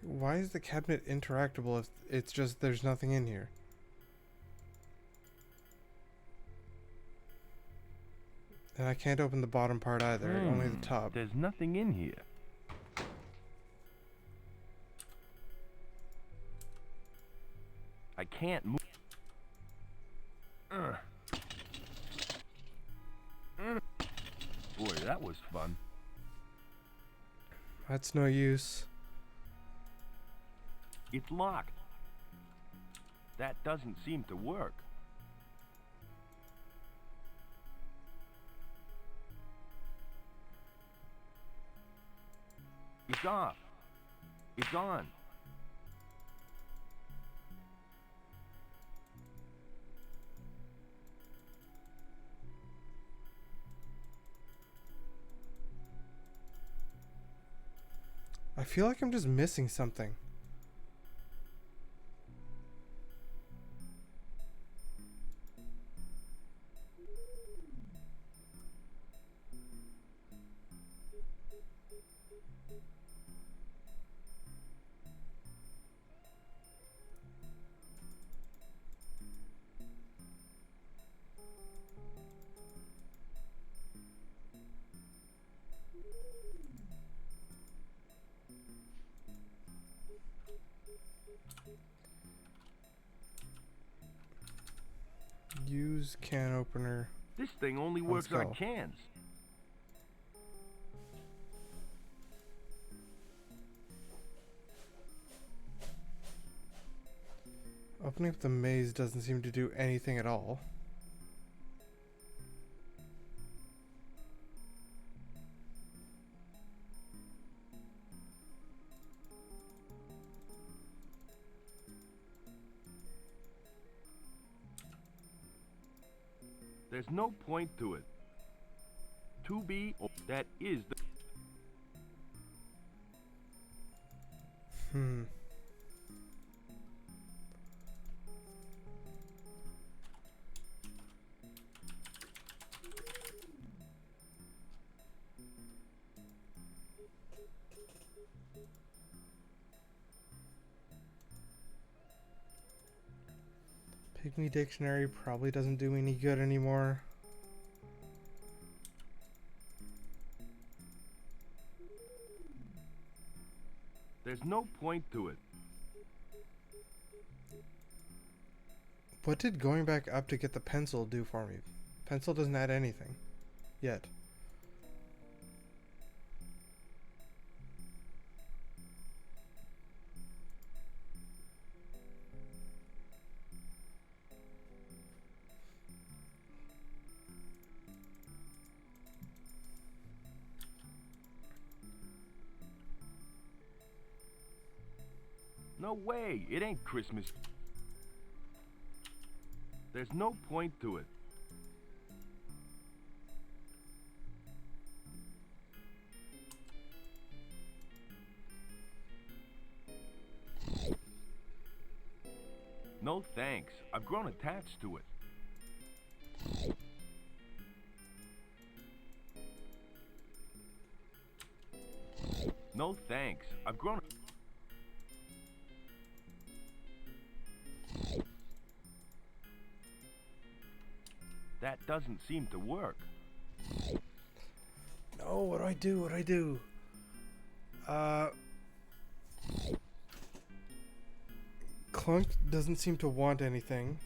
Why is the cabinet interactable if it's just there's nothing in here? And I can't open the bottom part either, only the top. There's nothing in here. I can't move. Boy, that was fun. That's no use. It's locked. That doesn't seem to work. It's off. It's on. I feel like I'm just missing something. Use can opener. This thing only Let's works on go. cans. Opening up the maze doesn't seem to do anything at all. There's no point to it. To be, that is the... Pygmy Dictionary probably doesn't do any good anymore. There's no point to it. What did going back up to get the pencil do for me? Pencil doesn't add anything. Yet. No way, it ain't Christmas. There's no point to it. No thanks. I've grown attached to it. No thanks. I've grown. That doesn't seem to work. No, what do I do? What do I do? Clunk doesn't seem to want anything.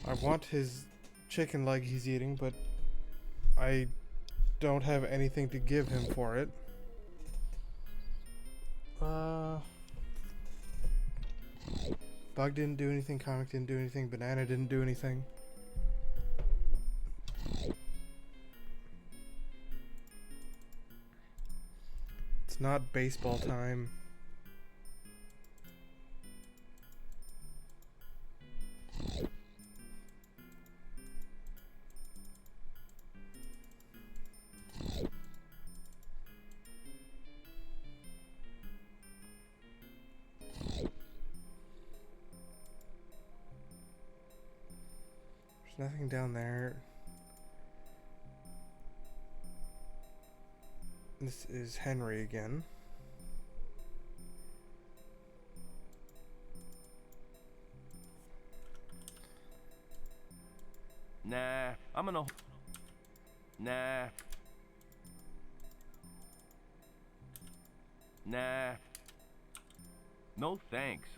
I want his chicken leg he's eating, but I don't have anything to give him for it. Bug didn't do anything, Comic didn't do anything, Banana didn't do anything. It's not baseball time. There's nothing down there. This is Henry again. Nah, I'm gonna... Nah. Nah. No thanks.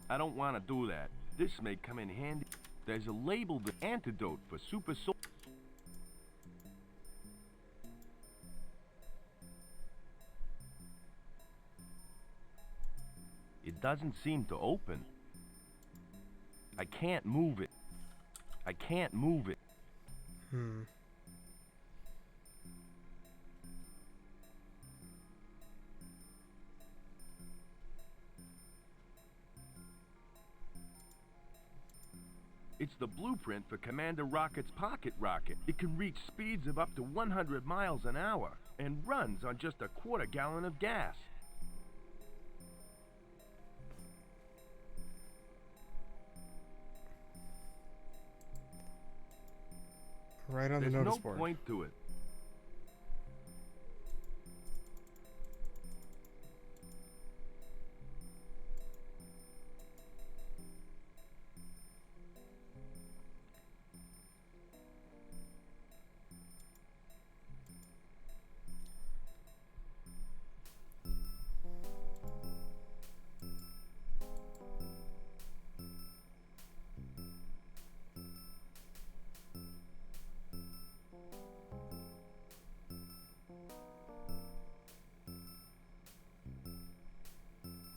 I don't want to do that. This may come in handy. There's a labeled antidote for super soul. It doesn't seem to open. I can't move it. I can't move it. It's the blueprint for Commander Rocket's pocket rocket. It can reach speeds of up to 100 miles an hour and runs on just a quarter gallon of gas. Right on the notice board. There's no point to it.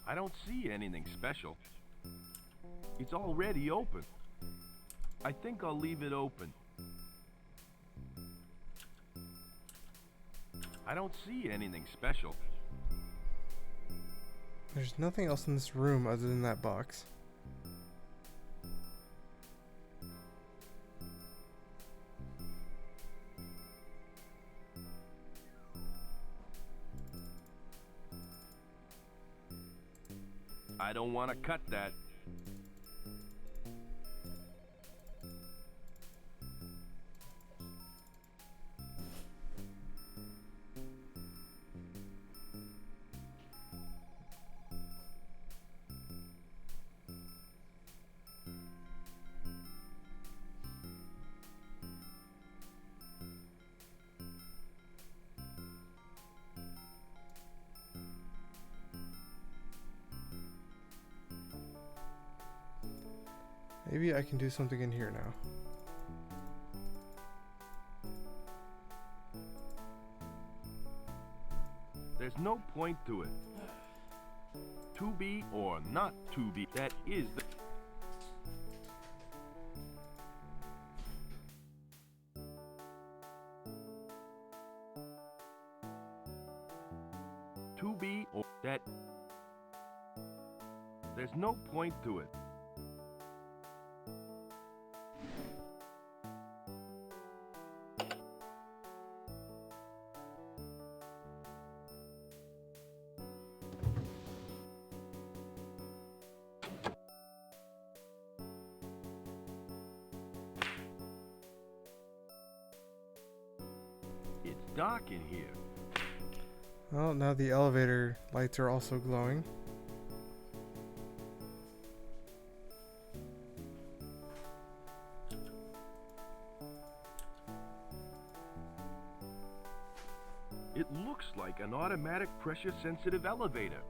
I don't see anything special. It's already open. I think I'll leave it open. I don't see anything special. There's nothing else in this room other than that box. I don't want to cut that. Maybe I can do something in here now. There's no point to it. To be or not to be, that is the... or that... There's no point to it. It's dark in here. Well, now the elevator lights are also glowing. It looks like an automatic pressure-sensitive elevator.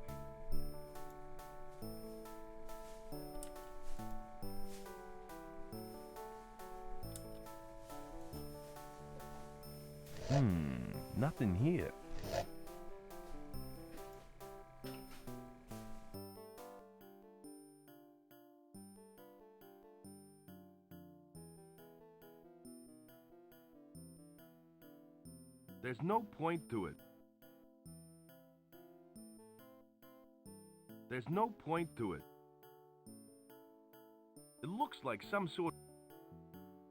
Nothing here. There's no point to it. There's no point to it. It looks like some sort...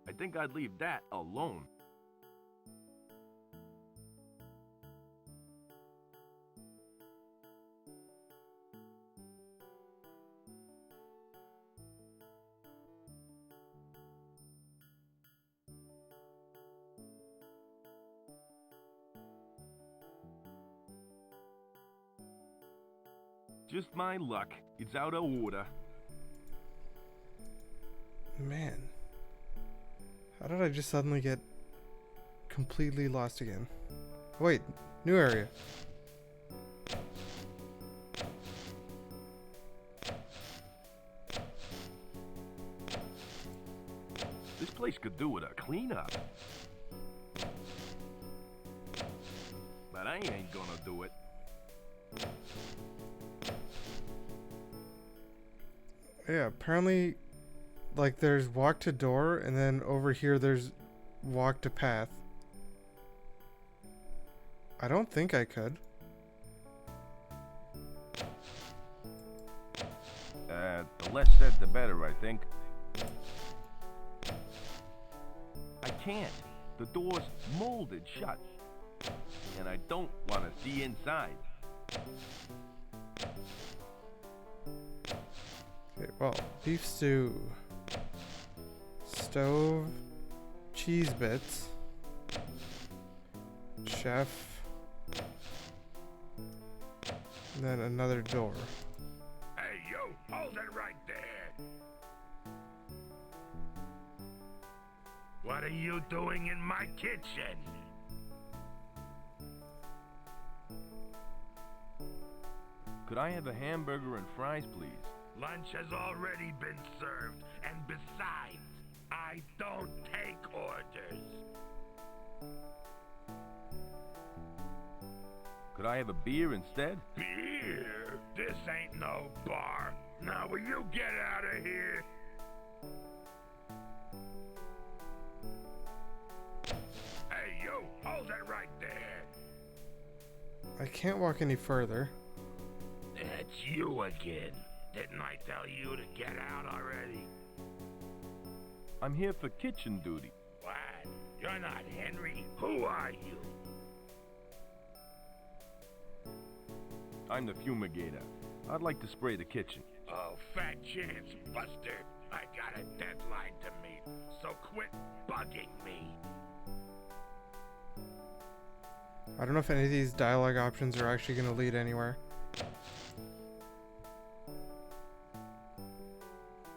I think I'd leave that alone. Just my luck. It's out of order. Man. How did I just suddenly get completely lost again? Wait, new area. This place could do with a cleanup. But I ain't gonna do it. Yeah, apparently, like, there's walk to door, and then over here there's walk to path. I don't think I could. The less said, the better, I think. I can't. The door's molded shut. And I don't want to see inside. Okay, well, beef stew, stove, cheese bits, chef, and then another door. Hey, you, hold it right there. What are you doing in my kitchen? Could I have a hamburger and fries, please? Lunch has already been served, and besides, I don't take orders. Could I have a beer instead? Beer? This ain't no bar. Now will you get out of here? Hey, you, hold it right there. I can't walk any further. That's you again. Didn't I tell you to get out already? I'm here for kitchen duty. What? You're not Henry. Who are you? I'm the fumigator. I'd like to spray the kitchen. Oh, fat chance, Buster. I got a deadline to meet, so quit bugging me. I don't know if any of these dialogue options are actually going to lead anywhere.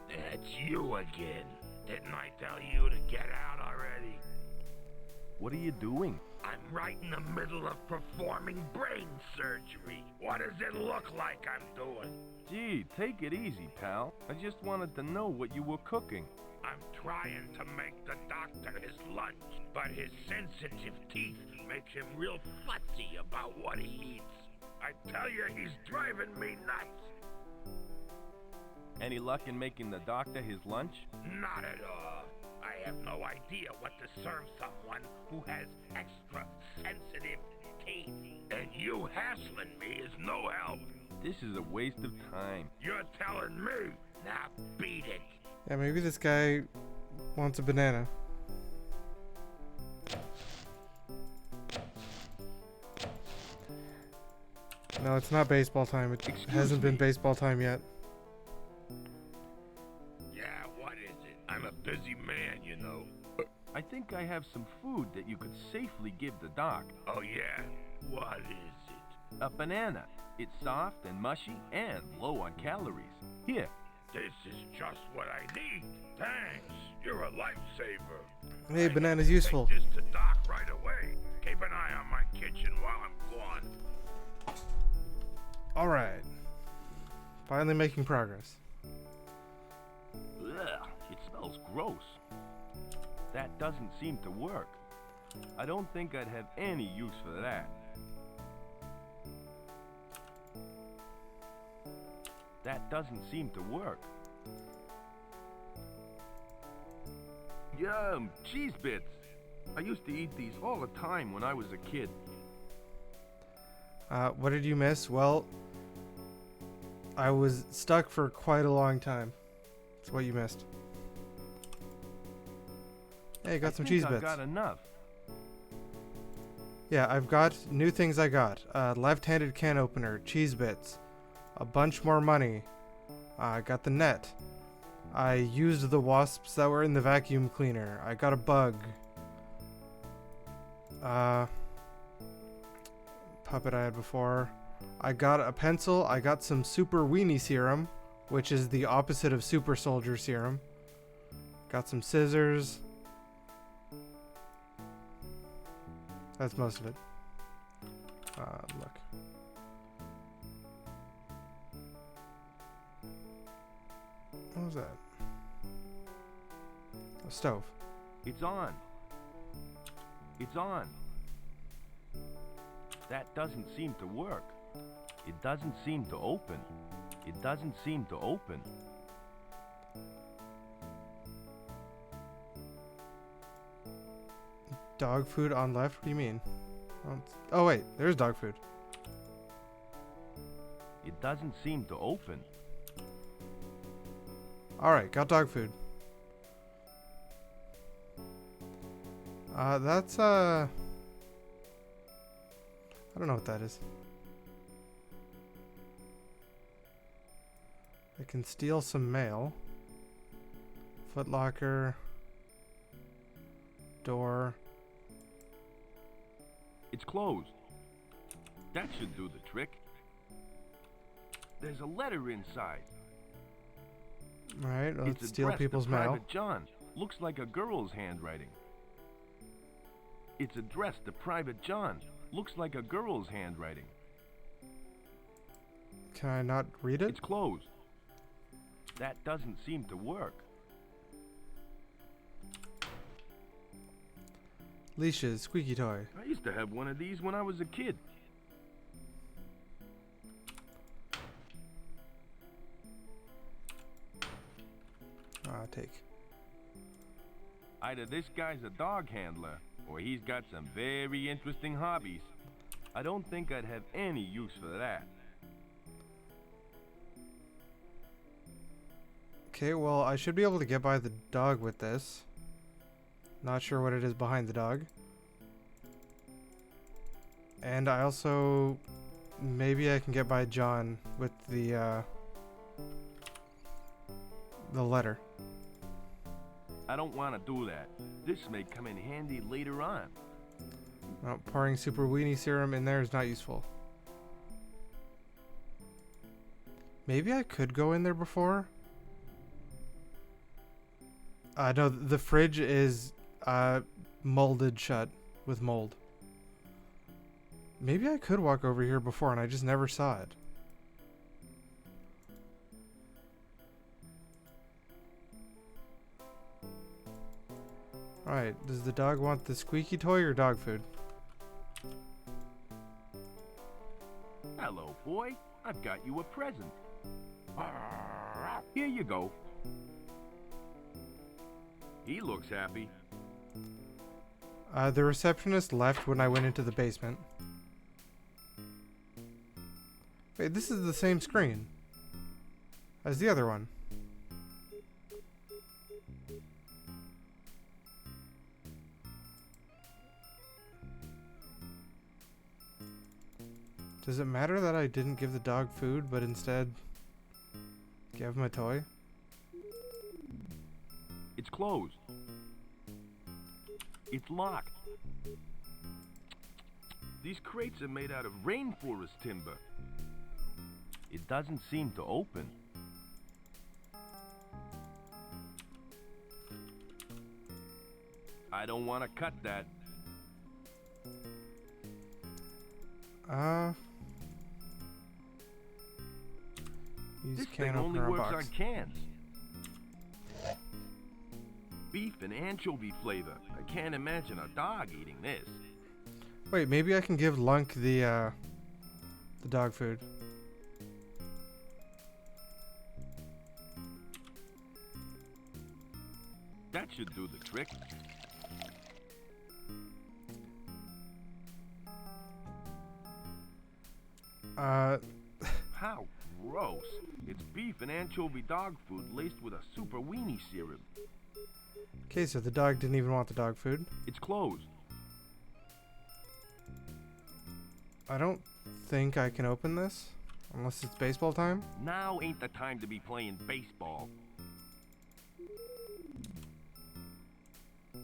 That's you again. Didn't I tell you to get out already? What are you doing? I'm right in the middle of performing brain surgery. What does it look like I'm doing? Gee, take it easy, pal. I just wanted to know what you were cooking. I'm trying to make the doctor his lunch, but his sensitive teeth make him real fussy about what he eats. I tell you, he's driving me nuts. Any luck in making the doctor his lunch? Not at all. I have no idea what to serve someone who has extra sensitive teeth. And you hassling me is no help. This is a waste of time. You're telling me. Now beat it. Yeah, maybe this guy wants a banana. No, it's not baseball time. It hasn't been baseball time yet. Yeah, what is it? I'm a busy man, you know. I think I have some food that you could safely give the doc. Oh, yeah? What is it? A banana. It's soft and mushy and low on calories. Here. This is just what I need. Thanks. You're a lifesaver. Hey, banana's useful. Take this to Doc right away. Keep an eye on my kitchen while I'm gone. Alright. Finally making progress. Ugh, it smells gross. That doesn't seem to work. I don't think I'd have any use for that. That doesn't seem to work. Yum, cheese bits. I used to eat these all the time when I was a kid. What did you miss? Well, I was stuck for quite a long time. That's what you missed. Hey, got some cheese I've bits. got enough. Yeah, I've got new things I got. Left-handed can opener, cheese bits, a bunch more money. I got the net. I used the wasps that were in the vacuum cleaner. I got a bug. Puppet I had before. I got a pencil. I got some super weenie serum, which is the opposite of super soldier serum. Got some scissors. That's most of it. Look. What was that? A stove. It's on. It's on. That doesn't seem to work. It doesn't seem to open. It doesn't seem to open. Dog food on left? What do you mean? Oh wait, there's dog food. It doesn't seem to open. Alright, got dog food. That's I don't know what that is. I can steal some mail. Foot locker. Door. It's closed. That should do the trick. There's a letter inside. Alright, let's It's steal addressed people's to mail. Private John. Looks like a girl's handwriting. It's addressed to Private John. Looks like a girl's handwriting. Can I not read it? It's closed. That doesn't seem to work. Leashes, squeaky toy. I used to have one of these when I was a kid. Take. Either this guy's a dog handler, or he's got some very interesting hobbies. I don't think I'd have any use for that. Okay, well, I should be able to get by the dog with this. Not sure what it is behind the dog. And I also... maybe I can get by John with the letter. I don't want to do that. This may come in handy later on. No, pouring super weenie serum in there is not useful. Maybe I could go in there before? No, the fridge is molded shut with mold. Maybe I could walk over here before and I just never saw it. Alright, does the dog want the squeaky toy or dog food? Hello, boy. I've got you a present. Here you go. He looks happy. The receptionist left when I went into the basement. Wait, this is the same screen as the other one. Does it matter that I didn't give the dog food, but instead gave him a toy? It's closed. It's locked. These crates are made out of rainforest timber. It doesn't seem to open. I don't want to cut that. Use This can thing only opener works box. on cans. Beef and anchovy flavor. I can't imagine a dog eating this. Wait, maybe I can give Lunk the dog food. That should do the trick. How gross. It's beef and anchovy dog food laced with a super weenie serum. Okay, so the dog didn't even want the dog food. It's closed. I don't think I can open this unless it's baseball time. Now ain't the time to be playing baseball.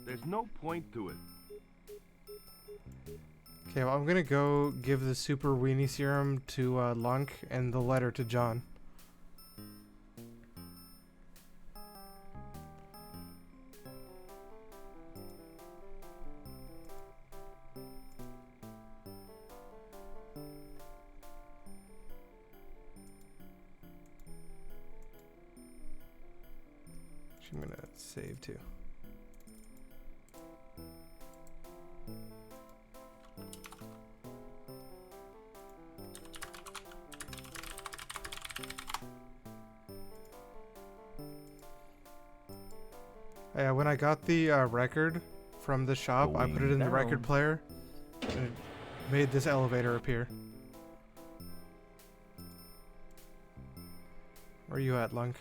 There's no point to it. Okay, well, I'm gonna go give the super weenie serum to Lunk and the letter to John. I'm gonna save too. Yeah, when I got the record from the shop, I put it in the record player, and it made this elevator appear. Where are you at, Lunk?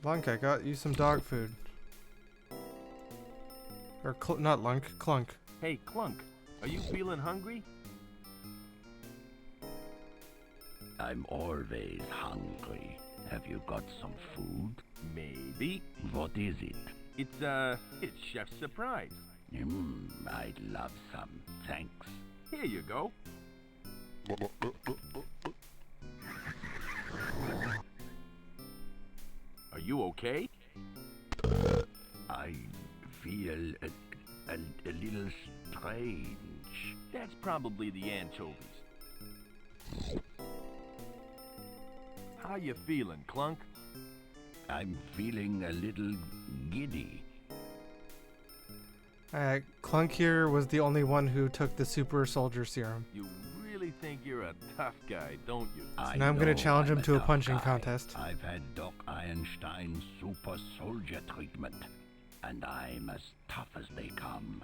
Lunk, I got you some dog food. Or not Lunk, Clunk. Hey, Clunk, are you feeling hungry? I'm always hungry. Have you got some food? Maybe. What is it? It's Chef's surprise. I'd love some. Thanks. Here you go. Are you okay? I feel a little strange. That's probably the anchovies. How you feeling, Clunk? I'm feeling a little giddy. Clunk here was the only one who took the super soldier serum. You really think you're a tough guy, don't you? So now I'm gonna challenge him to a punching contest. I've had Doc Einstein's super soldier treatment, and I'm as tough as they come.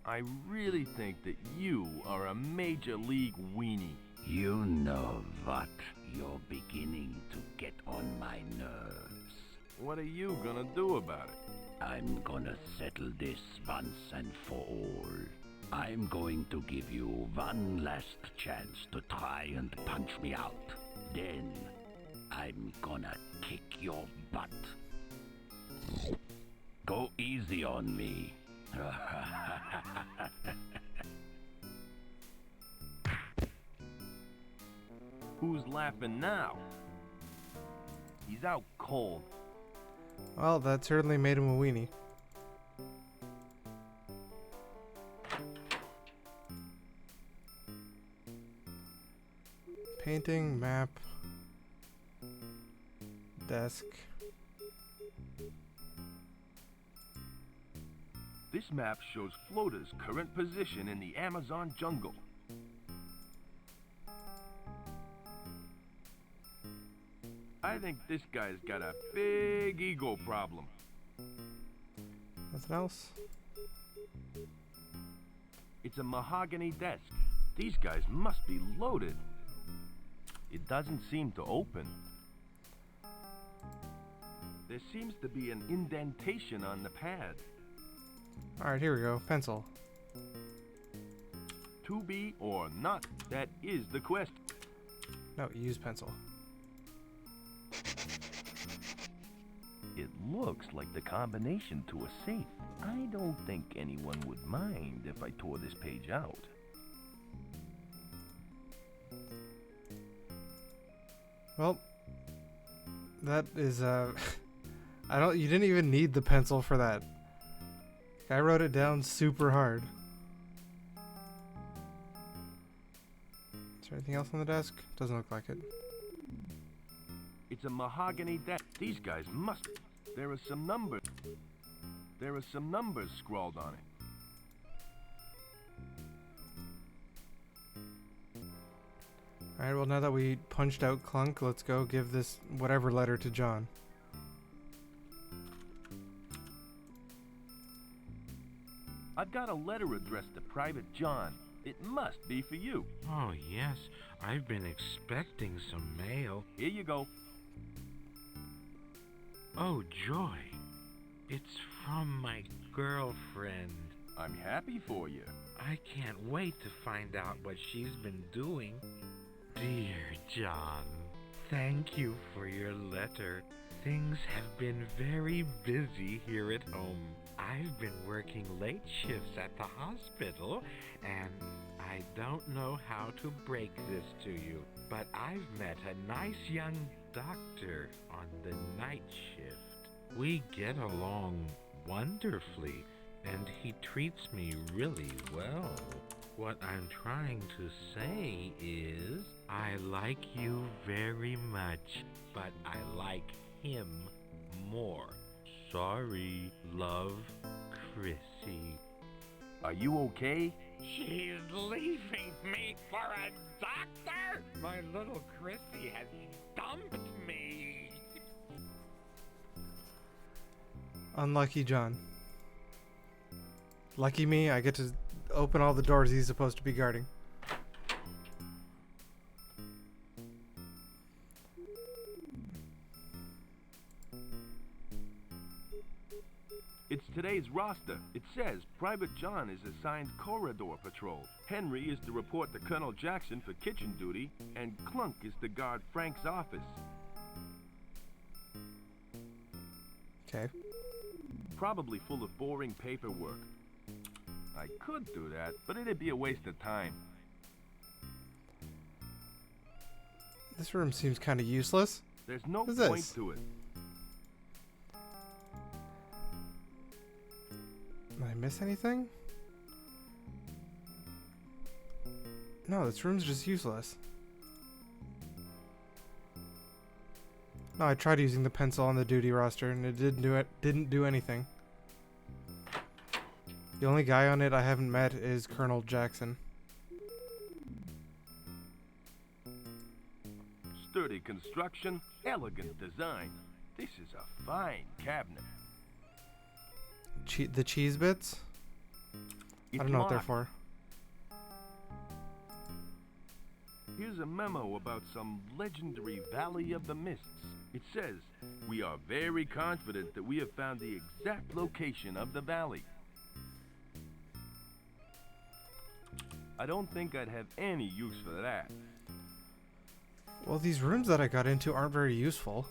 I really think that you are a major league weenie. You know what? You're beginning to get on my nerves. What are you gonna do about it? I'm gonna settle this once and for all. I'm going to give you one last chance to try and punch me out. Then, I'm gonna kick your butt. Go easy on me. Who's laughing now? He's out cold. Well, that certainly made him a weenie. Painting, map, desk. This map shows Flota's current position in the Amazon jungle. I think this guy's got a big ego problem. Nothing else? It's a mahogany desk. These guys must be loaded. It doesn't seem to open. There seems to be an indentation on the pad. Alright, here we go. Pencil. To be or not, that is the question. No, use pencil. It looks like the combination to a safe. I don't think anyone would mind if I tore this page out. Well, that is, you didn't even need the pencil for that. I wrote it down super hard. Is there anything else on the desk? Doesn't look like it. It's a mahogany desk. These guys must... There are some numbers. There are some numbers scrawled on it. Alright, well now that we punched out Clunk, let's go give this whatever letter to John. I've got a letter addressed to Private John. It must be for you. Oh, yes. I've been expecting some mail. Here you go. Oh, joy. It's from my girlfriend. I'm happy for you. I can't wait to find out what she's been doing. Dear John, thank you for your letter. Things have been very busy here at home. I've been working late shifts at the hospital, and I don't know how to break this to you, but I've met a nice young doctor on the night shift. We get along wonderfully, and he treats me really well. What I'm trying to say is, I like you very much, but I like him more. Sorry, love, Chrissy. Are you okay? She's leaving me for a doctor? My little Chrissy has dumped me. Unlucky John. Lucky me, I get to open all the doors he's supposed to be guarding. It's today's roster. It says Private John is assigned corridor patrol. Henry is to report to Colonel Jackson for kitchen duty, and Clunk is to guard Frank's office. Okay. Probably full of boring paperwork. I could do that, but it'd be a waste of time. This room seems kind of useless. There's no What's point this? to it. Did I miss anything? No, this room's just useless. No, I tried using the pencil on the duty roster and it didn't do anything. The only guy on it I haven't met is Colonel Jackson. Sturdy construction, elegant design. This is a fine cabinet. The cheese bits? I don't know what they're locked. for. Here's a memo about some legendary Valley of the Mists. It says, "We are very confident that we have found the exact location of the valley." I don't think I'd have any use for that. Well, these rooms that I got into aren't very useful.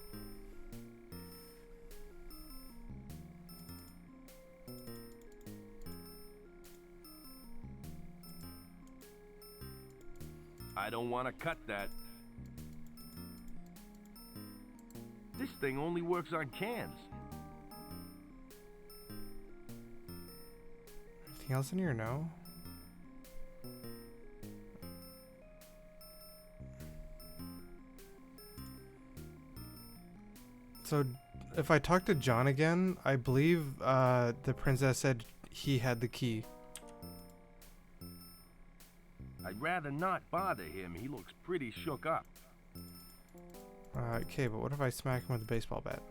I don't want to cut that. This thing only works on cans. Anything else in here? No. So, if I talk to John again, I believe the princess said he had the key. I'd rather not bother him. He looks pretty shook up. Okay, but what if I smack him with a baseball bat?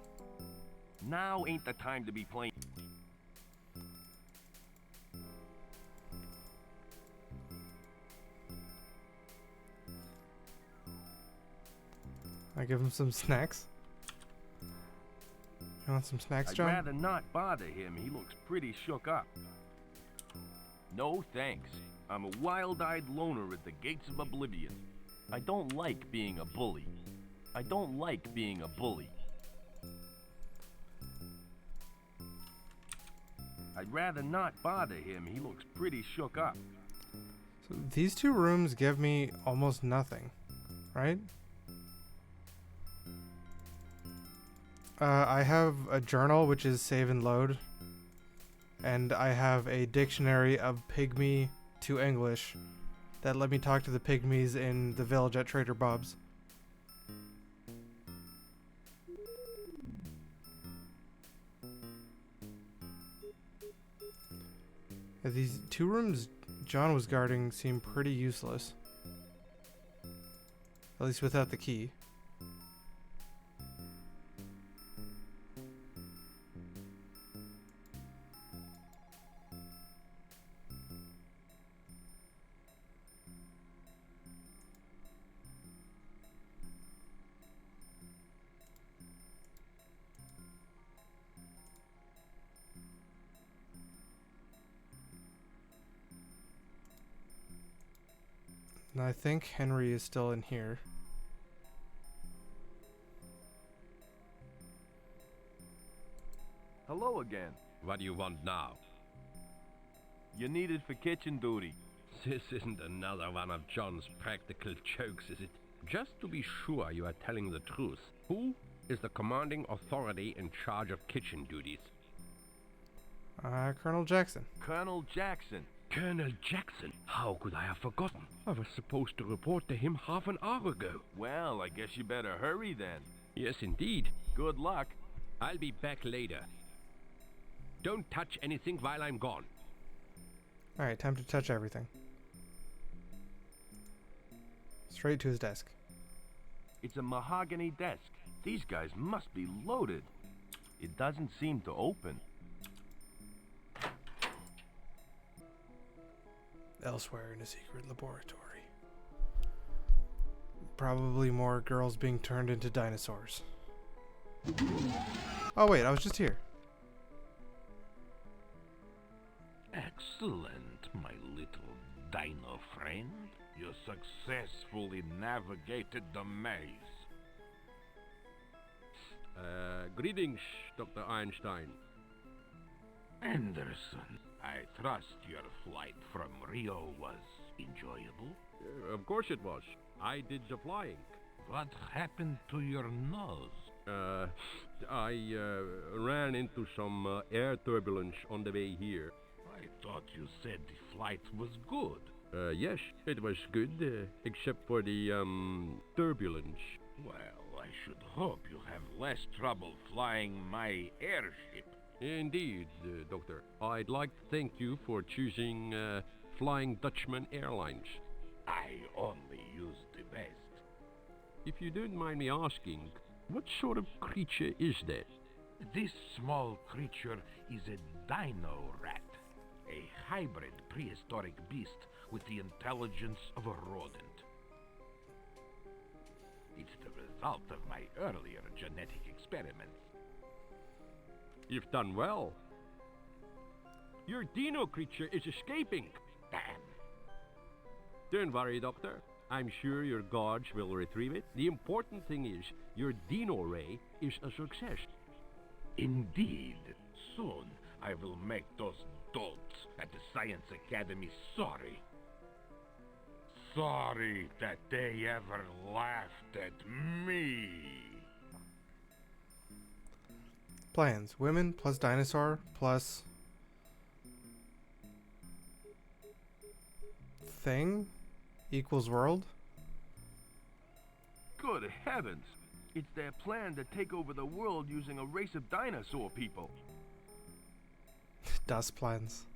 Now ain't the time to be playing. I give him some snacks. You want some snacks, I'd John? rather not bother him. He looks pretty shook up. No thanks. I'm a wild-eyed loner at the gates of oblivion. I don't like being a bully. I don't like being a bully. I'd rather not bother him. He looks pretty shook up. So these two rooms give me almost nothing, right? I have a journal, which is save and load. And I have a dictionary of Pygmy to English that let me talk to the Pygmies in the village at Trader Bob's. These two rooms John was guarding seem pretty useless. At least without the key. And I think Henry is still in here. Hello again. What do you want now? You're needed for kitchen duty. This isn't another one of John's practical jokes, is it? Just to be sure you are telling the truth, who is the commanding authority in charge of kitchen duties? Colonel Jackson. Colonel Jackson. Colonel Jackson? How could I have forgotten? I was supposed to report to him half an hour ago. Well, I guess you better hurry then. Yes, indeed. Good luck. I'll be back later. Don't touch anything while I'm gone. Alright, time to touch everything. Straight to his desk. It's a mahogany desk. These guys must be loaded. It doesn't seem to open. Elsewhere in a secret laboratory. Probably more girls being turned into dinosaurs. Oh wait, I was just here. Excellent, my little dino friend. You successfully navigated the maze. Greetings, Dr. Einstein. Anderson, I trust your flight from Rio was enjoyable? Of course it was. I did the flying. What happened to your nose? I ran into some air turbulence on the way here. I thought you said the flight was good. Yes, it was good, except for the, turbulence. Well, I should hope you have less trouble flying my airship. Indeed, Doctor. I'd like to thank you for choosing Flying Dutchman Airlines. I only use the best. If you don't mind me asking, what sort of creature is that? This small creature is a dino rat, a hybrid prehistoric beast with the intelligence of a rodent. It's the result of my earlier genetic experiments. You've done well. Your dino creature is escaping. Damn. Don't worry, Doctor. I'm sure your guards will retrieve it. The important thing is, your dino ray is a success. Indeed. Soon, I will make those dolts at the Science Academy sorry. Sorry that they ever laughed at me. Plans. Women plus dinosaur plus thing equals world. Good heavens! It's their plan to take over the world using a race of dinosaur people. Dust plans.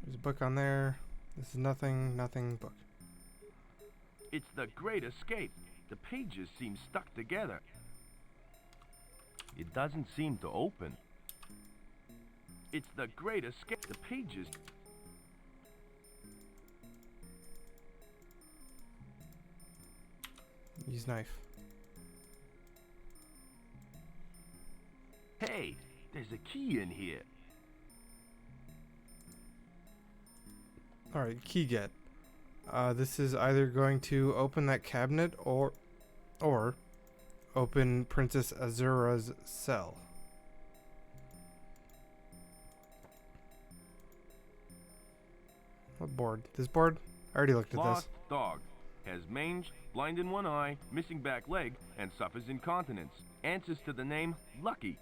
There's a book on there. This is nothing book. It's the Great Escape. The pages seem stuck together. It doesn't seem to open. It's the Great Escape. The pages... Use knife. Hey, there's a key in here. Alright, key get. This is either going to open that cabinet or open Princess Azura's cell. What board? This board? I already looked at this. Lost dog. Has mange, blind in one eye, missing back leg, and suffers incontinence. Answers to the name Lucky.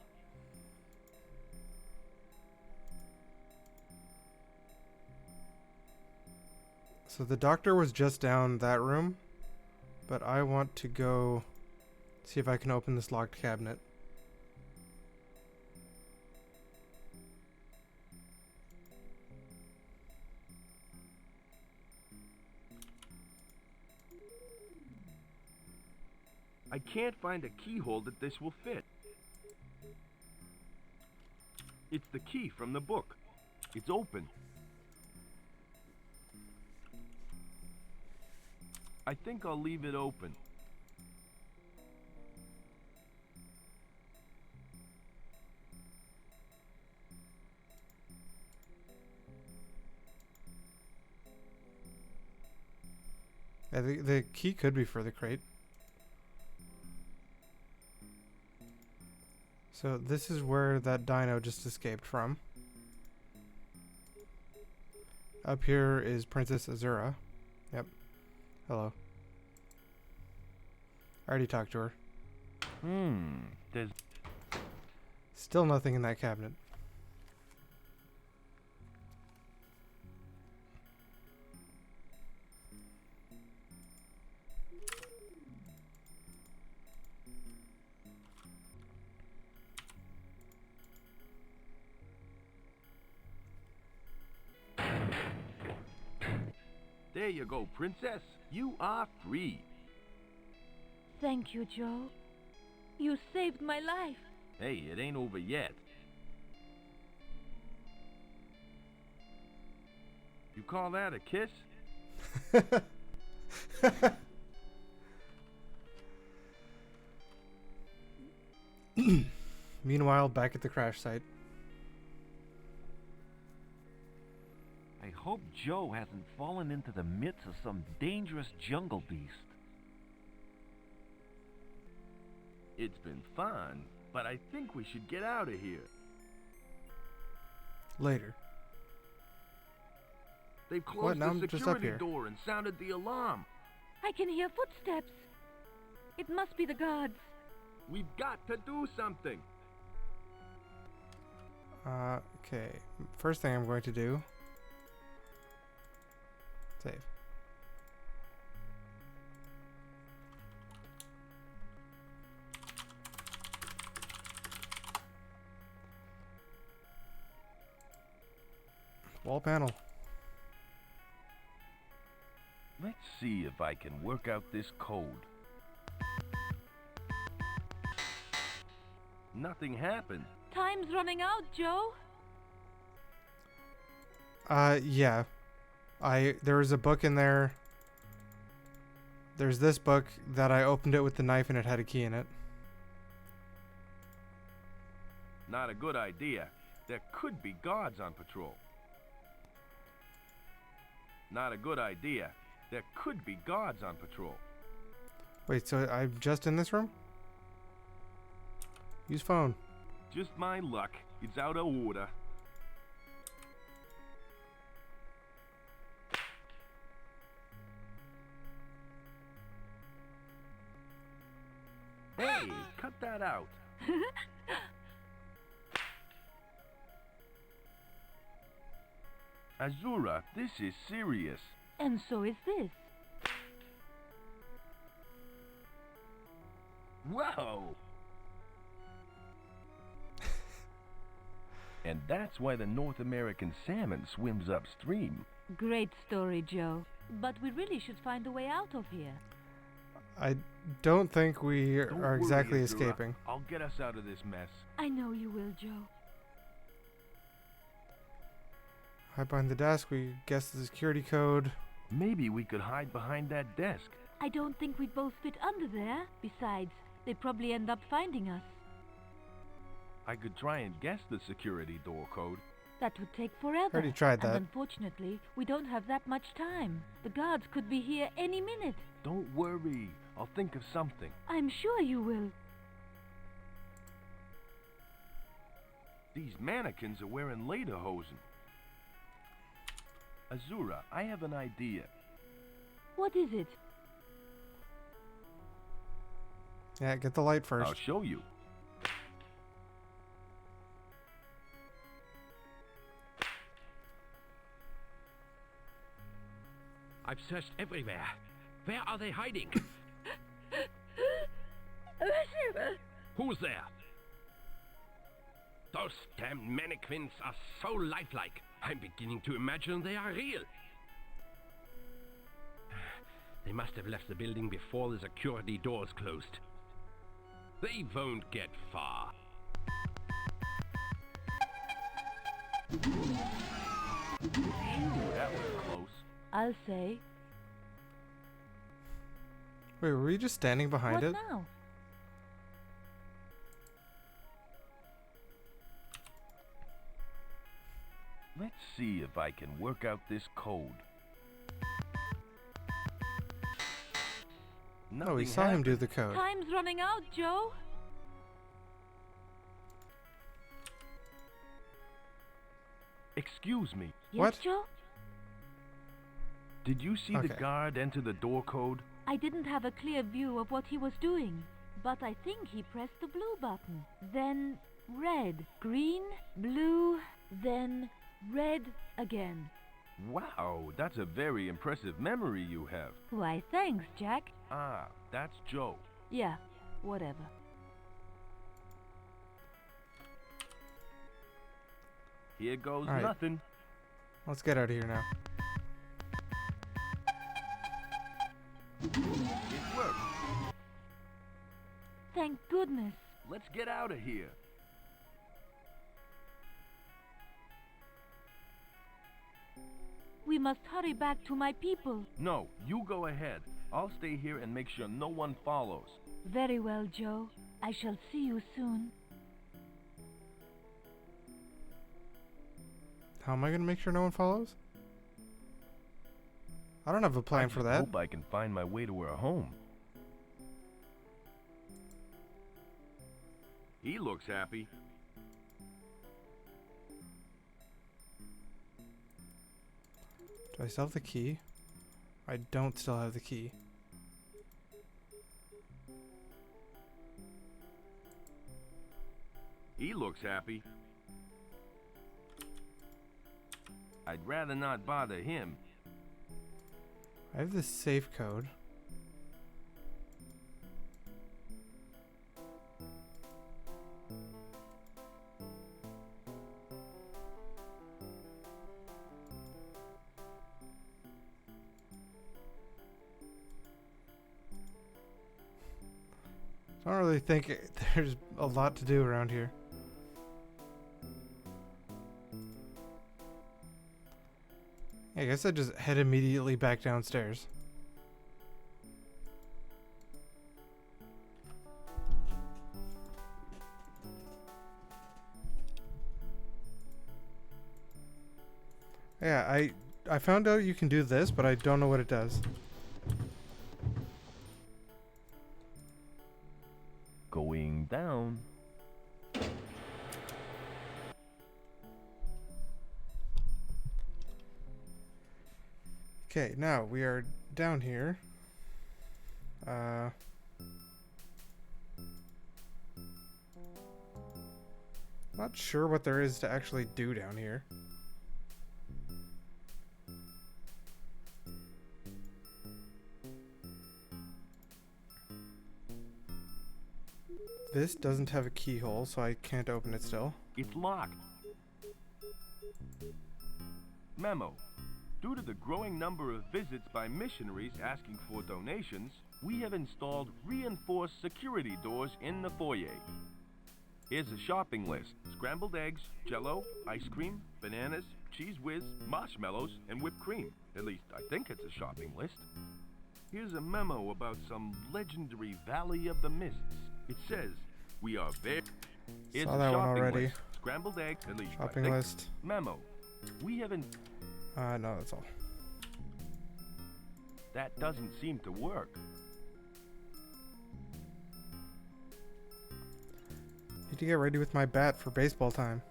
So the doctor was just down that room, but I want to go see if I can open this locked cabinet. I can't find a keyhole that this will fit. It's the key from the book. It's open. I think I'll leave it open. The key could be for the crate. So this is where that dino just escaped from. Up here is Princess Azura. Yep. Hello. I already talked to her. There's... Still nothing in that cabinet. There you go, Princess. You are free. Thank you, Joe. You saved my life. Hey, it ain't over yet. You call that a kiss? Meanwhile, back at the crash site. I hope Joe hasn't fallen into the midst of some dangerous jungle beast. It's been fun, but I think we should get out of here. Later. They've closed What? Now the I'm just up security here. door and sounded the alarm. I can hear footsteps. It must be the guards. We've got to do something. Okay. First thing I'm going to do... Save. Wall panel. Let's see if I can work out this code. Nothing happened. Time's running out, Joe. Yeah. There was a book in there. There's this book that I opened it with the knife and it had a key in it. Not a good idea. There could be guards on patrol. Not a good idea. There could be guards on patrol. Wait, so I'm just in this room? Use phone. Just my luck. It's out of order. Hey, cut that out. Azura, this is serious. And so is this. Whoa! And that's why the North American salmon swims upstream. Great story, Joe. But we really should find a way out of here. I don't think we Don't are worry, exactly Azura. escaping. I'll get us out of this mess. I know you will, Joe. Hide behind the desk. We guess the security code. Maybe we could hide behind that desk. I don't think we'd both fit under there. Besides, they'd probably end up finding us. I could try and guess the security door code. That would take forever. Already tried that. And unfortunately, we don't have that much time. The guards could be here any minute. Don't worry. I'll think of something. I'm sure you will. These mannequins are wearing lederhosen. Azura, I have an idea. What is it? Yeah, get the light first. I'll show you. I've searched everywhere. Where are they hiding? Who's there? Those damned mannequins are so lifelike. I'm beginning to imagine they are real. They must have left the building before the security doors closed. They won't get far. That was close. I'll say. Wait, were we just standing behind What it? now? Let's see if I can work out this code. No, we saw him do the code. Time's running out, Joe. Excuse me. Yes, What? Joe? Did you see the Okay. guard enter the door code? I didn't have a clear view of what he was doing, but I think he pressed the blue button. Then red, green, blue, then red again. Wow, that's a very impressive memory you have. Why, thanks, Jack. Ah, that's Joe. Yeah, whatever. Here goes All right. nothing. Let's get out of here now. It worked. Thank goodness. Let's get out of here. We must hurry back to my people. No, you go ahead. I'll stay here and make sure no one follows. Very well, Joe. I shall see you soon. How am I going to make sure no one follows? I don't have a plan I for just that. hope I can find my way to her home. He looks happy. Do I still have the key? I don't still have the key. He looks happy. I'd rather not bother him. I have the safe code. I don't really think there's a lot to do around here. I guess I just head immediately back downstairs. Yeah, I found out you can do this, but I don't know what it does. Going down. Okay, now we are down here. Not sure what there is to actually do down here. This doesn't have a keyhole, so I can't open it still. It's locked. Memo. Due to the growing number of visits by missionaries asking for donations, we have installed reinforced security doors in the foyer. Here's a shopping list. Scrambled eggs, jello, ice cream, bananas, cheese whiz, marshmallows, and whipped cream. At least, I think it's a shopping list. Here's a memo about some legendary Valley of the Mists. It says, we are very... Here's Saw a that one shopping already. list. Scrambled eggs, at least, I Shopping think. list. Memo. We haven't... No, that's all. That doesn't seem to work. Need to get ready with my bat for baseball time.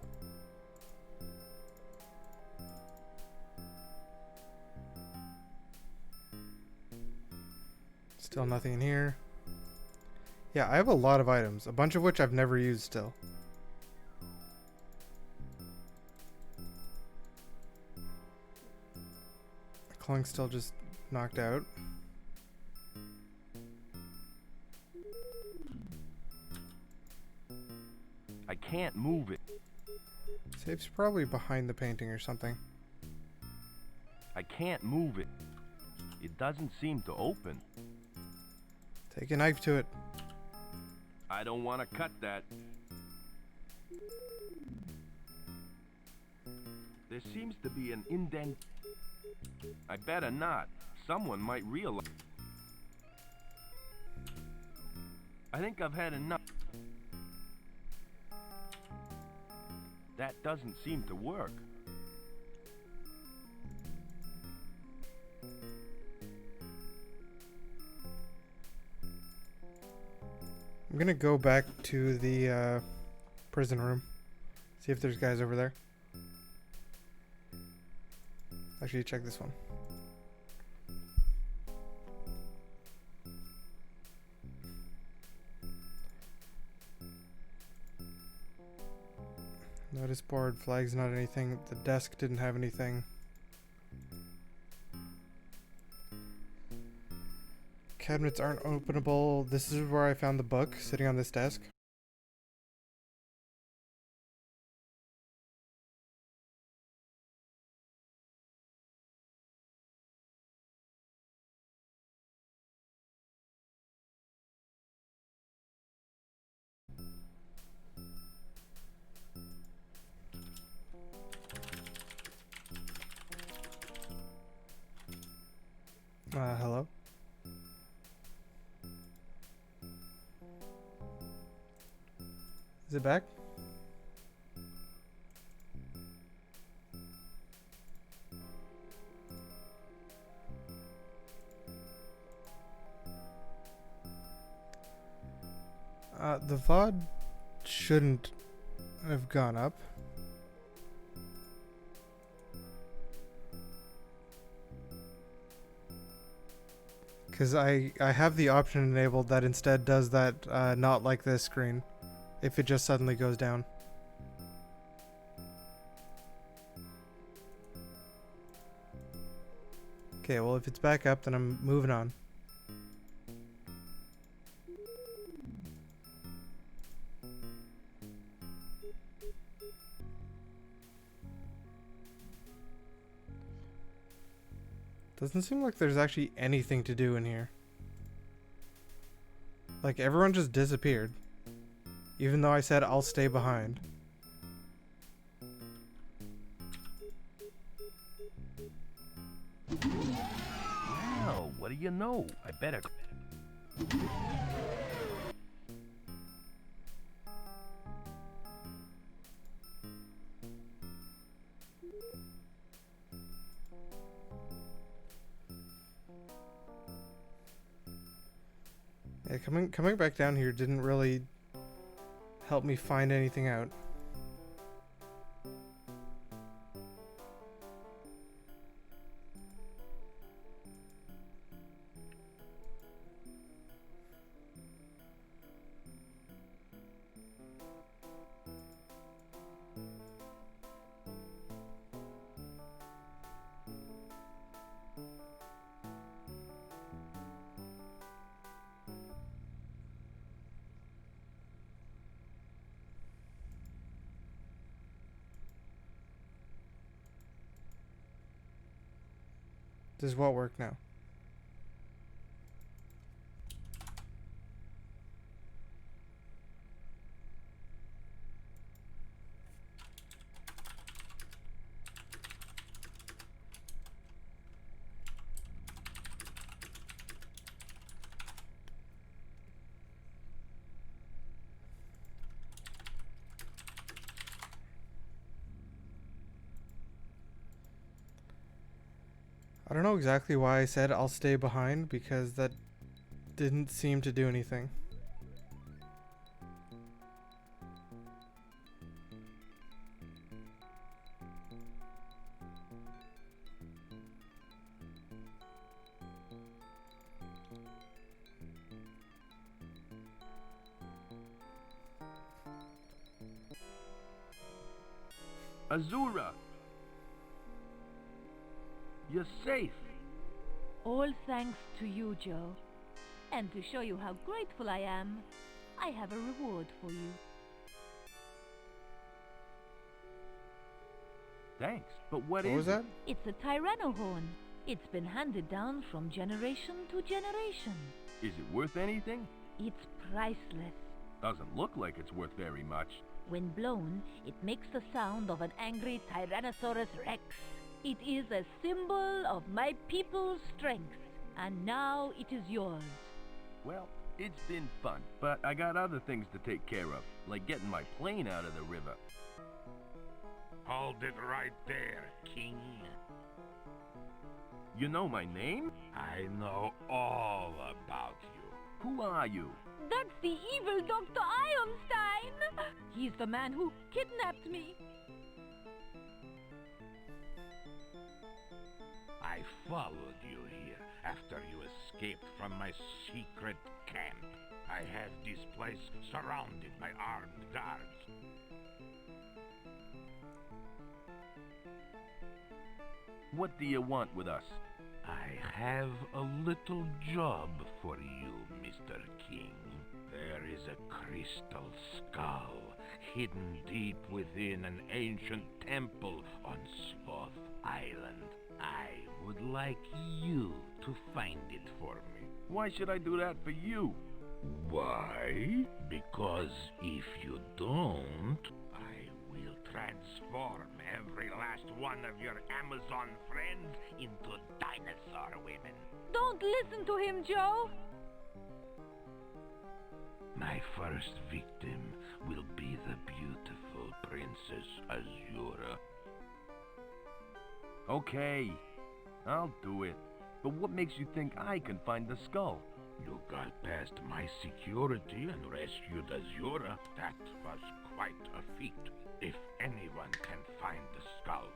Still nothing in here. Yeah, I have a lot of items, a bunch of which I've never used still. Clunk's still just knocked out. I can't move it. Safe's probably behind the painting or something. I can't move it. It doesn't seem to open. Take a knife to it. I don't want to cut that. There seems to be an indent. I better not. Someone might realize. I think I've had enough. That doesn't seem to work. I'm gonna go back to the prison room. See if there's guys over there. Actually, check this one. Notice board, flags not anything. The desk didn't have anything. Cabinets aren't openable. This is where I found the book, sitting on this desk. Hello? Is it back? The VOD shouldn't have gone up. Because I have the option enabled that instead does that not like this screen if it just suddenly goes down. Okay, well if it's back up then I'm moving on. Doesn't seem like there's actually anything to do in here. Like, everyone just disappeared. Even though I said I'll stay behind. Well, what do you know? I better... Yeah, coming back down here didn't really help me find anything out. Does what work now? I don't know exactly why I said I'll stay behind, because that didn't seem to do anything. Azura! You're safe. All thanks to you, Joe. And to show you how grateful I am, I have a reward for you. Thanks, but what was is that? It's a Tyrannohorn. It's been handed down from generation to generation. Is it worth anything? It's priceless. Doesn't look like it's worth very much. When blown, it makes the sound of an angry Tyrannosaurus Rex. It is a symbol of my people's strength, and now it is yours. Well, it's been fun, but I got other things to take care of, like getting my plane out of the river. Hold it right there, King. You know my name? I know all about you. Who are you? That's the evil Dr. Ironstein! He's the man who kidnapped me. I followed you here after you escaped from my secret camp. I have this place surrounded by armed guards. What do you want with us? I have a little job for you, Mr. King. There is a crystal skull hidden deep within an ancient temple on Sloth Island. I would like you to find it for me. Why should I do that for you? Why? Because if you don't, I will transform every last one of your Amazon friends into dinosaur women. Don't listen to him, Joe! My first victim will be the beautiful Princess Azura. Okay, I'll do it. But what makes you think I can find the skull? You got past my security and rescued Azura. That was quite a feat. If anyone can find the skull,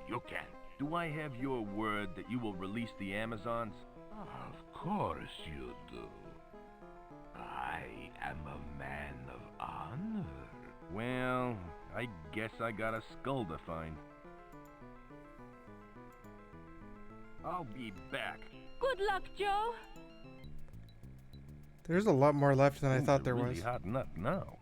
you can. Do I have your word that you will release the Amazons? Of course you do. I am a man of honor. Well, I guess I got a skull to find. I'll be back. Good luck, Joe! There's a lot more left than I thought there really was. Hotting up now.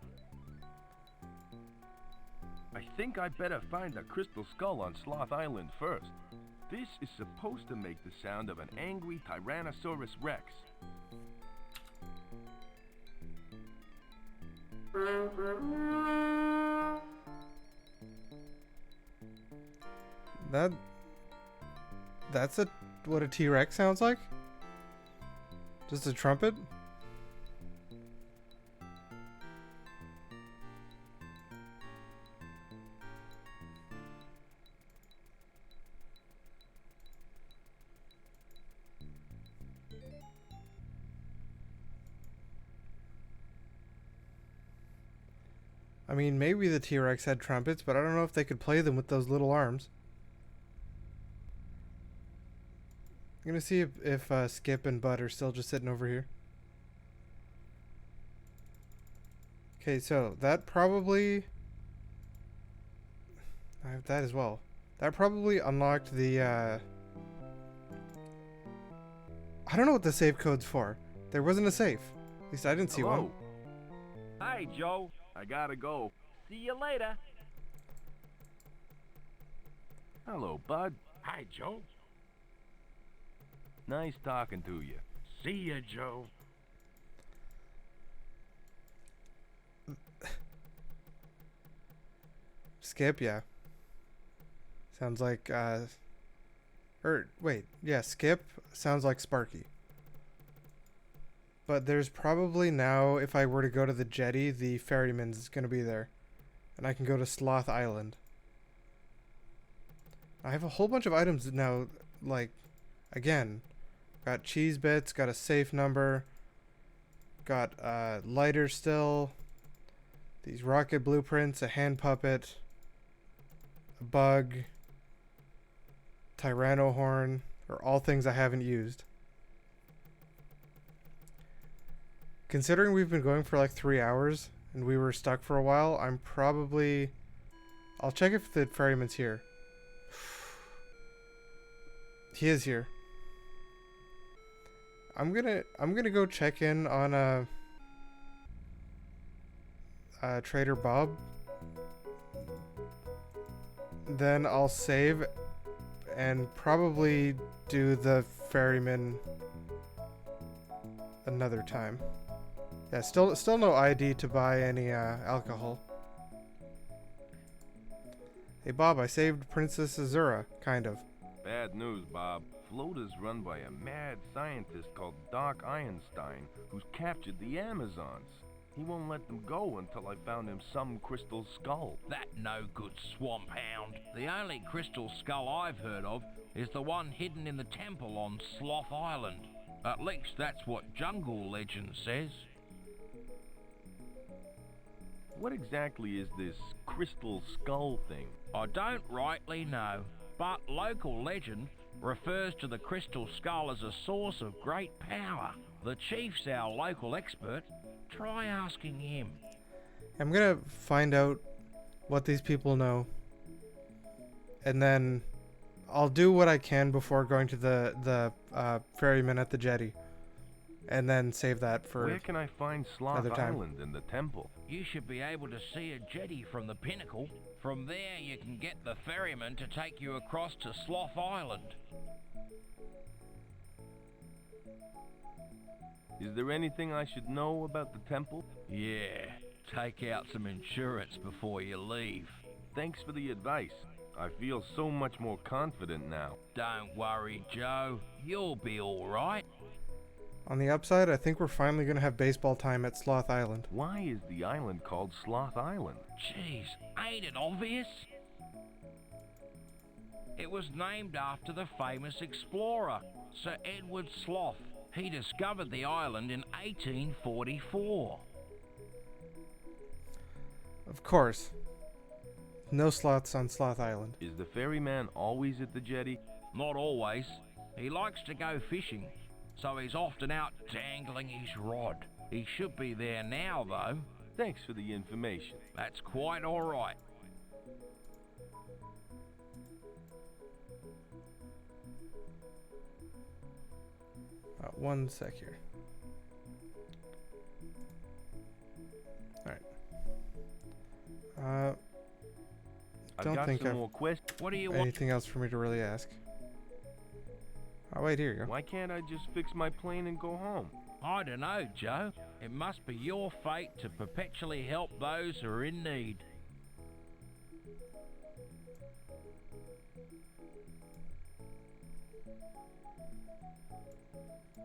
I think I better find the crystal skull on Sloth Island first. This is supposed to make the sound of an angry Tyrannosaurus Rex. That's what a T-Rex sounds like? Just a trumpet? I mean, maybe the T-Rex had trumpets, but I don't know if they could play them with those little arms. I'm gonna see if Skip and Bud are still just sitting over here. Okay, so that probably... I have that as well. That probably unlocked the, I don't know what the save code's for. There wasn't a safe. At least I didn't see one. Hi, Joe. I gotta go. See you later. Hello, Bud. Hi, Joe. Nice talking to you. See ya, Joe. Skip, yeah. Sounds like, wait, yeah, Skip sounds like Sparky. But there's probably now, if I were to go to the jetty, the ferryman's gonna be there. And I can go to Sloth Island. I have a whole bunch of items now, like, again, got cheese bits, got a safe number, got lighter still, these rocket blueprints, a hand puppet, a bug, Tyranno horn, are all things I haven't used. Considering we've been going for like 3 hours and we were stuck for a while, I'll check if the ferryman's here. He is here. I'm gonna go check in on Trader Bob. Then I'll save and probably do the ferryman another time. Yeah, still no ID to buy any alcohol. Hey Bob, I saved Princess Azura, kind of. Bad news, Bob. Float is run by a mad scientist called Doc Einstein, who's captured the Amazons. He won't let them go until I found him some crystal skull. That no-good swamp hound. The only crystal skull I've heard of is the one hidden in the temple on Sloth Island. At least that's what jungle legend says. What exactly is this crystal skull thing? I don't rightly know, but local legend refers to the crystal skull as a source of great power. The chief's our local expert. Try asking him. I'm gonna find out what these people know, and then I'll do what I can before going to the ferryman at the jetty, and then save that for Where can I find Sloth another time. Island and the temple? You should be able to see a jetty from the pinnacle. From there you can get the ferryman to take you across to Sloth Island. Is there anything I should know about the temple? Yeah, take out some insurance before you leave. Thanks for the advice. I feel so much more confident now. Don't worry, Joe. You'll be all right. On the upside, I think we're finally gonna have baseball time at Sloth Island. Why is the island called Sloth Island? Jeez, ain't it obvious? It was named after the famous explorer, Sir Edward Sloth. He discovered the island in 1844. Of course. No sloths on Sloth Island. Is the ferryman always at the jetty? Not always. He likes to go fishing, so he's often out dangling his rod. He should be there now, though. Thanks for the information. That's quite all right. One sec here. Alright. Don't got think some I've more questions. What do you want? anything else for me to really ask. Oh wait, here you go. Why can't I just fix my plane and go home? I don't know, Joe. It must be your fate to perpetually help those who are in need.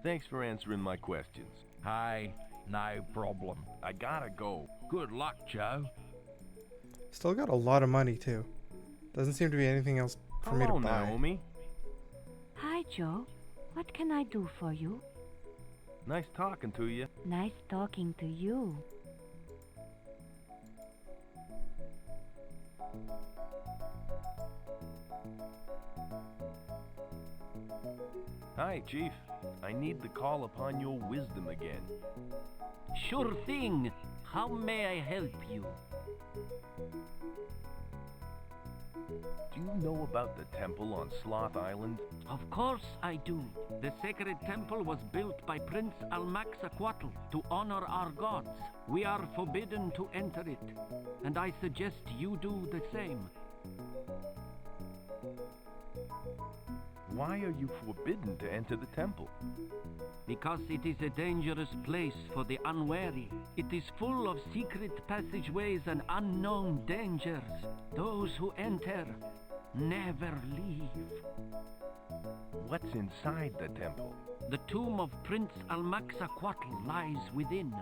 Thanks for answering my questions. Hey, no problem. I gotta go. Good luck, Joe. Still got a lot of money too. Doesn't seem to be anything else for me to Hello, buy. Naomi. Hi, Joe. What can I do for you? Nice talking to you. Nice talking to you. Hi, Chief. I need to call upon your wisdom again. Sure thing. How may I help you? Do you know about the temple on Sloth Island? Of course I do. The sacred temple was built by Prince Almaxaquatl to honor our gods. We are forbidden to enter it, and I suggest you do the same. Why are you forbidden to enter the temple? Because it is a dangerous place for the unwary. It is full of secret passageways and unknown dangers. Those who enter never leave. What's inside the temple? The tomb of Prince Almaxaquatl lies within,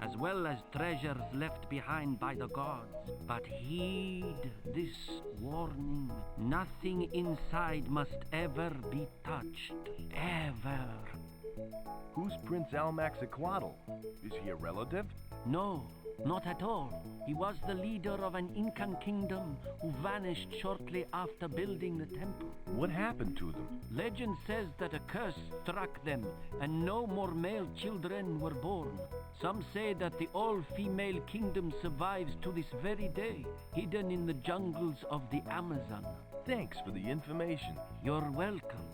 as well as treasures left behind by the gods. But heed this warning. Nothing inside must ever be touched. Ever. Who's Prince Almaxaquatl? Is he a relative? No, not at all. He was the leader of an Incan kingdom who vanished shortly after building the temple. What happened to them? Legend says that a curse struck them and no more male children were born. Some say that the all-female kingdom survives to this very day, hidden in the jungles of the Amazon. Thanks for the information. You're welcome.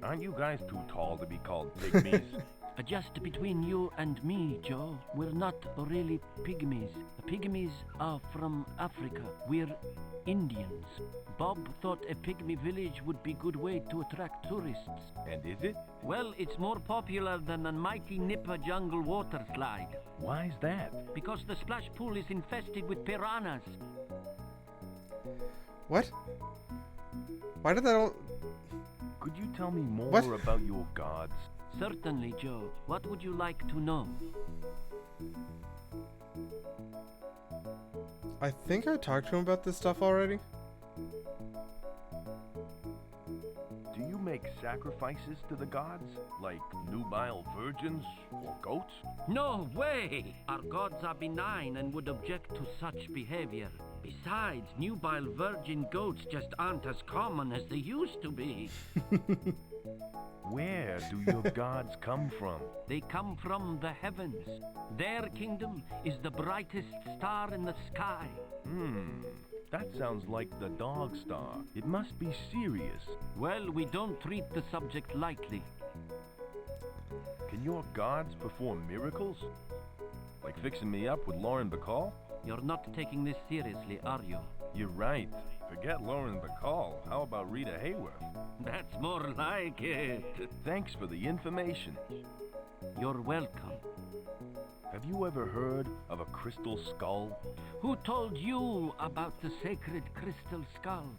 Aren't you guys too tall to be called pygmies? Just between you and me, Joe, we're not really pygmies. Pygmies are from Africa. We're Indians. Bob thought a pygmy village would be a good way to attract tourists. And is it? Well, it's more popular than a mighty Nipper jungle water slide. Why's that? Because the splash pool is infested with piranhas. What? Why did that all... Could you tell me more What? about your gods? Certainly, Joe. What would you like to know? I think I talked to him about this stuff already. Do you make sacrifices to the gods? Like nubile virgins or goats? No way! Our gods are benign and would object to such behavior. Besides, nubile virgin goats just aren't as common as they used to be. Where do your gods come from? They come from the heavens. Their kingdom is the brightest star in the sky. That sounds like the dog star. It must be serious. Well, we don't treat the subject lightly. Can your gods perform miracles? Like fixing me up with Lauren Bacall? You're not taking this seriously, are you? You're right. Forget Lauren Bacall. How about Rita Hayworth? That's more like it. Thanks for the information. You're welcome. Have you ever heard of a crystal skull? Who told you about the sacred crystal skull?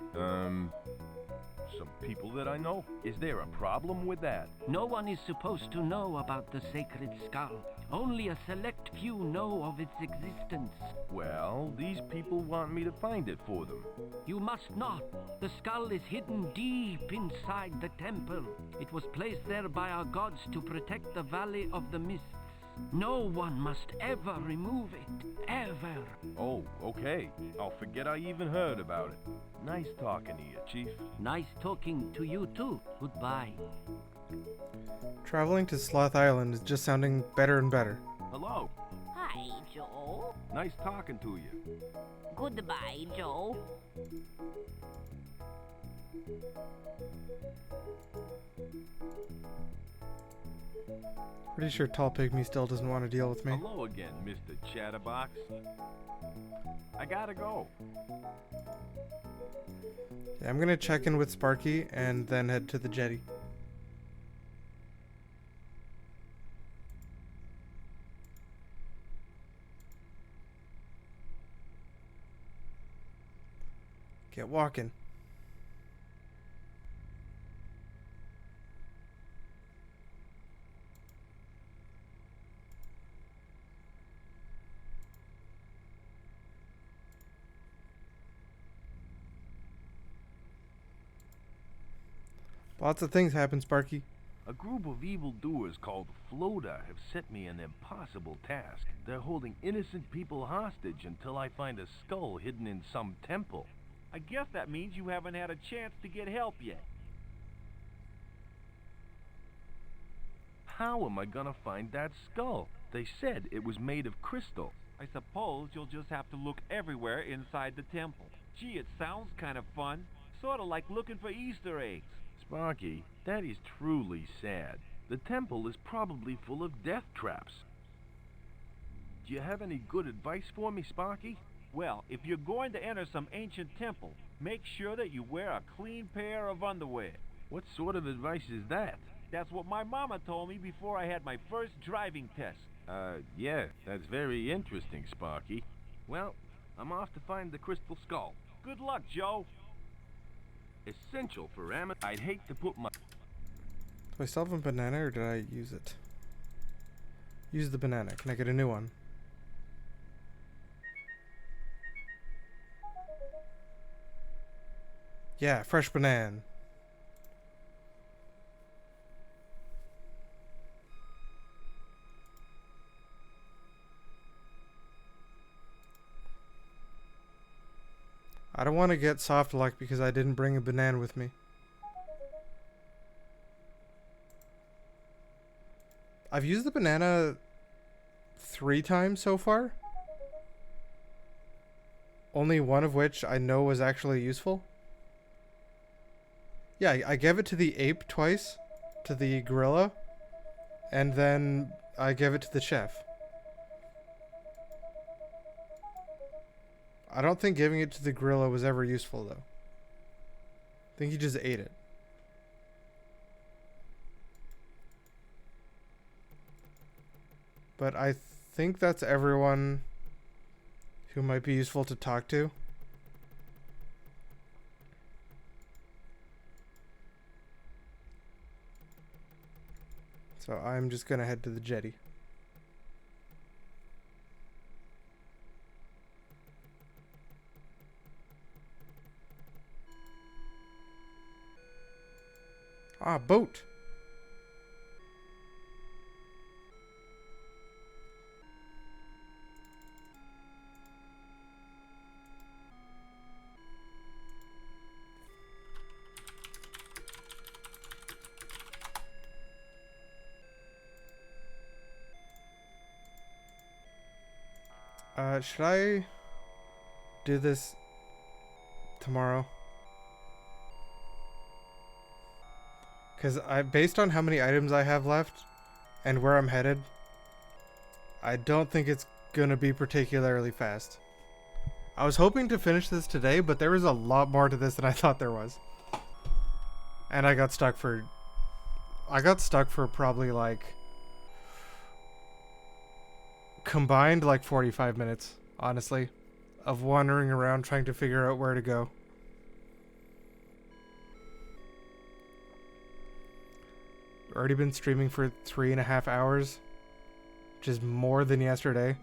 Some people that I know. Is there a problem with that? No one is supposed to know about the sacred skull. Only a select few know of its existence. Well, these people want me to find it for them. You must not. The skull is hidden deep inside the temple. It was placed there by our gods to protect the Valley of the Mists. No one must ever remove it. Ever. Oh, okay. I'll forget I even heard about it. Nice talking to you, Chief. Nice talking to you too. Goodbye. Traveling to Sloth Island is just sounding better and better. Hello. Hi, Joe. Nice talking to you. Goodbye, Joe. Pretty sure Tall Pygmy still doesn't want to deal with me. Hello again, Mr. Chatterbox. I gotta go. Yeah, I'm gonna check in with Sparky and then head to the jetty. Get walking. Lots of things happen, Sparky. A group of evildoers called Floda have set me an impossible task. They're holding innocent people hostage until I find a skull hidden in some temple. I guess that means you haven't had a chance to get help yet. How am I gonna find that skull? They said it was made of crystal. I suppose you'll just have to look everywhere inside the temple. Gee, it sounds kind of fun. Sort of like looking for Easter eggs. Sparky, that is truly sad. The temple is probably full of death traps. Do you have any good advice for me, Sparky? Well, if you're going to enter some ancient temple, make sure that you wear a clean pair of underwear. What sort of advice is that? That's what my mama told me before I had my first driving test. Yeah, that's very interesting, Sparky. Well, I'm off to find the crystal skull. Good luck, Joe. Essential for I'd hate to put my... Do I still have a banana or did I use it? Use the banana. Can I get a new one? Yeah, fresh banana. I don't want to get soft luck because I didn't bring a banana with me. I've used the banana 3 times so far. Only one of which I know was actually useful. Yeah, I gave it to the ape twice, to the gorilla, and then I gave it to the chef. I don't think giving it to the gorilla was ever useful, though. I think he just ate it. But I think that's everyone who might be useful to talk to. So I'm just gonna head to the jetty. Ah, boat! Should I do this tomorrow? Because based on how many items I have left and where I'm headed, I don't think it's gonna be particularly fast. I was hoping to finish this today, but there was a lot more to this than I thought there was. And I got stuck for probably like combined like 45 minutes, honestly, of wandering around trying to figure out where to go. Already been streaming for 3.5 hours, which is more than yesterday.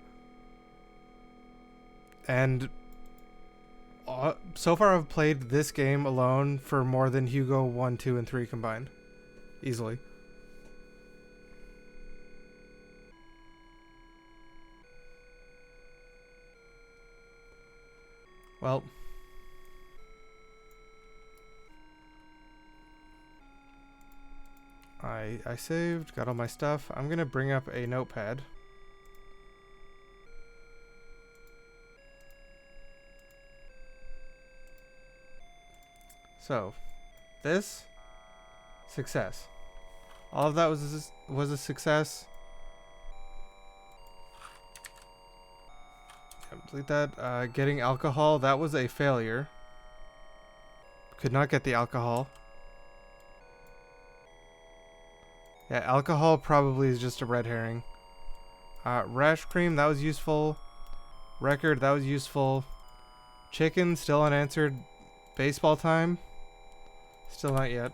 And so far I've played this game alone for more than Hugo 1, 2, and 3 combined. Easily. Well, I saved, got all my stuff. I'm gonna bring up a notepad. So, this, success. All of that was a success. Complete that. Getting alcohol, that was a failure. Could not get the alcohol. Yeah, alcohol probably is just a red herring. Rash cream, that was useful. Record, that was useful. Chicken, still unanswered. Baseball time, still not yet.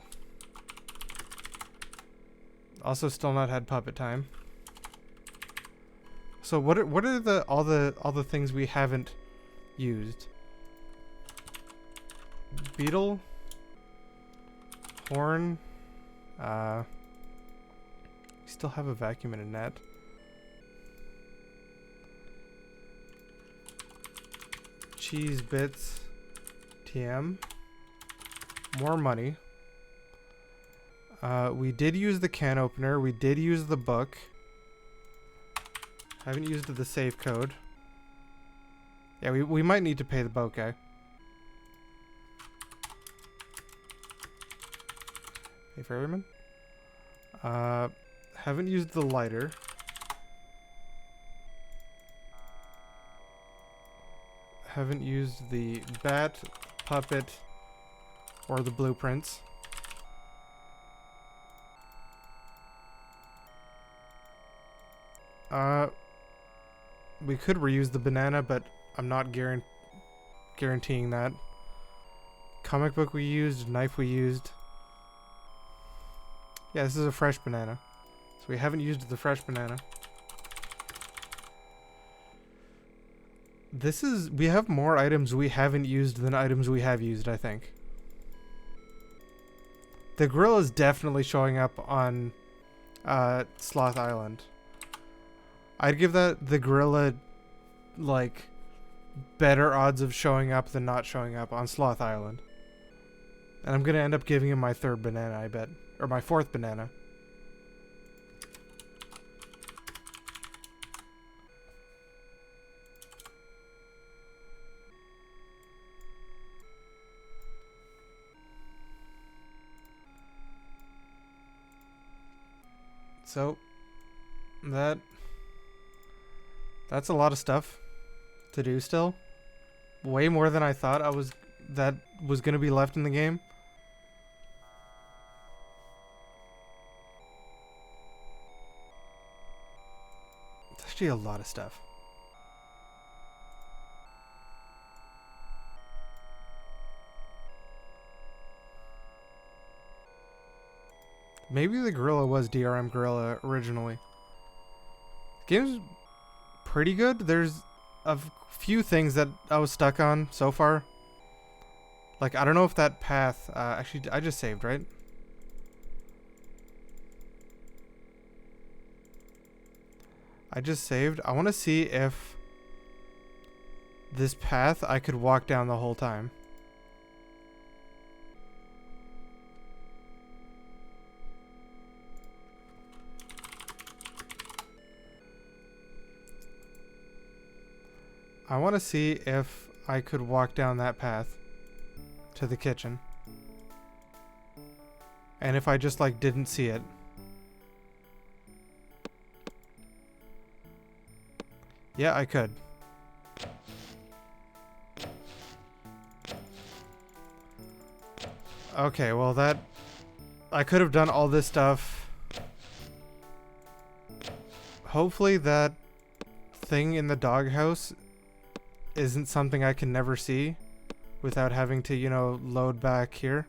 Also, still not had puppet time. So what are all the things we haven't used? Beetle, horn. We still have a vacuum and a net. Cheese bits. TM. More money. We did use the can opener. We did use the book. Haven't used the save code. Yeah, we might need to pay the boat guy. Hey, ferryman. Haven't used the lighter. Haven't used the bat, puppet, or the blueprints. We could reuse the banana, but I'm not guaranteeing that. Comic book we used, knife we used. Yeah, this is a fresh banana. So we haven't used the fresh banana. We have more items we haven't used than items we have used, I think. The gorilla is definitely showing up on Sloth Island. I'd give the gorilla like better odds of showing up than not showing up on Sloth Island. And I'm gonna end up giving him my 3rd banana, I bet. Or my 4th banana. So that's a lot of stuff to do still. Way more than I thought that was going to be left in the game. It's actually a lot of stuff. Maybe the gorilla was DRM Gorilla originally. The game's pretty good. There's a few things that I was stuck on so far. Like, I don't know if that path... actually, I just saved, right? I just saved. I want to see if this path I could walk down the whole time. I want to see if I could walk down that path to the kitchen. And if I just like didn't see it. Yeah, I could. Okay, well that... I could have done all this stuff. Hopefully that thing in the doghouse isn't something I can never see without having to, you know, load back here.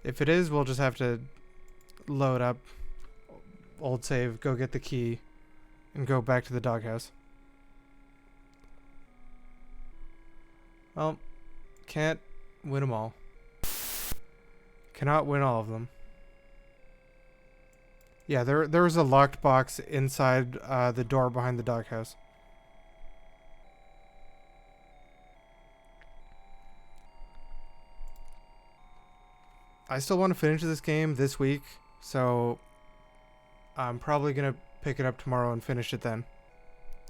If it is, we'll just have to load up, old save, go get the key, and go back to the doghouse. Well, can't win them all. Cannot win all of them. Yeah, there was a locked box inside the door behind the doghouse. I still want to finish this game this week, so I'm probably going to pick it up tomorrow and finish it then.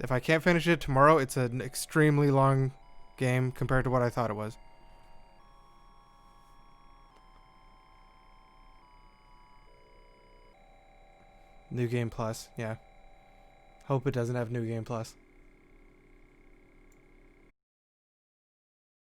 If I can't finish it tomorrow, it's an extremely long game compared to what I thought it was. New Game Plus, yeah. Hope it doesn't have New Game Plus.